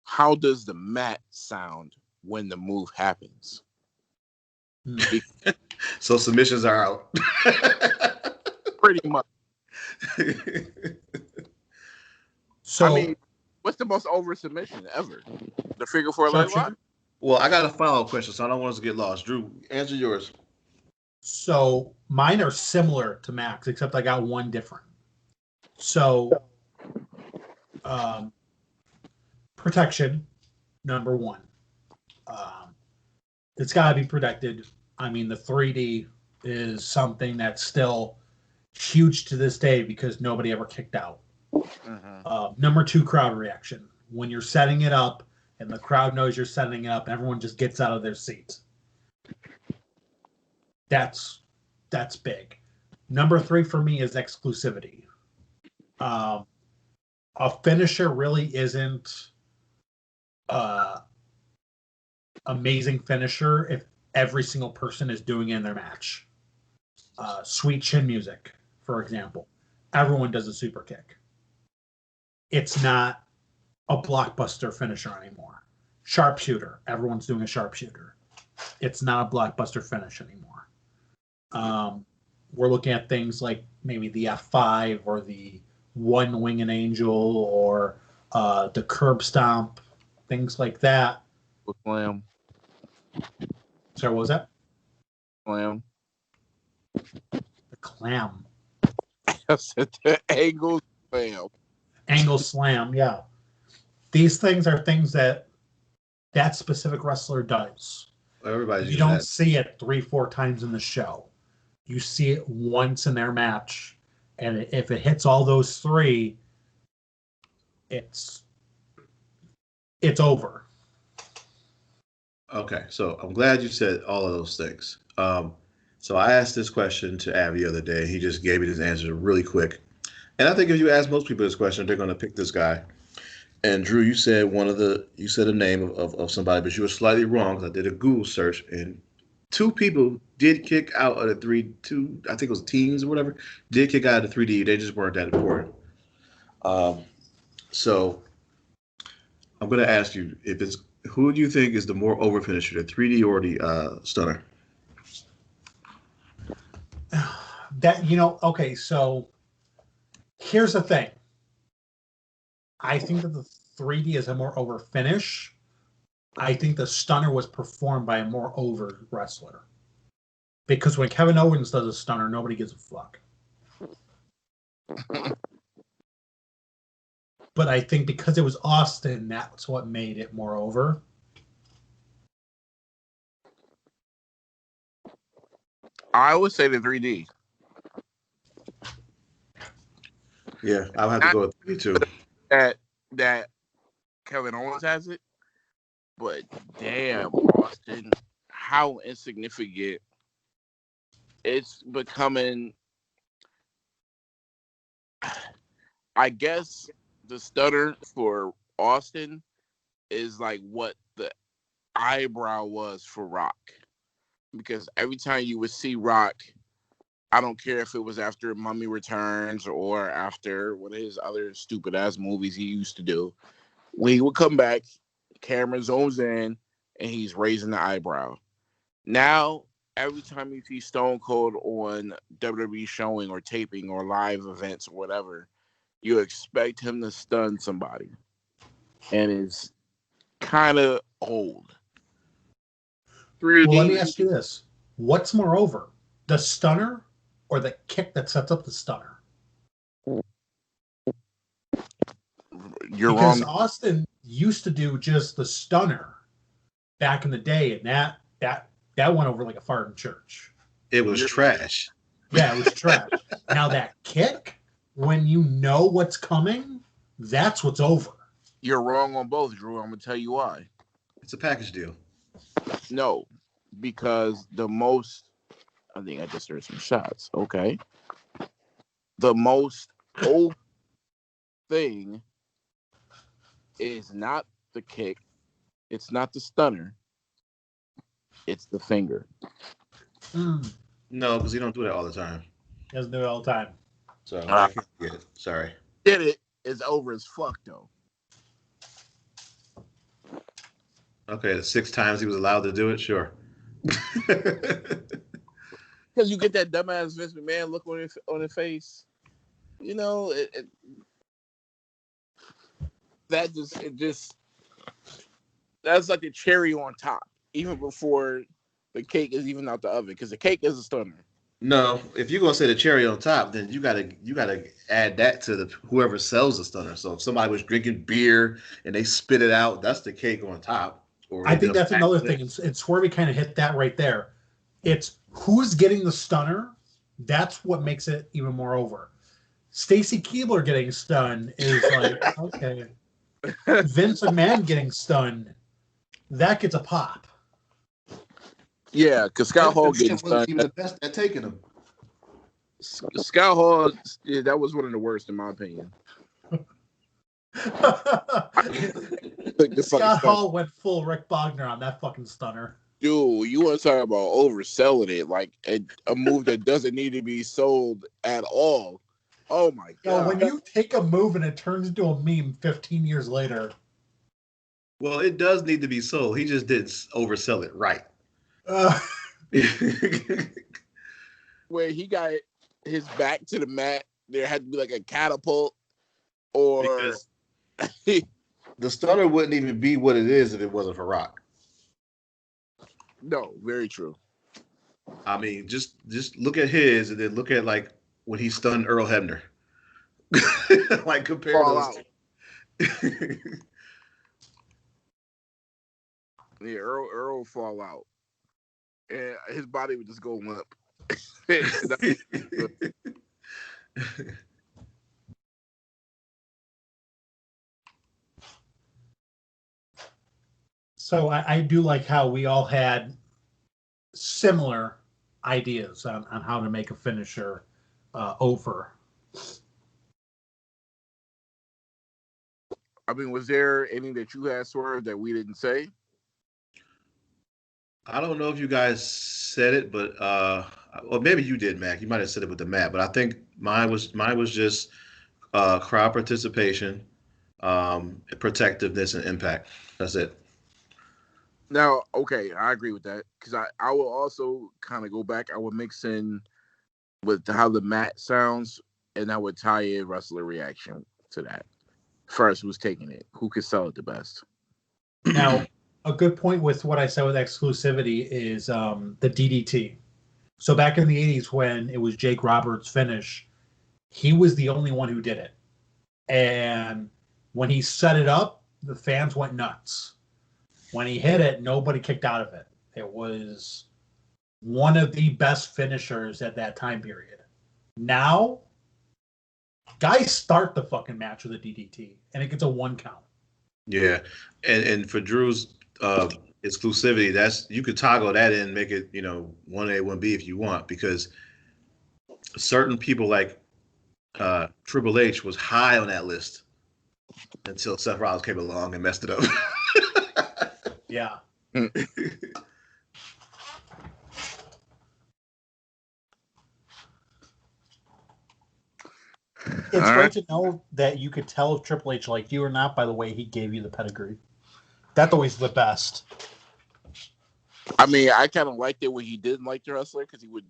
how does the mat sound when the move happens? So submissions are out. Pretty much. So I mean, what's the most over submission ever? The figure 4 leg lock? Well, I got a follow-up question, so I don't want us to get lost. Drew, answer yours. So mine are similar to Max, except I got one different. So protection, number 1. It's got to be protected. I mean, the 3D is something that's still huge to this day because nobody ever kicked out. Mm-hmm. Number 2, crowd reaction. When you're setting it up and the crowd knows you're setting it up, and everyone just gets out of their seats. That's big. Number 3 for me is exclusivity. A finisher really isn't amazing finisher if every single person is doing it in their match. Sweet chin music, for example. Everyone does a super kick. It's not a blockbuster finisher anymore. Sharpshooter. Everyone's doing a sharpshooter. It's not a blockbuster finish anymore. We're looking at things like maybe the F5 or the One Winged Angel or the curb stomp, things like that. Slam. Sorry, what was that? Slam. The clam. Yes, the angle slam. Angle slam, yeah. These things are things that specific wrestler does. Everybody's You don't see it 3-4 times in the show. You see it once in their match, and if it hits all those 3, it's over. Okay, so I'm glad you said all of those things. So I asked this question to Avi the other day. He just gave me this answer really quick. And I think if you ask most people this question, they're going to pick this guy. And Drew, you said a name of somebody, but you were slightly wrong because I did a Google search, and 2 people did kick out of the 2, I think it was teams or whatever, did kick out of the 3D. They just weren't that important. So I'm going to ask you, who do you think is the more over finisher, the 3D or the stunner? Okay, so here's the thing. I think that the 3D is a more over finish, I think the stunner was performed by a more over wrestler. Because when Kevin Owens does a stunner, nobody gives a fuck. But I think because it was Austin, that's what made it more over. I would say the 3D. Yeah, I'll have to go with 3 too. That Kevin Owens has it, but damn, Austin, how insignificant it's becoming. I guess the stutter for Austin is like what the eyebrow was for Rock. Because every time you would see Rock, I don't care if it was after Mummy Returns or after one of his other stupid ass movies he used to do, when he would come back, camera zooms in and he's raising the eyebrow. Now, every time you see Stone Cold on WWE showing or taping or live events or whatever, you expect him to stun somebody. And it's kind of old. 3D. Well, let me ask you this. What's more over, the stunner or the kick that sets up the stunner? You're because wrong. Austin used to do just the stunner back in the day, and that went over like a fart in church. It was trash. Yeah, it was trash. Now that kick, when you know what's coming, that's what's over. You're wrong on both, Drew. I'm going to tell you why. It's a package deal. No, because I think I just heard some shots. Okay. The most old thing is not the kick. It's not the stunner. It's the finger. No, because you don't do that all the time. He doesn't do it all the time. So I can't get it. Sorry. Get it. It's over as fuck, though. Okay, the 6 times he was allowed to do it, sure. Because you get that dumbass Vince McMahon look on his face. You know, that's like the cherry on top, even before the cake is even out the oven, because the cake is a stunner. No, if you're gonna say the cherry on top, then you gotta add that to whoever sells the stunner. So if somebody was drinking beer and they spit it out, that's the cake on top. I think that's another thing. It's where we kind of hit that right there. It's who's getting the stunner. That's what makes it even more over. Stacy Keibler getting stunned is like, okay. Vince McMahon getting stunned, that gets a pop. Yeah, because Scott Hall getting stunned. Even the best at taking them. Scott Hall, yeah, that was one of the worst in my opinion. Scott Hall went full Rick Bogner on that fucking stunner. Dude, you want to talk about overselling it, like a move that doesn't need to be sold at all. Oh my god! When you take a move and it turns into a meme 15 years later. Well, it does need to be sold. He just didn't oversell it right. Where he got his back to the mat, there had to be like a catapult, or the stunner wouldn't even be what it is if it wasn't for Rock. No, very true. I mean, just look at his, and then look at like when he stunned Earl Hebner. Like compare those. Yeah, Earl fall out, and his body would just go limp. So I do like how we all had similar ideas on how to make a finisher over. I mean, was there any that you had, Swerve, that we didn't say? I don't know if you guys said it, but or maybe you did, Mac. You might have said it with the mat, but I think mine was just crowd participation, protectiveness, and impact. That's it. Now, okay, I agree with that, because I will also kind of go back. I would mix in with how the mat sounds, and I would tie in wrestler reaction to that. First, who's taking it? Who could sell it the best? Now, a good point with what I said with exclusivity is the DDT. So back in the 80s when it was Jake Roberts' finish, he was the only one who did it. And when he set it up, the fans went nuts. When he hit it, nobody kicked out of it. It was one of the best finishers at that time period. Now, guys start the fucking match with a DDT, and it gets a 1 count. Yeah, and for Drew's exclusivity, that's you could toggle that in, make it 1A 1B if you want, because certain people like Triple H was high on that list until Seth Rollins came along and messed it up. Yeah. It's great to know that you could tell if Triple H liked you or not by the way he gave you the pedigree. That's always the best. I mean, I kind of liked it when he didn't like the wrestler because he would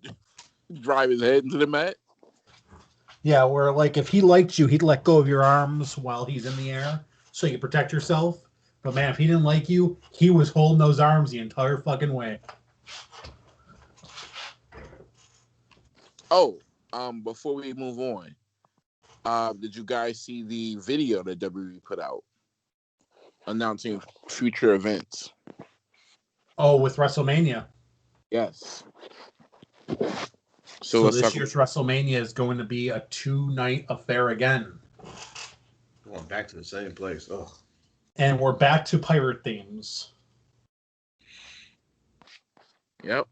drive his head into the mat. Yeah, where like if he liked you, he'd let go of your arms while he's in the air so you protect yourself. But man, if he didn't like you, he was holding those arms the entire fucking way. Oh, before we move on, did you guys see the video that WWE put out announcing future events? Oh, with WrestleMania. Yes. So this year's WrestleMania is going to be a 2-night affair again. Going back to the same place. Oh. And we're back to pirate themes. Yep.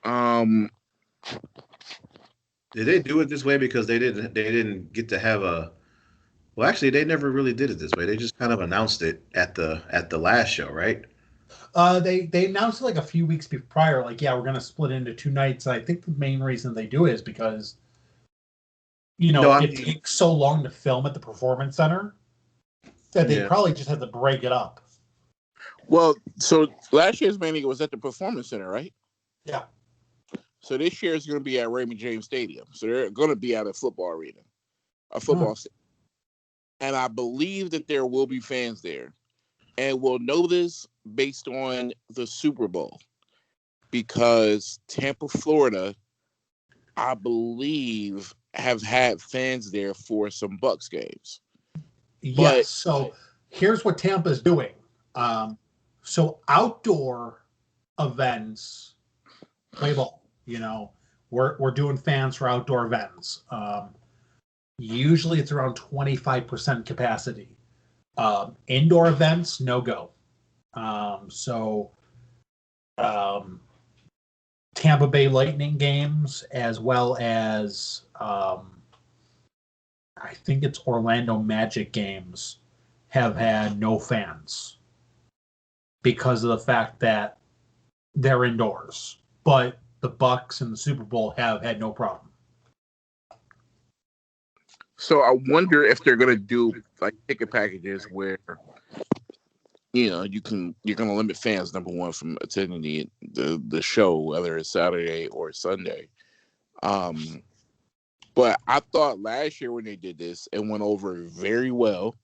Did they do it this way because they didn't get to have a? Well, actually, they never really did it this way. They just kind of announced it at the last show, right? They announced it like a few weeks prior, like, yeah, we're going to split into 2 nights. And I think the main reason they do it is because, it takes so long to film at the Performance Center that they probably just had to break it up. Well, so last year's Mania was at the Performance Center, right? Yeah. So this year is going to be at Raymond James Stadium. So they're going to be at a football arena, a football stadium. And I believe that there will be fans there. And we'll know this based on the Super Bowl because Tampa, Florida, I believe, have had fans there for some Bucks games. Yes. So here's what Tampa's doing. So outdoor events, play ball. We're doing fans for outdoor events. Usually it's around 25% capacity. Indoor events, no go. Tampa Bay Lightning games, as well as I think it's Orlando Magic games, have had no fans because of the fact that they're indoors. But the Bucks and the Super Bowl have had no problem. So I wonder if they're gonna do like ticket packages where you're gonna limit fans, number one, from attending the show, whether it's Saturday or Sunday. But I thought last year when they did this, it went over very well.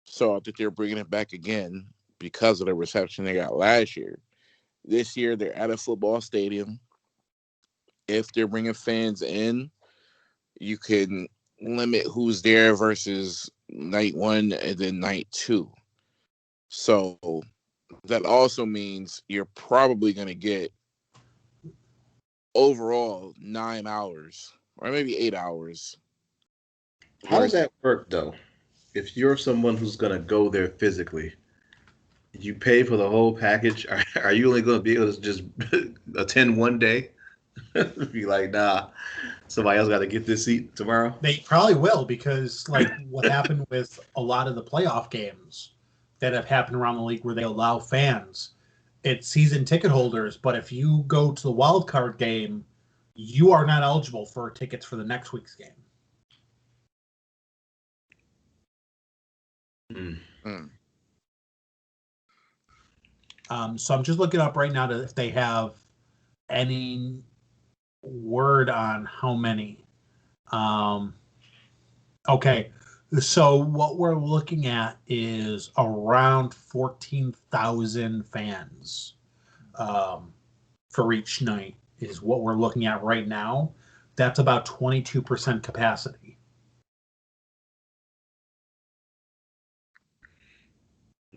So I think they're bringing it back again because of the reception they got last year. This year they're at a football stadium. If they're bringing fans in, you can limit who's there versus night 1 and then night 2. So that also means you're probably going to get overall 9 hours or maybe 8 hours. How does that work, though? If you're someone who's going to go there physically, you pay for the whole package. Are you only going to be able to just attend one day? Be like, nah, somebody else got to get this seat tomorrow. They probably will, because like what happened with a lot of the playoff games that have happened around the league where they allow fans, it's season ticket holders. But if you go to the wild card game, you are not eligible for tickets for the next week's game. So I'm just looking up right now if they have any word on how many. Okay, So what we're looking at is around 14,000 fans for each night is what we're looking at right now. That's about 22% capacity.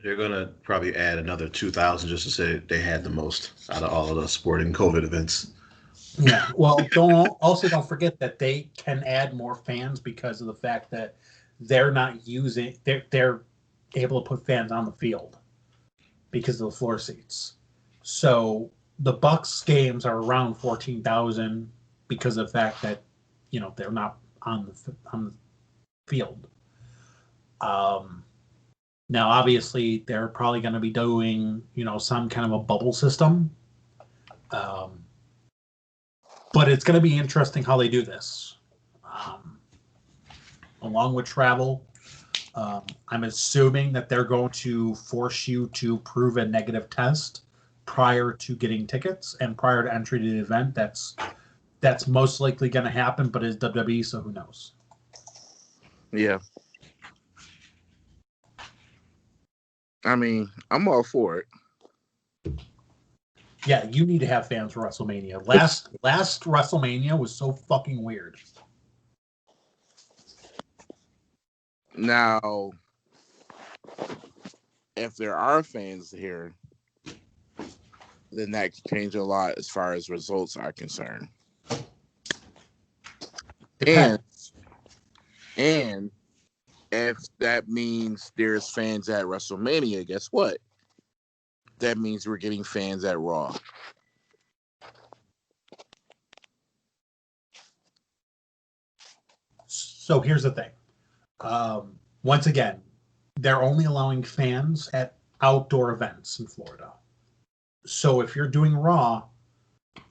They're gonna probably add another 2,000 just to say they had the most out of all of the sporting COVID events. Yeah. Well, don't forget that they can add more fans because of the fact that they're able to put fans on the field because of the floor seats. So the Bucks games are around 14,000 because of the fact that they're not on the field. Now, obviously, they're probably going to be doing some kind of a bubble system. But it's going to be interesting how they do this. Along with travel, I'm assuming that they're going to force you to prove a negative test prior to getting tickets and prior to entry to the event. That's most likely going to happen, but it's WWE, so who knows? Yeah. I mean, I'm all for it. Yeah, you need to have fans for WrestleMania. Last WrestleMania was so fucking weird. Now, if there are fans here, then that could change a lot as far as results are concerned. And if that means there's fans at WrestleMania, guess what? That means we're getting fans at Raw. So here's the thing. Once again, they're only allowing fans at outdoor events in Florida. So if you're doing Raw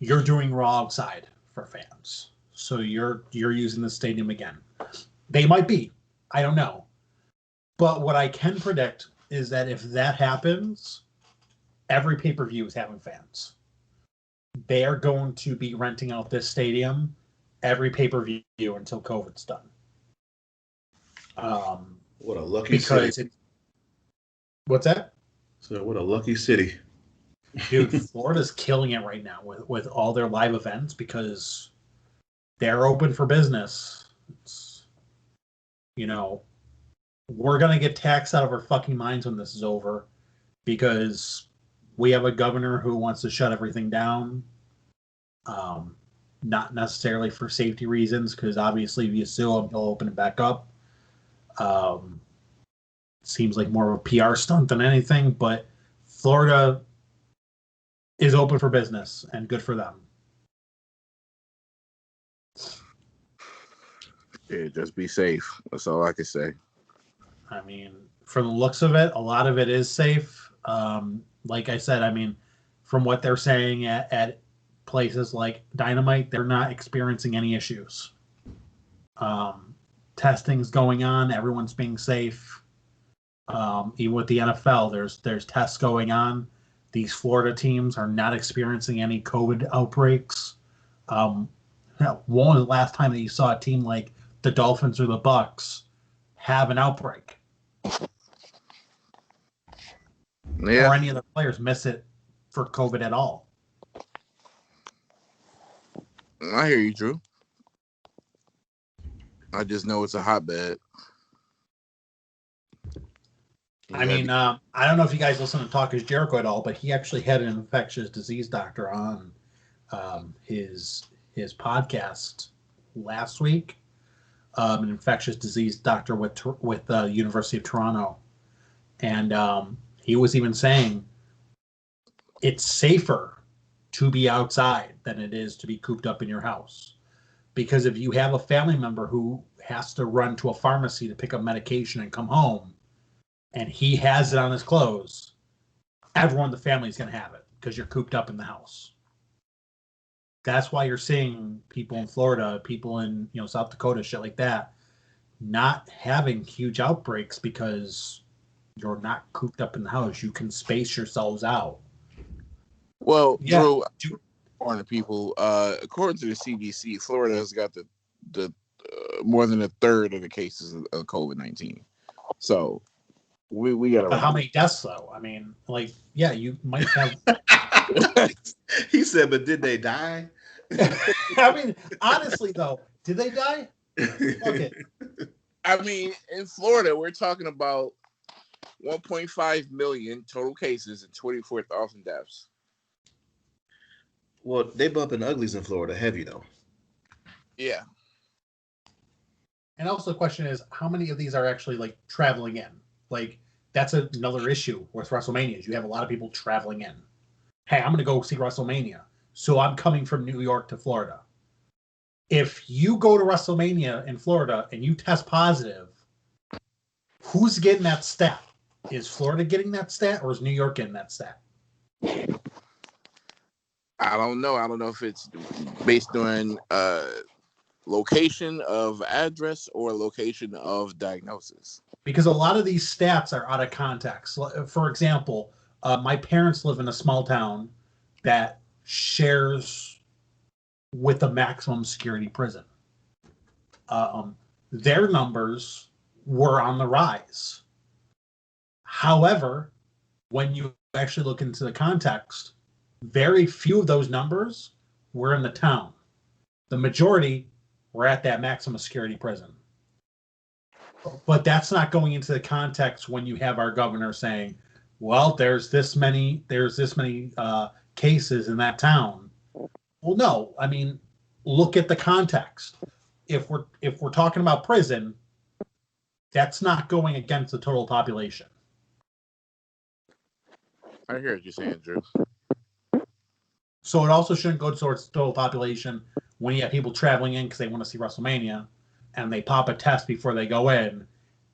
outside for fans. So you're using the stadium again. They might be. I don't know. But what I can predict is that if that happens, every pay-per-view is having fans. They are going to be renting out this stadium every pay-per-view until COVID's done. What a lucky city. What's that? So what a lucky city. Dude, Florida's killing it right now with all their live events because they're open for business. It's, we're going to get taxed out of our fucking minds when this is over because we have a governor who wants to shut everything down. Not necessarily for safety reasons, because obviously if you sue him, he'll open it back up. Seems like more of a PR stunt than anything, but Florida is open for business, and good for them. Yeah, just be safe. That's all I can say. I mean, from the looks of it, a lot of it is safe. Like I said, I mean, from what they're saying at places like Dynamite, they're not experiencing any issues. Testing's going on. Everyone's being safe. Even with the NFL, there's tests going on. These Florida teams are not experiencing any COVID outbreaks. When was the last time that you saw a team like the Dolphins or the Bucks have an outbreak? Yeah. Or any of the players miss it for COVID at all? I hear you, Drew. I just know it's a hotbed. I mean, I don't know if you guys listen to Talk is Jericho at all, but he actually had an infectious disease doctor on his podcast last week. An infectious disease doctor with the University of Toronto, and he was even saying it's safer to be outside than it is to be cooped up in your house, because if you have a family member who has to run to a pharmacy to pick up medication and come home, and he has it on his clothes, everyone in the family is going to have it because you're cooped up in the house. That's why you're seeing people in Florida, people in South Dakota, shit like that, not having huge outbreaks because you're not cooped up in the house. You can space yourselves out. Well, Yeah. Drew, according to people, according to the CDC, Florida has got the more than a third of the cases of COVID-19. So we got to. But how many deaths though? I mean, like, yeah, you might have. He said, but did they die? I mean, honestly though, did they die? Fuck it. I mean, in Florida, we're talking about 1.5 million total cases and 24,000 deaths. Well, they bumping uglies in Florida heavy though. Yeah. And also the question is, how many of these are actually like traveling in? Like, that's another issue with WrestleMania is you have a lot of people traveling in. Hey, I'm going to go see WrestleMania. So I'm coming from New York to Florida. If you go to WrestleMania in Florida and you test positive, who's getting that stat? Is Florida getting that stat or is New York getting that stat? I don't know. I don't know if it's based on location of address or location of diagnosis. Because a lot of these stats are out of context. For example, my parents live in a small town that shares with a maximum security prison. Their numbers were on the rise. However, when you actually look into the context, very few of those numbers were in the town. The majority were at that maximum security prison. But that's not going into the context when you have our governor saying, well, there's this many cases in that town. Well, no, I mean, look at the context. If we're talking about prison, that's not going against the total population. I hear what you're saying, Drew. So it also shouldn't go towards the total population when you have people traveling in because they want to see WrestleMania and they pop a test before they go in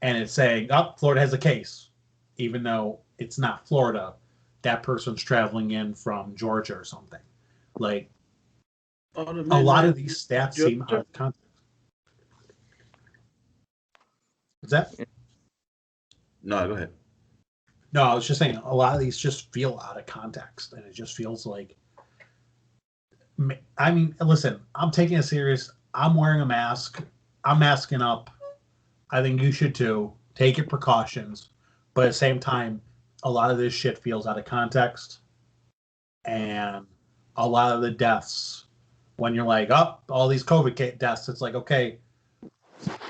and it's saying, oh, Florida has a case. Even though it's not Florida, that person's traveling in from Georgia or something. Like, a lot of these stats seem out of context. Is that? No, go ahead. No, I was just saying a lot of these just feel out of context, and it just feels like. I mean, listen, I'm taking it serious. I'm wearing a mask. I'm masking up. I think you should too. Take your precautions, but at the same time, a lot of this shit feels out of context, and a lot of the deaths. When you're like, oh, all these COVID deaths, it's like, okay,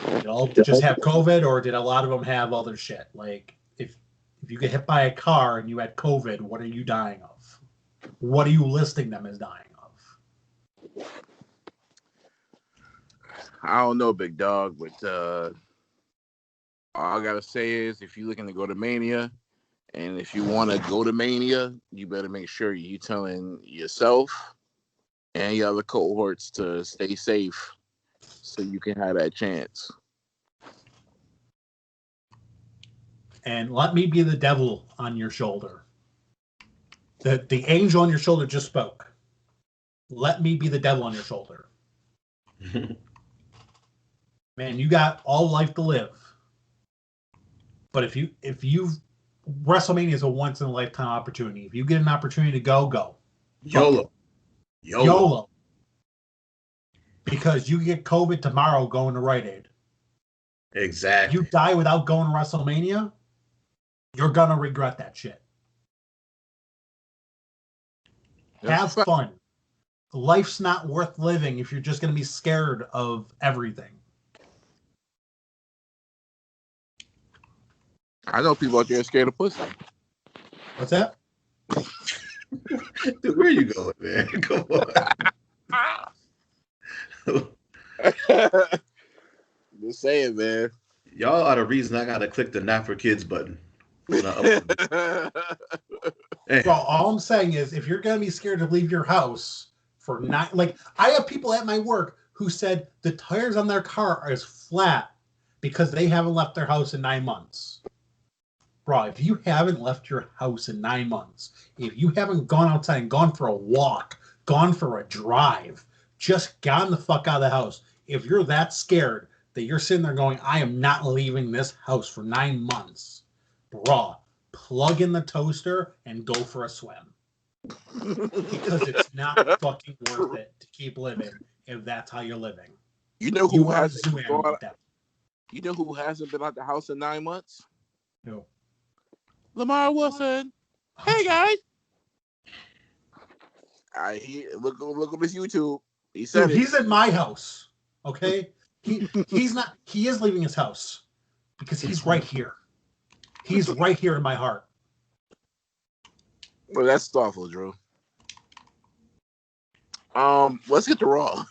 did all just have COVID, or did a lot of them have other shit? Like, if you get hit by a car and you had COVID, what are you dying of? What are you listing them as dying of? I don't know, big dog, but all I gotta say is, if you're looking to go to Mania, and if you want to go to Mania, you better make sure you're telling yourself and your other cohorts to stay safe, so you can have that chance. And let me be the devil on your shoulder. The angel on your shoulder just spoke. Let me be the devil on your shoulder. Man, you got all life to live. But if you WrestleMania is a once in a lifetime opportunity. If you get an opportunity to go. YOLO. Because you get COVID tomorrow going to Rite Aid. Exactly. You die without going to WrestleMania, you're going to regret that shit. Have fun. Life's not worth living if you're just going to be scared of everything. I know people out there scared of pussy. What's that? Dude, where you going, man? Come on. Just saying, man. Y'all are the reason I gotta click the not for kids button. Bro, all I'm saying is, if you're gonna be scared to leave your house for not, like, I have people at my work who said the tires on their car are as flat because they haven't left their house in 9 months. Bro, if you haven't left your house in 9 months, if you haven't gone outside and gone for a walk, gone for a drive, just gotten the fuck out of the house, if you're that scared that you're sitting there going, I am not leaving this house for 9 months, bro, plug in the toaster and go for a swim. Because it's not fucking worth it to keep living if that's how you're living. You know You who are a hasn't zoo been animal. out- You know who hasn't been out the house in 9 months? No. Lamar Wilson. Hey guys. Look on his YouTube. He said Dude, it. he's in my house. Okay? He's not. He is leaving his house because he's right here. He's right here in my heart. Well, that's thoughtful, Drew. Let's get to Raw.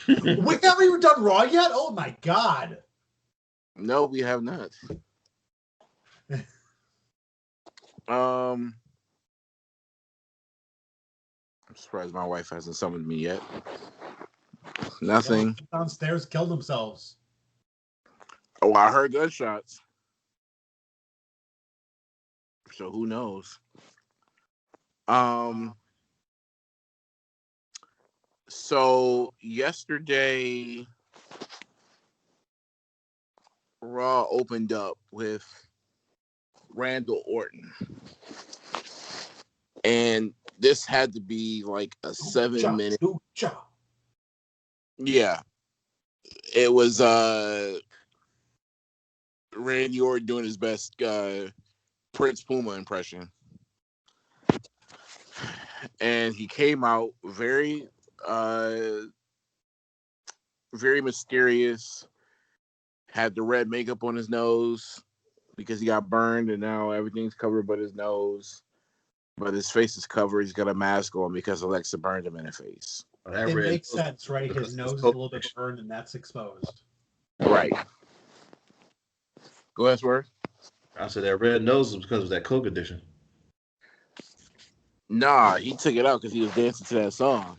We haven't even done Raw yet? Oh my god. No, we have not. I'm surprised my wife hasn't summoned me yet. Nothing. Downstairs killed themselves. Oh, I heard gunshots. So who knows? So yesterday, Raw opened up with Randall Orton, and this had to be like a 7-minute. Yeah, it was Randy Orton doing his best Prince Puma impression, and he came out very mysterious. Had the red makeup on his nose because he got burned, and now everything's covered but his nose. But his face is covered. He's got a mask on because Alexa burned him in the face. It makes sense, right? His nose is a little bit burned, and that's exposed. Right. Go ahead, Swerve. I said that red nose was because of that Coke addiction. Nah, he took it out because he was dancing to that song.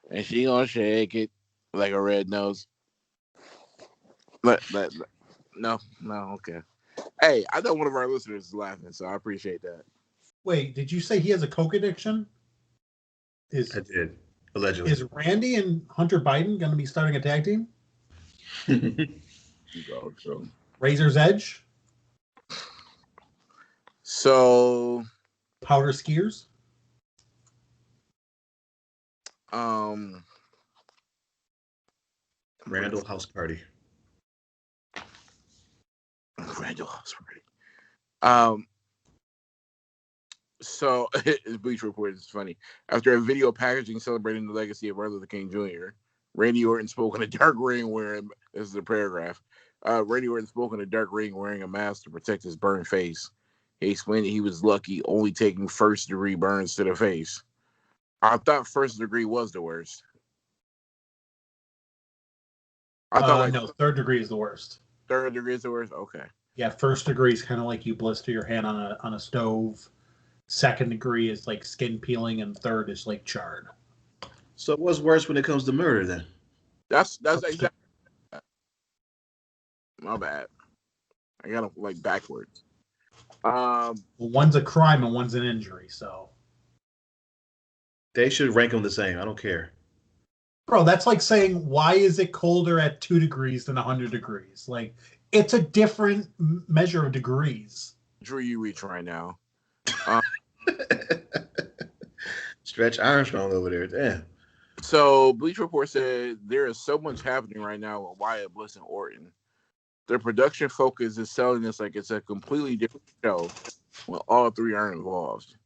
And she gonna shake it like a red nose. No, okay. Hey, I know one of our listeners is laughing, so I appreciate that. Wait, did you say he has a Coke addiction? I did, allegedly. Is Randy and Hunter Biden going to be starting a tag team? Razor's Edge? So, Powder Skiers? Randall House Party. Randall House Party. So, Bleach Report is funny. After a video packaging celebrating the legacy of Martin Luther King Jr., Randy Orton spoke in a dark ring wearing, this is a paragraph, Randy Orton spoke in a dark ring wearing a mask to protect his burned face. He explained that he was lucky only taking first-degree burns to the face. I thought first degree was the worst. I thought no, third degree is the worst. Third degree is the worst? Okay. Yeah, first degree is kind of like you blister your hand on a stove. Second degree is like skin peeling, and third is like charred. So what's worse when it comes to murder then? That's exactly. My bad. I got them like backwards. One's a crime and one's an injury, so they should rank them the same. I don't care. Bro, that's like saying, why is it colder at 2 degrees than 100 degrees? Like, it's a different measure of degrees. Drew, you reach right now. Stretch Armstrong over there. Damn. So, Bleach Report said there is so much happening right now with Wyatt, Bliss, and Orton. Their production focus is selling this like it's a completely different show when all three are involved.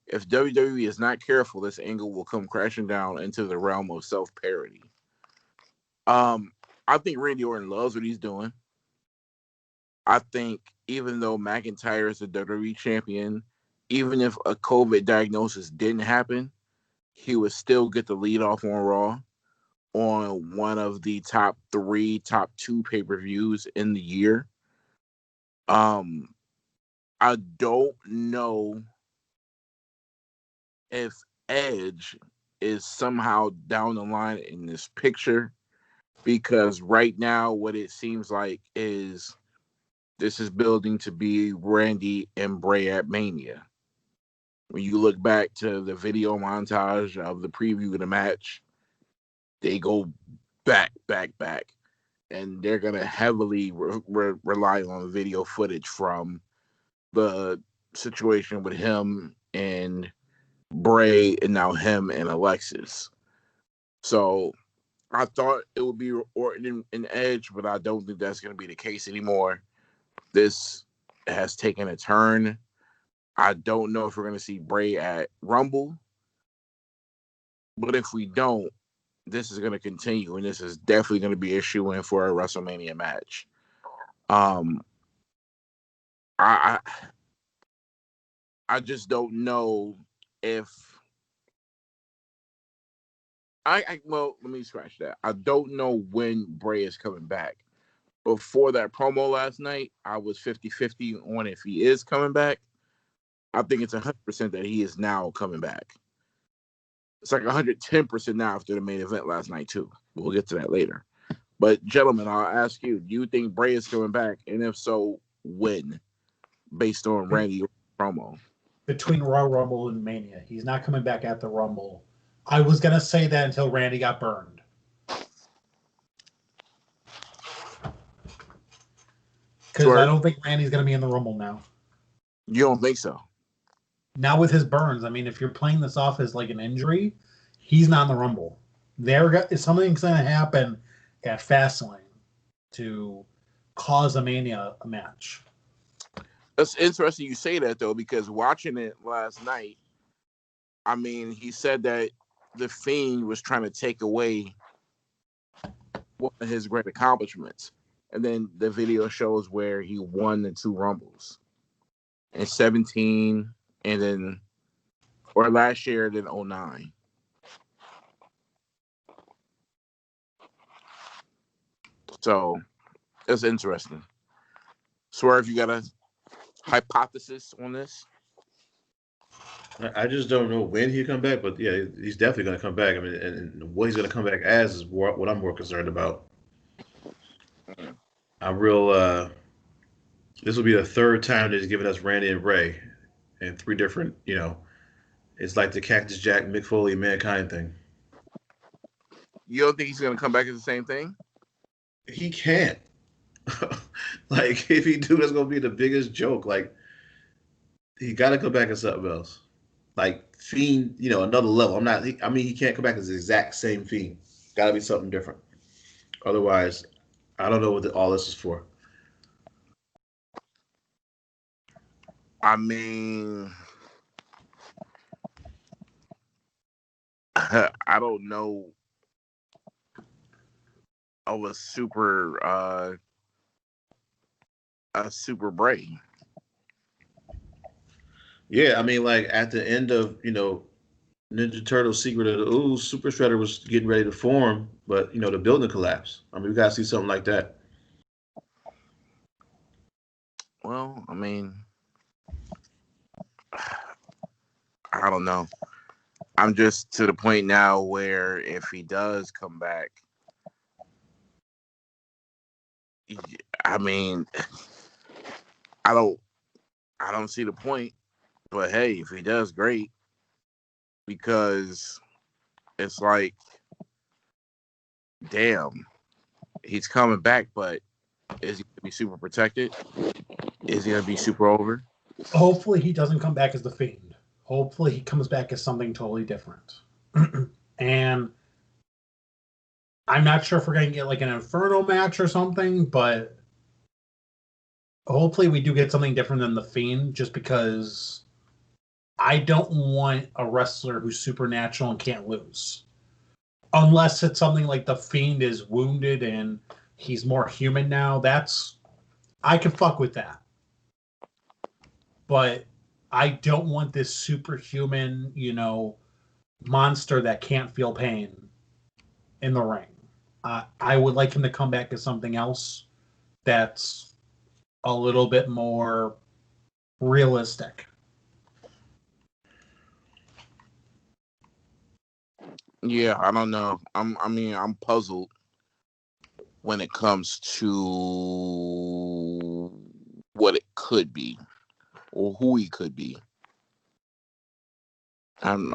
If WWE is not careful, this angle will come crashing down into the realm of self-parody. I think Randy Orton loves what he's doing. I think even though McIntyre is a WWE champion, even if a COVID diagnosis didn't happen, he would still get the lead off on Raw on one of the top 2 pay-per-views in the year. I don't know if Edge is somehow down the line in this picture, because right now what it seems like is this is building to be Randy and Bray at Mania. When you look back to the video montage of the preview of the match, they go back, and they're going to heavily rely on video footage from the situation with him and Bray, and now him and Alexis. So I thought it would be Orton and Edge, but I don't think that's going to be the case anymore. This has taken a turn. I don't know if we're going to see Bray at Rumble, but if we don't, this is going to continue, and this is definitely going to be issuing for a WrestleMania match. I just don't know if well, let me scratch that. I don't know when Bray is coming back. Before that promo last night, I was 50-50 on if he is coming back. I think it's 100% that he is now coming back. It's like 110% now after the main event last night, too. We'll get to that later. But, gentlemen, I'll ask you, do you think Bray is coming back? And if so, when? Based on Randy promo. Between Royal Rumble and Mania. He's not coming back at the Rumble. I was going to say that until Randy got burned. Because I don't think Randy's going to be in the Rumble now. You don't think so? Now with his burns, I mean, if you're playing this off as like an injury, he's not in the Rumble. Something's going to happen at Fastlane to cause a Mania match. It's interesting you say that, though, because watching it last night, I mean, he said that The Fiend was trying to take away one of his great accomplishments. And then the video shows where he won the 2 Rumbles in 17 and then, or last year, then 09. So it's interesting. Swerve, you got a hypothesis on this? I just don't know when he'll come back, but yeah, he's definitely going to come back. I mean, and what he's going to come back as is what I'm more concerned about. I'm real. This will be the 3rd time that he's given us Randy and Bray, and 3 different. It's like the Cactus Jack, Mick Foley, Mankind thing. You don't think he's going to come back as the same thing? He can't. Like, if he do, that's going to be the biggest joke. Like, he got to come back as something else. Like, Fiend, another level. He can't come back as the exact same Fiend. Got to be something different. Otherwise, I don't know what all this is for. I mean, I don't know of a super Bray. Yeah, I mean, like at the end of Ninja Turtle Secret of the Ooze, Super Shredder was getting ready to form, but the building collapsed. I mean, we gotta see something like that. Well, I mean, I don't know. I'm just to the point now where if he does come back, I mean, I don't see the point. But hey, if he does, great. Because it's like, damn, he's coming back, but is he going to be super protected? Is he going to be super over? Hopefully he doesn't come back as the Fiend. Hopefully he comes back as something totally different. And I'm not sure if we're going to get like an Inferno match or something, but hopefully we do get something different than the Fiend, just because I don't want a wrestler who's supernatural and can't lose. Unless it's something like the Fiend is wounded and he's more human now. I can fuck with that. But I don't want this superhuman, monster that can't feel pain in the ring. I would like him to come back as something else that's a little bit more realistic. Yeah, I don't know. I'm puzzled when it comes to what it could be or who he could be. I'm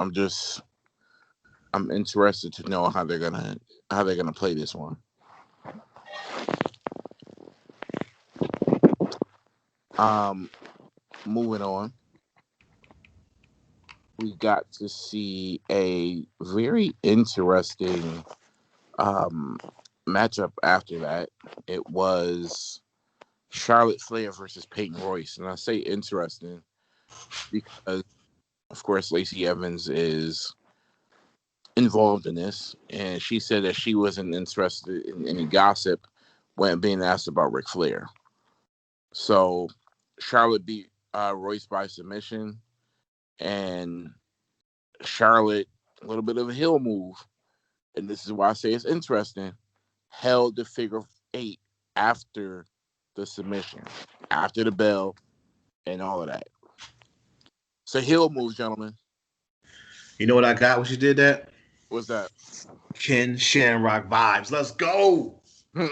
interested to know how they're gonna play this one. Moving on, we got to see a very interesting Um, matchup after that, it was Charlotte Flair versus Peyton Royce, and I say interesting because, of course, Lacey Evans is involved in this, and she said that she wasn't interested in any gossip when being asked about Ric Flair. So Charlotte beat Royce by submission, and Charlotte, a little bit of a heel move, and this is why I say it's interesting, held the figure 8 after the submission, after the bell, and all of that. So heel move, gentlemen. You know what I got when she did that? What's that? Ken Shamrock vibes. Let's go. I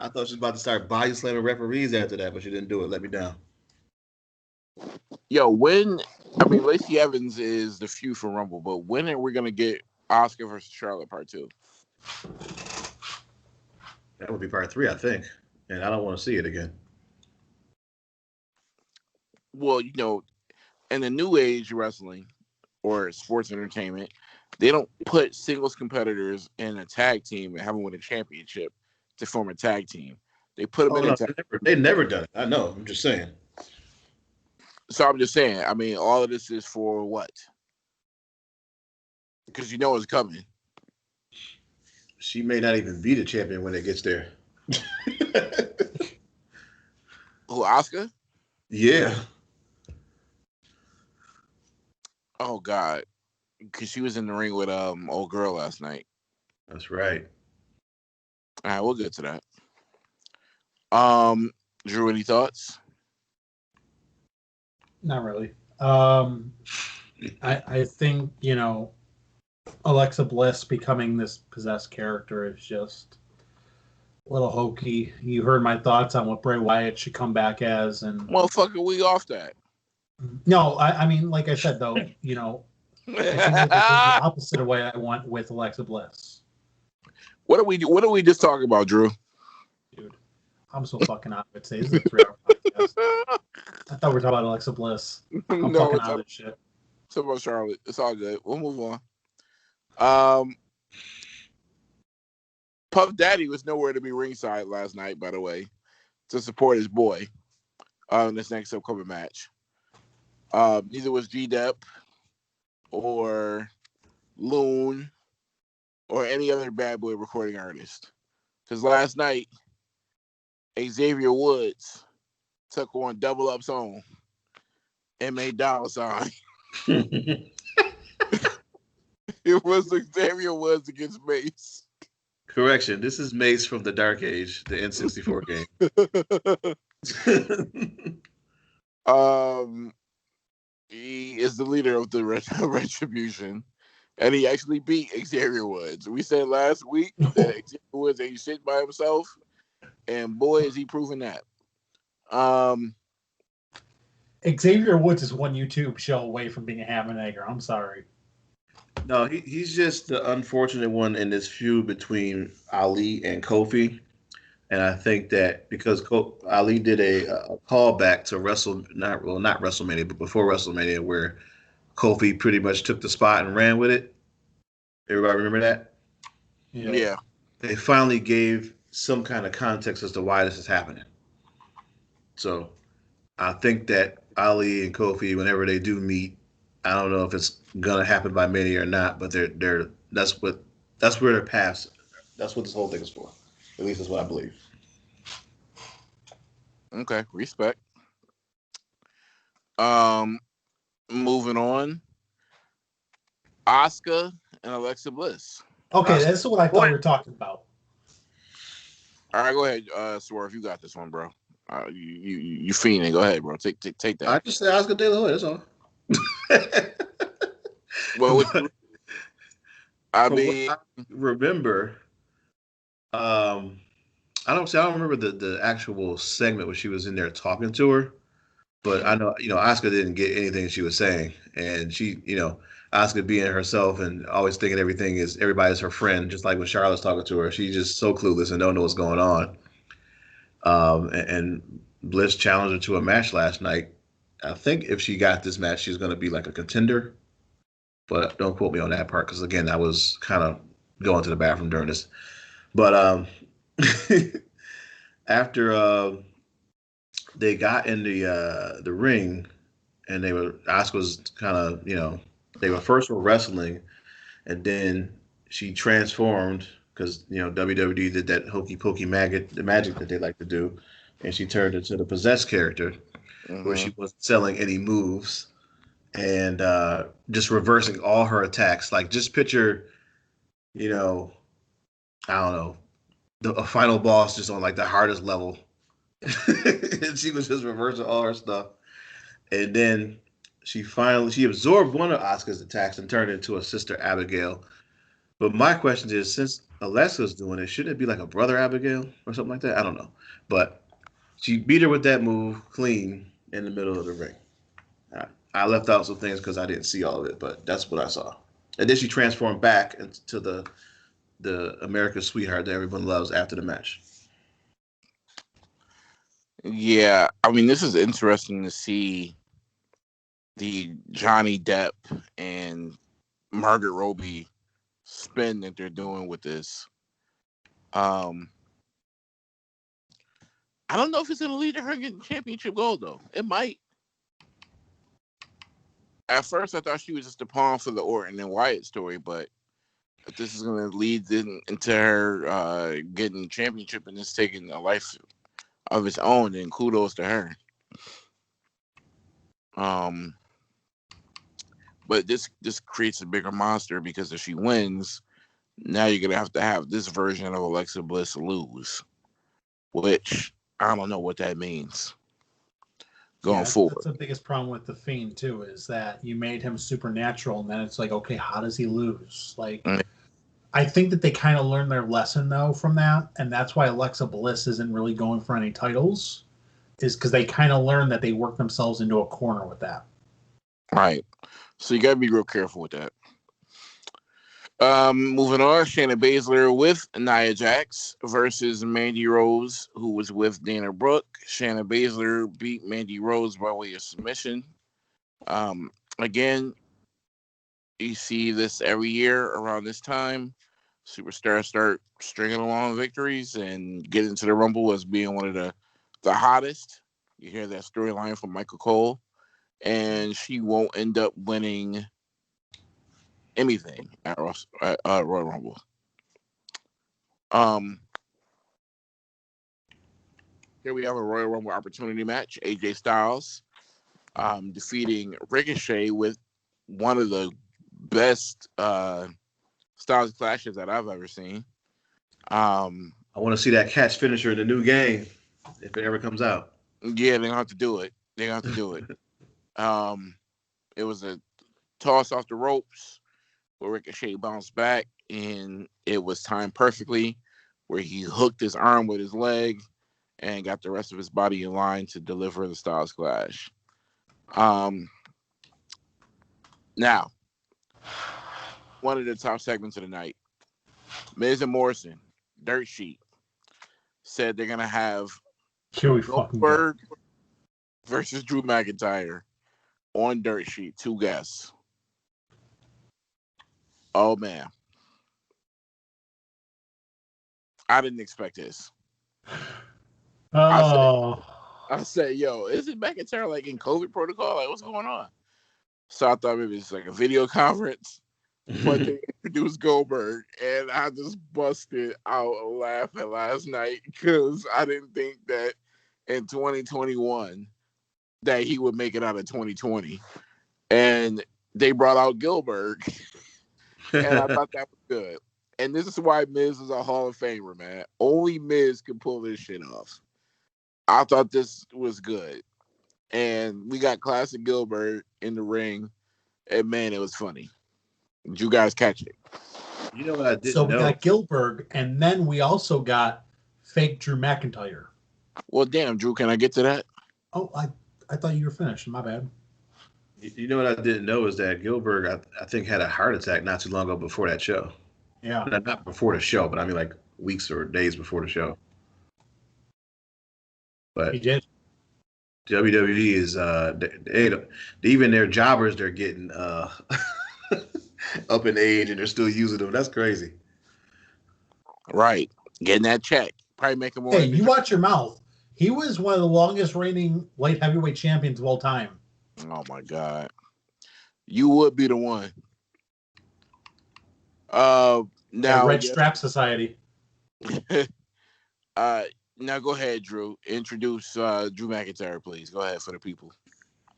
thought she was about to start body slamming referees after that, but she didn't do it. Let me down. Yo, Lacey Evans is the feud for Rumble, but when are we gonna get Asuka versus Charlotte Part 2? That would be part 3, I think, and I don't want to see it again. Well, in the new age wrestling or sports entertainment, they don't put singles competitors in a tag team and have them win a championship to form a tag team. They put them in a tag. They never done it. I know. I'm just saying. So I'm just saying. All of this is for what? Because it's coming. She may not even be the champion when it gets there. Who, Asuka? Yeah. Oh God, because she was in the ring with old girl last night. That's right. All right, we'll get to that. Drew, any thoughts? Not really. I think, Alexa Bliss becoming this possessed character is just a little hokey. You heard my thoughts on what Bray Wyatt should come back as, and motherfucker, we off that. No, I mean, like I said though, I think it's the opposite of what I want with Alexa Bliss. What are we just talking about, Drew? Dude, I'm so fucking out of it today. This is a 3-hour podcast. I thought we were talking about Alexa Bliss. I'm fucking out of this shit. Talk about Charlotte. It's all good. We'll move on. Puff Daddy was nowhere to be ringside last night, by the way, to support his boy in this next upcoming match. Neither was G-Dep or Loon or any other bad boy recording artist. Because last night, Xavier Woods took on Double Up's own and made $. It was Xavier Woods against Mace. Correction. This is Mace from the Dark Age, the N64 game. He is the leader of the Retribution, and he actually beat Xavier Woods. We said last week that Xavier Woods ain't shit by himself, and boy, is he proving that. Xavier Woods is one YouTube show away from being a ham and egger. I'm sorry. No, he's just the unfortunate one in this feud between Ali and Kofi. And I think that because Ali did a callback to not WrestleMania, but before WrestleMania, where Kofi pretty much took the spot and ran with it. Everybody remember that? Yeah. They finally gave some kind of context as to why this is happening. So I think that Ali and Kofi, whenever they do meet, I don't know if it's gonna happen by Mania or not, but that's where their paths. That's what this whole thing is for. At least that's what I believe. Okay, respect. Moving on. Asuka and Alexa Bliss. Okay, that's what I thought we were talking about. All right, go ahead, Swerve. You got this one, bro. You fiending. Go ahead, bro. Take that. I just said Asuka De La Hoya. That's all. Well, I remember. I don't remember the actual segment where she was in there talking to her, but I know Asuka didn't get anything she was saying, and she Asuka being herself and always thinking everybody's her friend, just like when Charlotte's talking to her, she's just so clueless and don't know what's going on. And Bliss challenged her to a match last night. I think if she got this match, she's going to be like a contender. but don't quote me on that part because again, I was kind of going to the bathroom during this. But after they got in the ring and they were Asuka was kind of they were wrestling and then she transformed because WWE did that hokey pokey the magic that they like to do, and she turned into the possessed character where she wasn't selling any moves and just reversing all her attacks. Like just picture, I don't know, a final boss just on like the hardest level, and she was just reversing all her stuff, and then she absorbed one of Asuka's attacks and turned it into a sister Abigail. But my question is, since Alessa's doing it, shouldn't it be like a brother Abigail or something like that? I don't know. But she beat her with that move clean in the middle of the ring. I left out some things because I didn't see all of it, but that's what I saw. And then she transformed back into the America's sweetheart that everyone loves after the match. Yeah, I mean, this is interesting to see the Johnny Depp and Margaret Robbie spin that they're doing with this. I don't know if it's going to lead to her getting championship gold, though. It might. At first, I thought she was just a pawn for the Orton and Wyatt story, but if this is going to lead into her getting championship and this taking a life of its own, then kudos to her. But this creates a bigger monster because if she wins, now you're going to have this version of Alexa Bliss lose, which I don't know what that means going forward. That's the biggest problem with the Fiend too, is that you made him supernatural, and then it's like, okay, how does he lose? Like, I think that they kind of learned their lesson though from that, and that's why Alexa Bliss isn't really going for any titles, is because they kind of learned that they worked themselves into a corner with that. Right. So you got to be real careful with that. Moving on, Shayna Baszler with Nia Jax versus Mandy Rose, who was with Dana Brooke. Shayna Baszler beat Mandy Rose by way of submission. Again, you see this every year around this time. Superstars start stringing along victories and get into the Rumble as being one of the hottest. You hear that storyline from Michael Cole, and she won't end up winning anything at Royal Rumble. Here we have a Royal Rumble opportunity match. AJ Styles defeating Ricochet with one of the best Styles clashes that I've ever seen. I want to see that catch finisher in the new game if it ever comes out. Yeah, they're gonna have to do it. It was a toss off the ropes where Ricochet bounced back, and it was timed perfectly, where he hooked his arm with his leg and got the rest of his body in line to deliver the Styles Clash. Now, one of the top segments of the night, Miz and Morrison, Dirt Sheet, said they're gonna have Goldberg versus Drew McIntyre on Dirt Sheet, 2 guests. Oh man, I didn't expect this. I said, yo, isn't McIntyre like in COVID protocol? Like, what's going on? So I thought maybe it's like a video conference, but they introduced Goldberg, and I just busted out laughing last night because I didn't think that in 2021 that he would make it out of 2020. And they brought out Gilbert, and I thought that was good. And this is why Miz is a Hall of Famer, man. Only Miz can pull this shit off. I thought this was good. And we got classic Gilbert in the ring, and man, it was funny. Did you guys catch it? You know what I didn't So we know? got Gilbert, and then we also got fake Drew McIntyre. Well, damn, Drew, can I get to that? Oh, I thought you were finished. My bad. You know what I didn't know is that Gilbert, I think, had a heart attack not too long ago before that show. Yeah. Not before the show, but I mean like weeks or days before the show. But He did. WWE is even their jobbers they're getting up in age and they're still using them. That's crazy. Right. Getting that check. Probably making more. Hey, you watch your mouth. He was one of the longest reigning light heavyweight champions of all time. Oh my God. You would be the one. Now Red Strap Society. Now go ahead, Drew. Introduce Drew McIntyre, please. Go ahead for the people.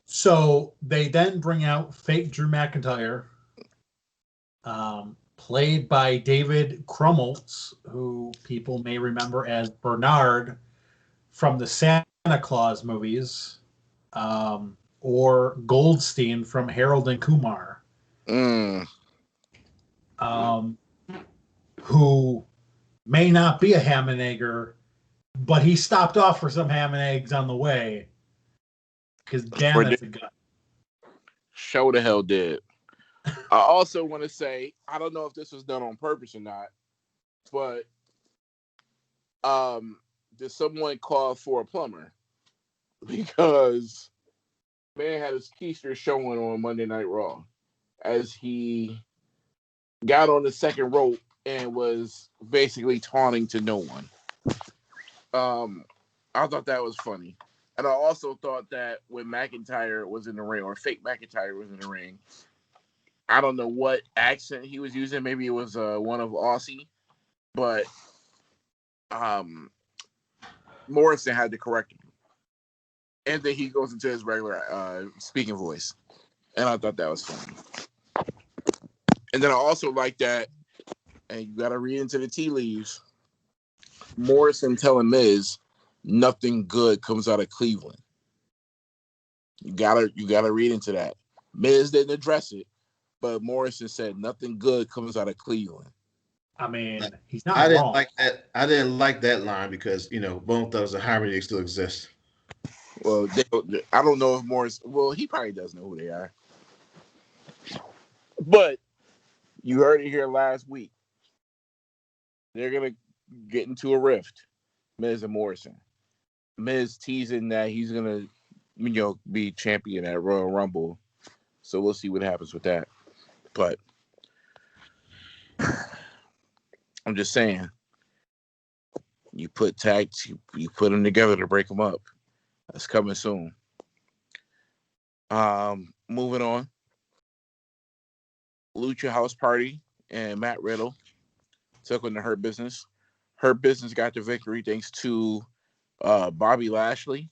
So they then bring out fake Drew McIntyre, played by David Krumholtz, who people may remember as Bernard from the Santa Claus movies, or Goldstein from Harold and Kumar, who may not be a ham and egger, but he stopped off for some ham and eggs on the way. Because damn, that's a gun. Show the hell did. I also want to say, I don't know if this was done on purpose or not, but did someone call for a plumber? Because man had his keister showing on Monday Night Raw as he got on the second rope and was basically taunting to no one. I thought that was funny. And I also thought that when McIntyre was in the ring, or fake McIntyre was in the ring, I don't know what accent he was using. Maybe it was one of Aussie, but Morrison had to correct him. And then he goes into his regular speaking voice. And I thought that was funny. And then I also like that, and you got to read into the tea leaves, Morrison telling Miz, nothing good comes out of Cleveland. You gotta read into that. Miz didn't address it, but Morrison said nothing good comes out of Cleveland. I mean, he's not wrong. I didn't like that line because Bone Thugs and Harmony still exist. Well, I don't know if Morrison. Well, he probably does know who they are, but you heard it here last week. They're gonna get into a rift, Miz and Morrison. Miz teasing that he's gonna, be champion at Royal Rumble. So we'll see what happens with that. But I'm just saying, you put tags, you put them together to break them up. That's coming soon. Moving on. Lucha House Party and Matt Riddle took on the Hurt Business. Hurt Business got the victory thanks to Bobby Lashley.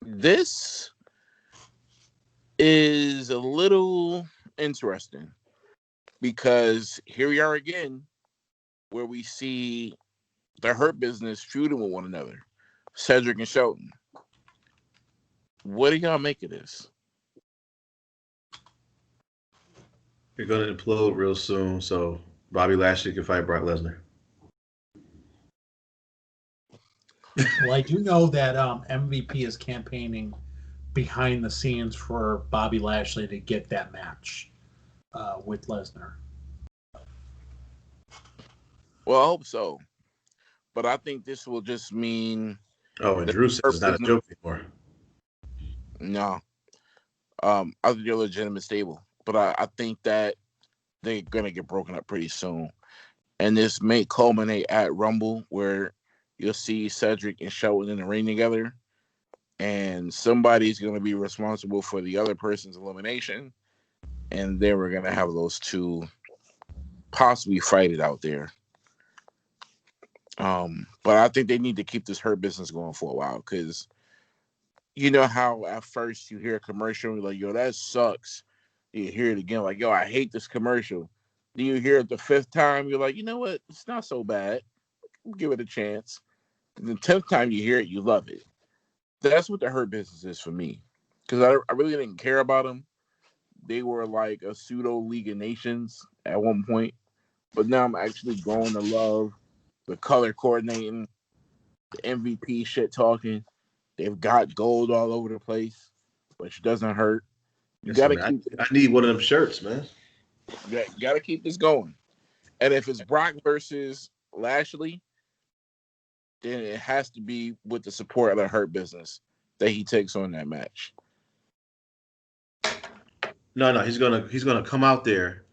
This is a little interesting because here we are again where we see the Hurt Business feuding with one another, Cedric and Shelton. What do y'all make of this? You're going to implode real soon, so Bobby Lashley can fight Brock Lesnar. Well, I do know that MVP is campaigning behind the scenes for Bobby Lashley to get that match with Lesnar. Well, I hope so. But I think this will just mean... Oh, and Drew says it's not a joke anymore. No. I think they're a legitimate stable. But I think that they're going to get broken up pretty soon. And this may culminate at Rumble, where you'll see Cedric and Shelton in the ring together. And somebody's going to be responsible for the other person's elimination. And then we're going to have those two possibly fight it out there. But I think they need to keep this Hurt Business going for a while, because you know how at first you hear a commercial, you're like, yo, that sucks. You hear it again, like, yo, I hate this commercial. Then you hear it the fifth time, you're like, you know what? It's not so bad. Give it a chance. And the 10th time you hear it, you love it. That's what the Hurt Business is for me. Because I really didn't care about them. They were like a pseudo League of Nations at one point. But now I'm actually growing to love the color coordinating, the MVP shit talking. They've got gold all over the place, which doesn't hurt. I need one of them shirts, man. You gotta keep this going. And if it's Brock versus Lashley, then it has to be with the support of the Hurt Business that he takes on that match. No, he's gonna come out there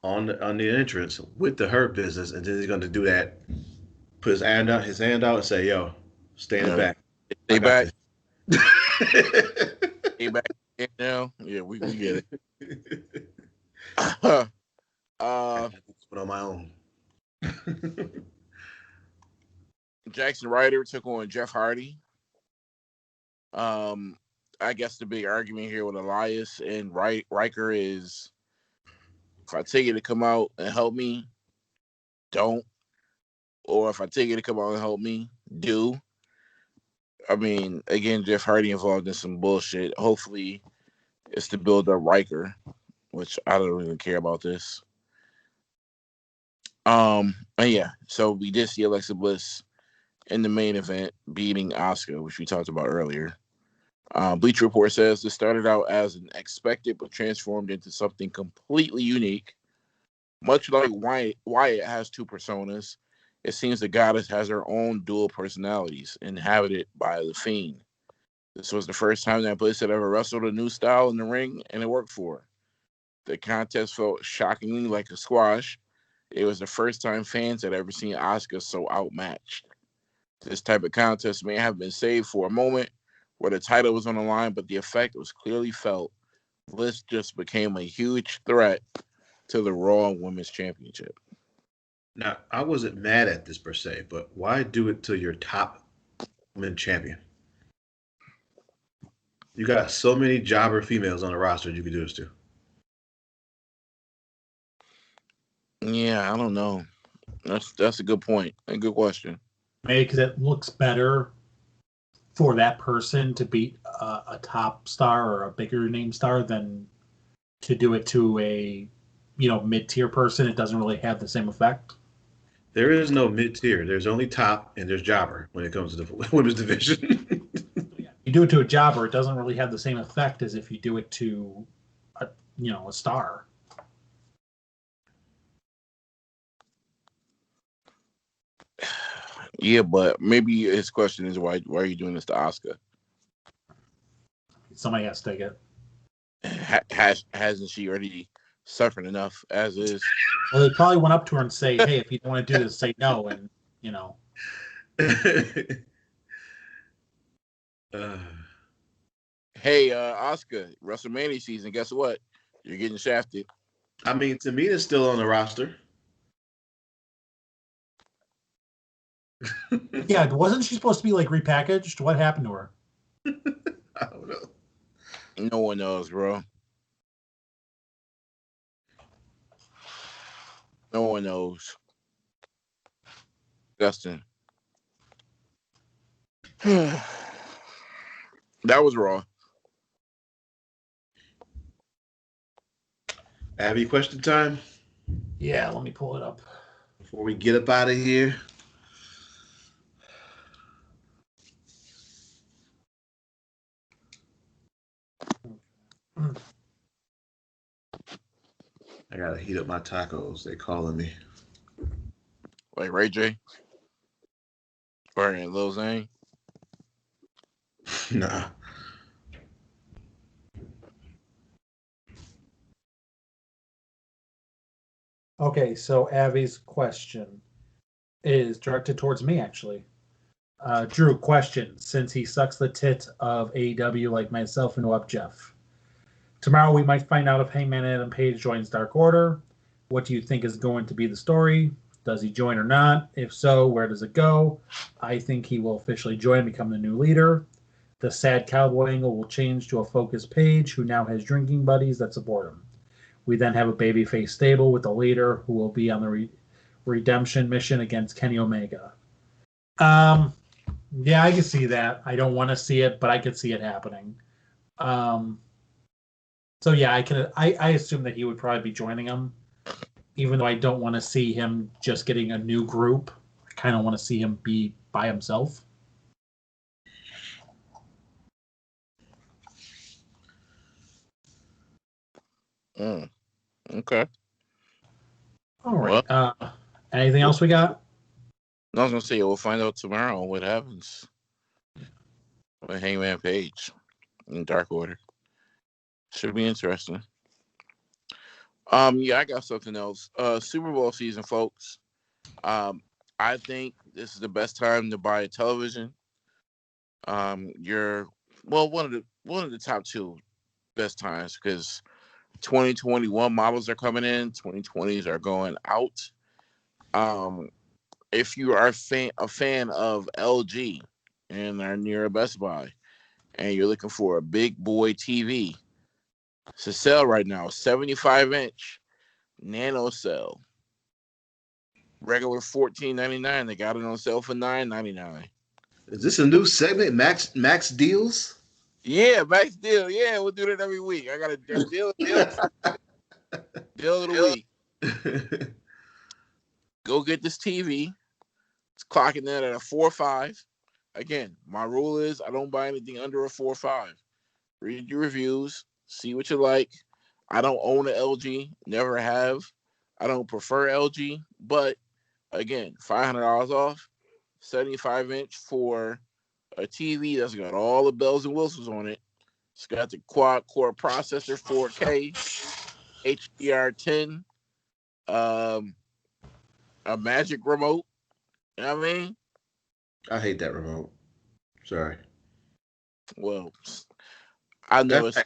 on the entrance with the Hurt Business, and then he's gonna do that. Put his hand out, and say, "Yo, stay in the back. Stay I got back. this." Stay back now. Yeah, we get it. I got this one on my own. Jackson Ryder took on Jeff Hardy. I guess the big argument here with Elias and Riker is, if I tell you to come out and help me, don't. Or if I tell you to come out and help me, do. I mean, again, Jeff Hardy involved in some bullshit. Hopefully, it's to build up Riker, which I don't really care about this. And yeah, so we did see Alexa Bliss in the main event beating Asuka, which we talked about earlier. Bleacher Report says this started out as an expected but transformed into something completely unique. Much like Wyatt has two personas, it seems the goddess has her own dual personalities, inhabited by the Fiend. This was the first time that Bliss had ever wrestled a new style in the ring, and it worked for her. The contest felt shockingly like a squash. It was the first time fans had ever seen Asuka so outmatched. This type of contest may have been saved for a moment where the title was on the line, but the effect was clearly felt. Bliss just became a huge threat to the Raw Women's Championship. Now, I wasn't mad at this per se, but why do it to your top women champion? You got so many jobber females on the roster you could do this to. Yeah, I don't know. That's a good point. A good question. Maybe because it looks better for that person to beat a top star or a bigger name star than to do it to a mid-tier person. It doesn't really have the same effect. There is no mid-tier. There's only top and there's jobber when it comes to the women's division. You do it to a jobber, it doesn't really have the same effect as if you do it to a star. Yeah, but maybe his question is why are you doing this to Asuka? Somebody has to take it. Hasn't she already suffered enough as is? Well, they probably went up to her and say, "Hey, if you don't want to do this, say no." And Hey, Asuka, WrestleMania season. Guess what? You're getting shafted. I mean, Tamina's still on the roster. Yeah, wasn't she supposed to be like repackaged? What happened to her? I don't know. No one knows, bro. No one knows. Dustin. That was Raw. Abby, question time? Yeah, let me pull it up. Before we get up out of here. I gotta heat up my tacos. They calling me. Like Ray J? Or Lil Zane? Nah. Okay, so Abby's question is directed towards me, actually. Drew, question. Since he sucks the tit of AEW like myself and up Jeff. Tomorrow we might find out if Hangman Adam Page joins Dark Order. What do you think is going to be the story? Does he join or not? If so, where does it go? I think he will officially join and become the new leader. The sad cowboy angle will change to a focused Page, who now has drinking buddies that support him. We then have a babyface stable with a leader who will be on the redemption mission against Kenny Omega. Yeah, I can see that. I don't want to see it, but I could see it happening. So yeah, I assume that he would probably be joining them, even though I don't want to see him just getting a new group. I kind of want to see him be by himself. Okay. All right. Well, anything else we got? I was gonna say we'll find out tomorrow what happens with Hangman Page in Dark Order. Should be interesting. Yeah, I got something else. Super Bowl season, folks. I think this is the best time to buy a television. You're one of the top two best times because 2021 models are coming in, 2020s are going out. Um, if you are a fan of LG and are near a Best Buy and you're looking for a big boy TV, it's a sale right now, 75-inch nano cell. Regular $14.99. They got it on sale for $9.99. Is this a new segment? Max deals? Yeah, max deal. Yeah, we'll do that every week. I got a deal of the week. Go get this TV. It's clocking in at a 4.5. Again, my rule is I don't buy anything under a 4.5. Read your reviews, see what you like. I don't own an LG, never have. I don't prefer LG, but again, $500 off, 75-inch for a TV that's got all the bells and whistles on it. It's got the quad-core processor, 4K, HDR10, a magic remote. You know what I mean? I hate that remote. Sorry. Well, I know it's...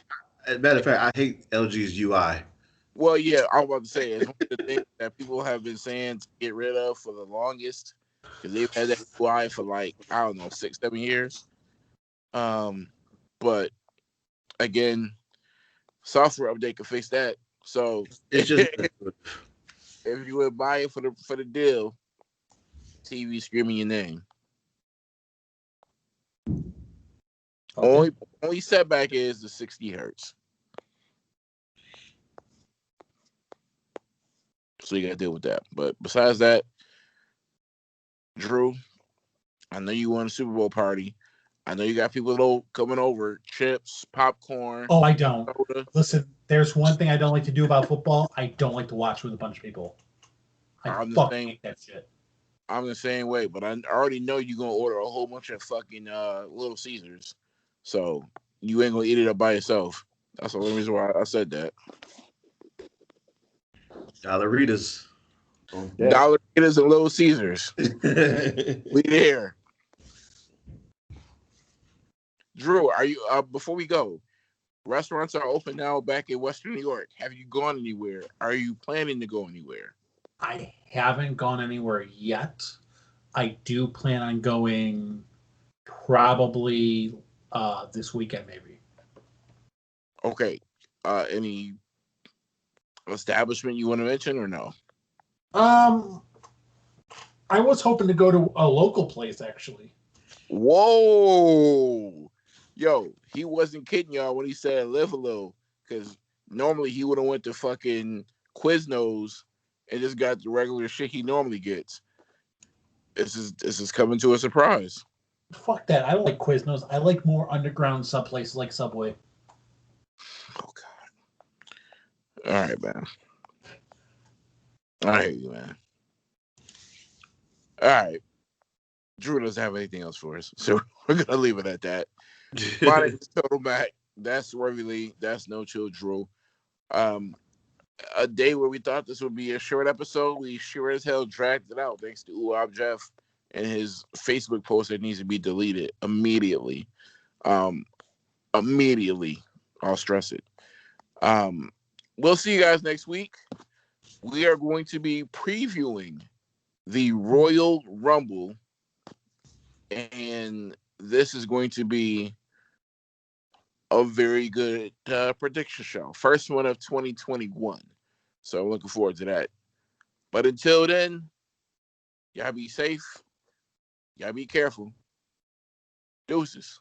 As a matter of fact, I hate LG's UI. Well, yeah, I was about to say, it's one of the things that people have been saying to get rid of for the longest because they've had that UI for like, I don't know, 6-7 years. But again, software update can fix that. So It's just if you would buy it for the deal, TV screaming your name. Okay. Only setback is the 60 hertz. So you gotta deal with that. But besides that, Drew, I know you won a Super Bowl party. I know you got people coming over, chips, popcorn. Oh, I don't. Soda. Listen, there's one thing I don't like to do about football. I don't like to watch with a bunch of people. I fucking hate that shit. I'm the same way, but I already know you're gonna order a whole bunch of fucking Little Caesars. So you ain't gonna eat it up by yourself. That's the only reason why I said that. Dollaritas. Dollaritas and Little Caesars. We there. Drew, are you before we go, restaurants are open now back in Western New York. Have you gone anywhere? Are you planning to go anywhere? I haven't gone anywhere yet. I do plan on going probably this weekend, maybe. Okay. Any establishment you want to mention or no? I was hoping to go to a local place, actually. Whoa. Yo, he wasn't kidding y'all when he said live a little, because normally he would have went to fucking Quiznos and just got the regular shit he normally gets. This is coming to a surprise. Fuck that. I don't like Quiznos. I like more underground sub places like Subway. Oh God. All right, man. I hear you, man. All right. Drew doesn't have anything else for us, so we're gonna leave it at that. My name is Total Mac. That's Worthy Lee. That's No Chill Drew. A day where we thought this would be a short episode, we sure as hell dragged it out thanks to Uab Jeff and his Facebook post that needs to be deleted immediately. Immediately. I'll stress it. We'll see you guys next week. We are going to be previewing the Royal Rumble, and this is going to be a very good prediction show. First one of 2021. So I'm looking forward to that. But until then, y'all be safe. Y'all be careful. Deuces.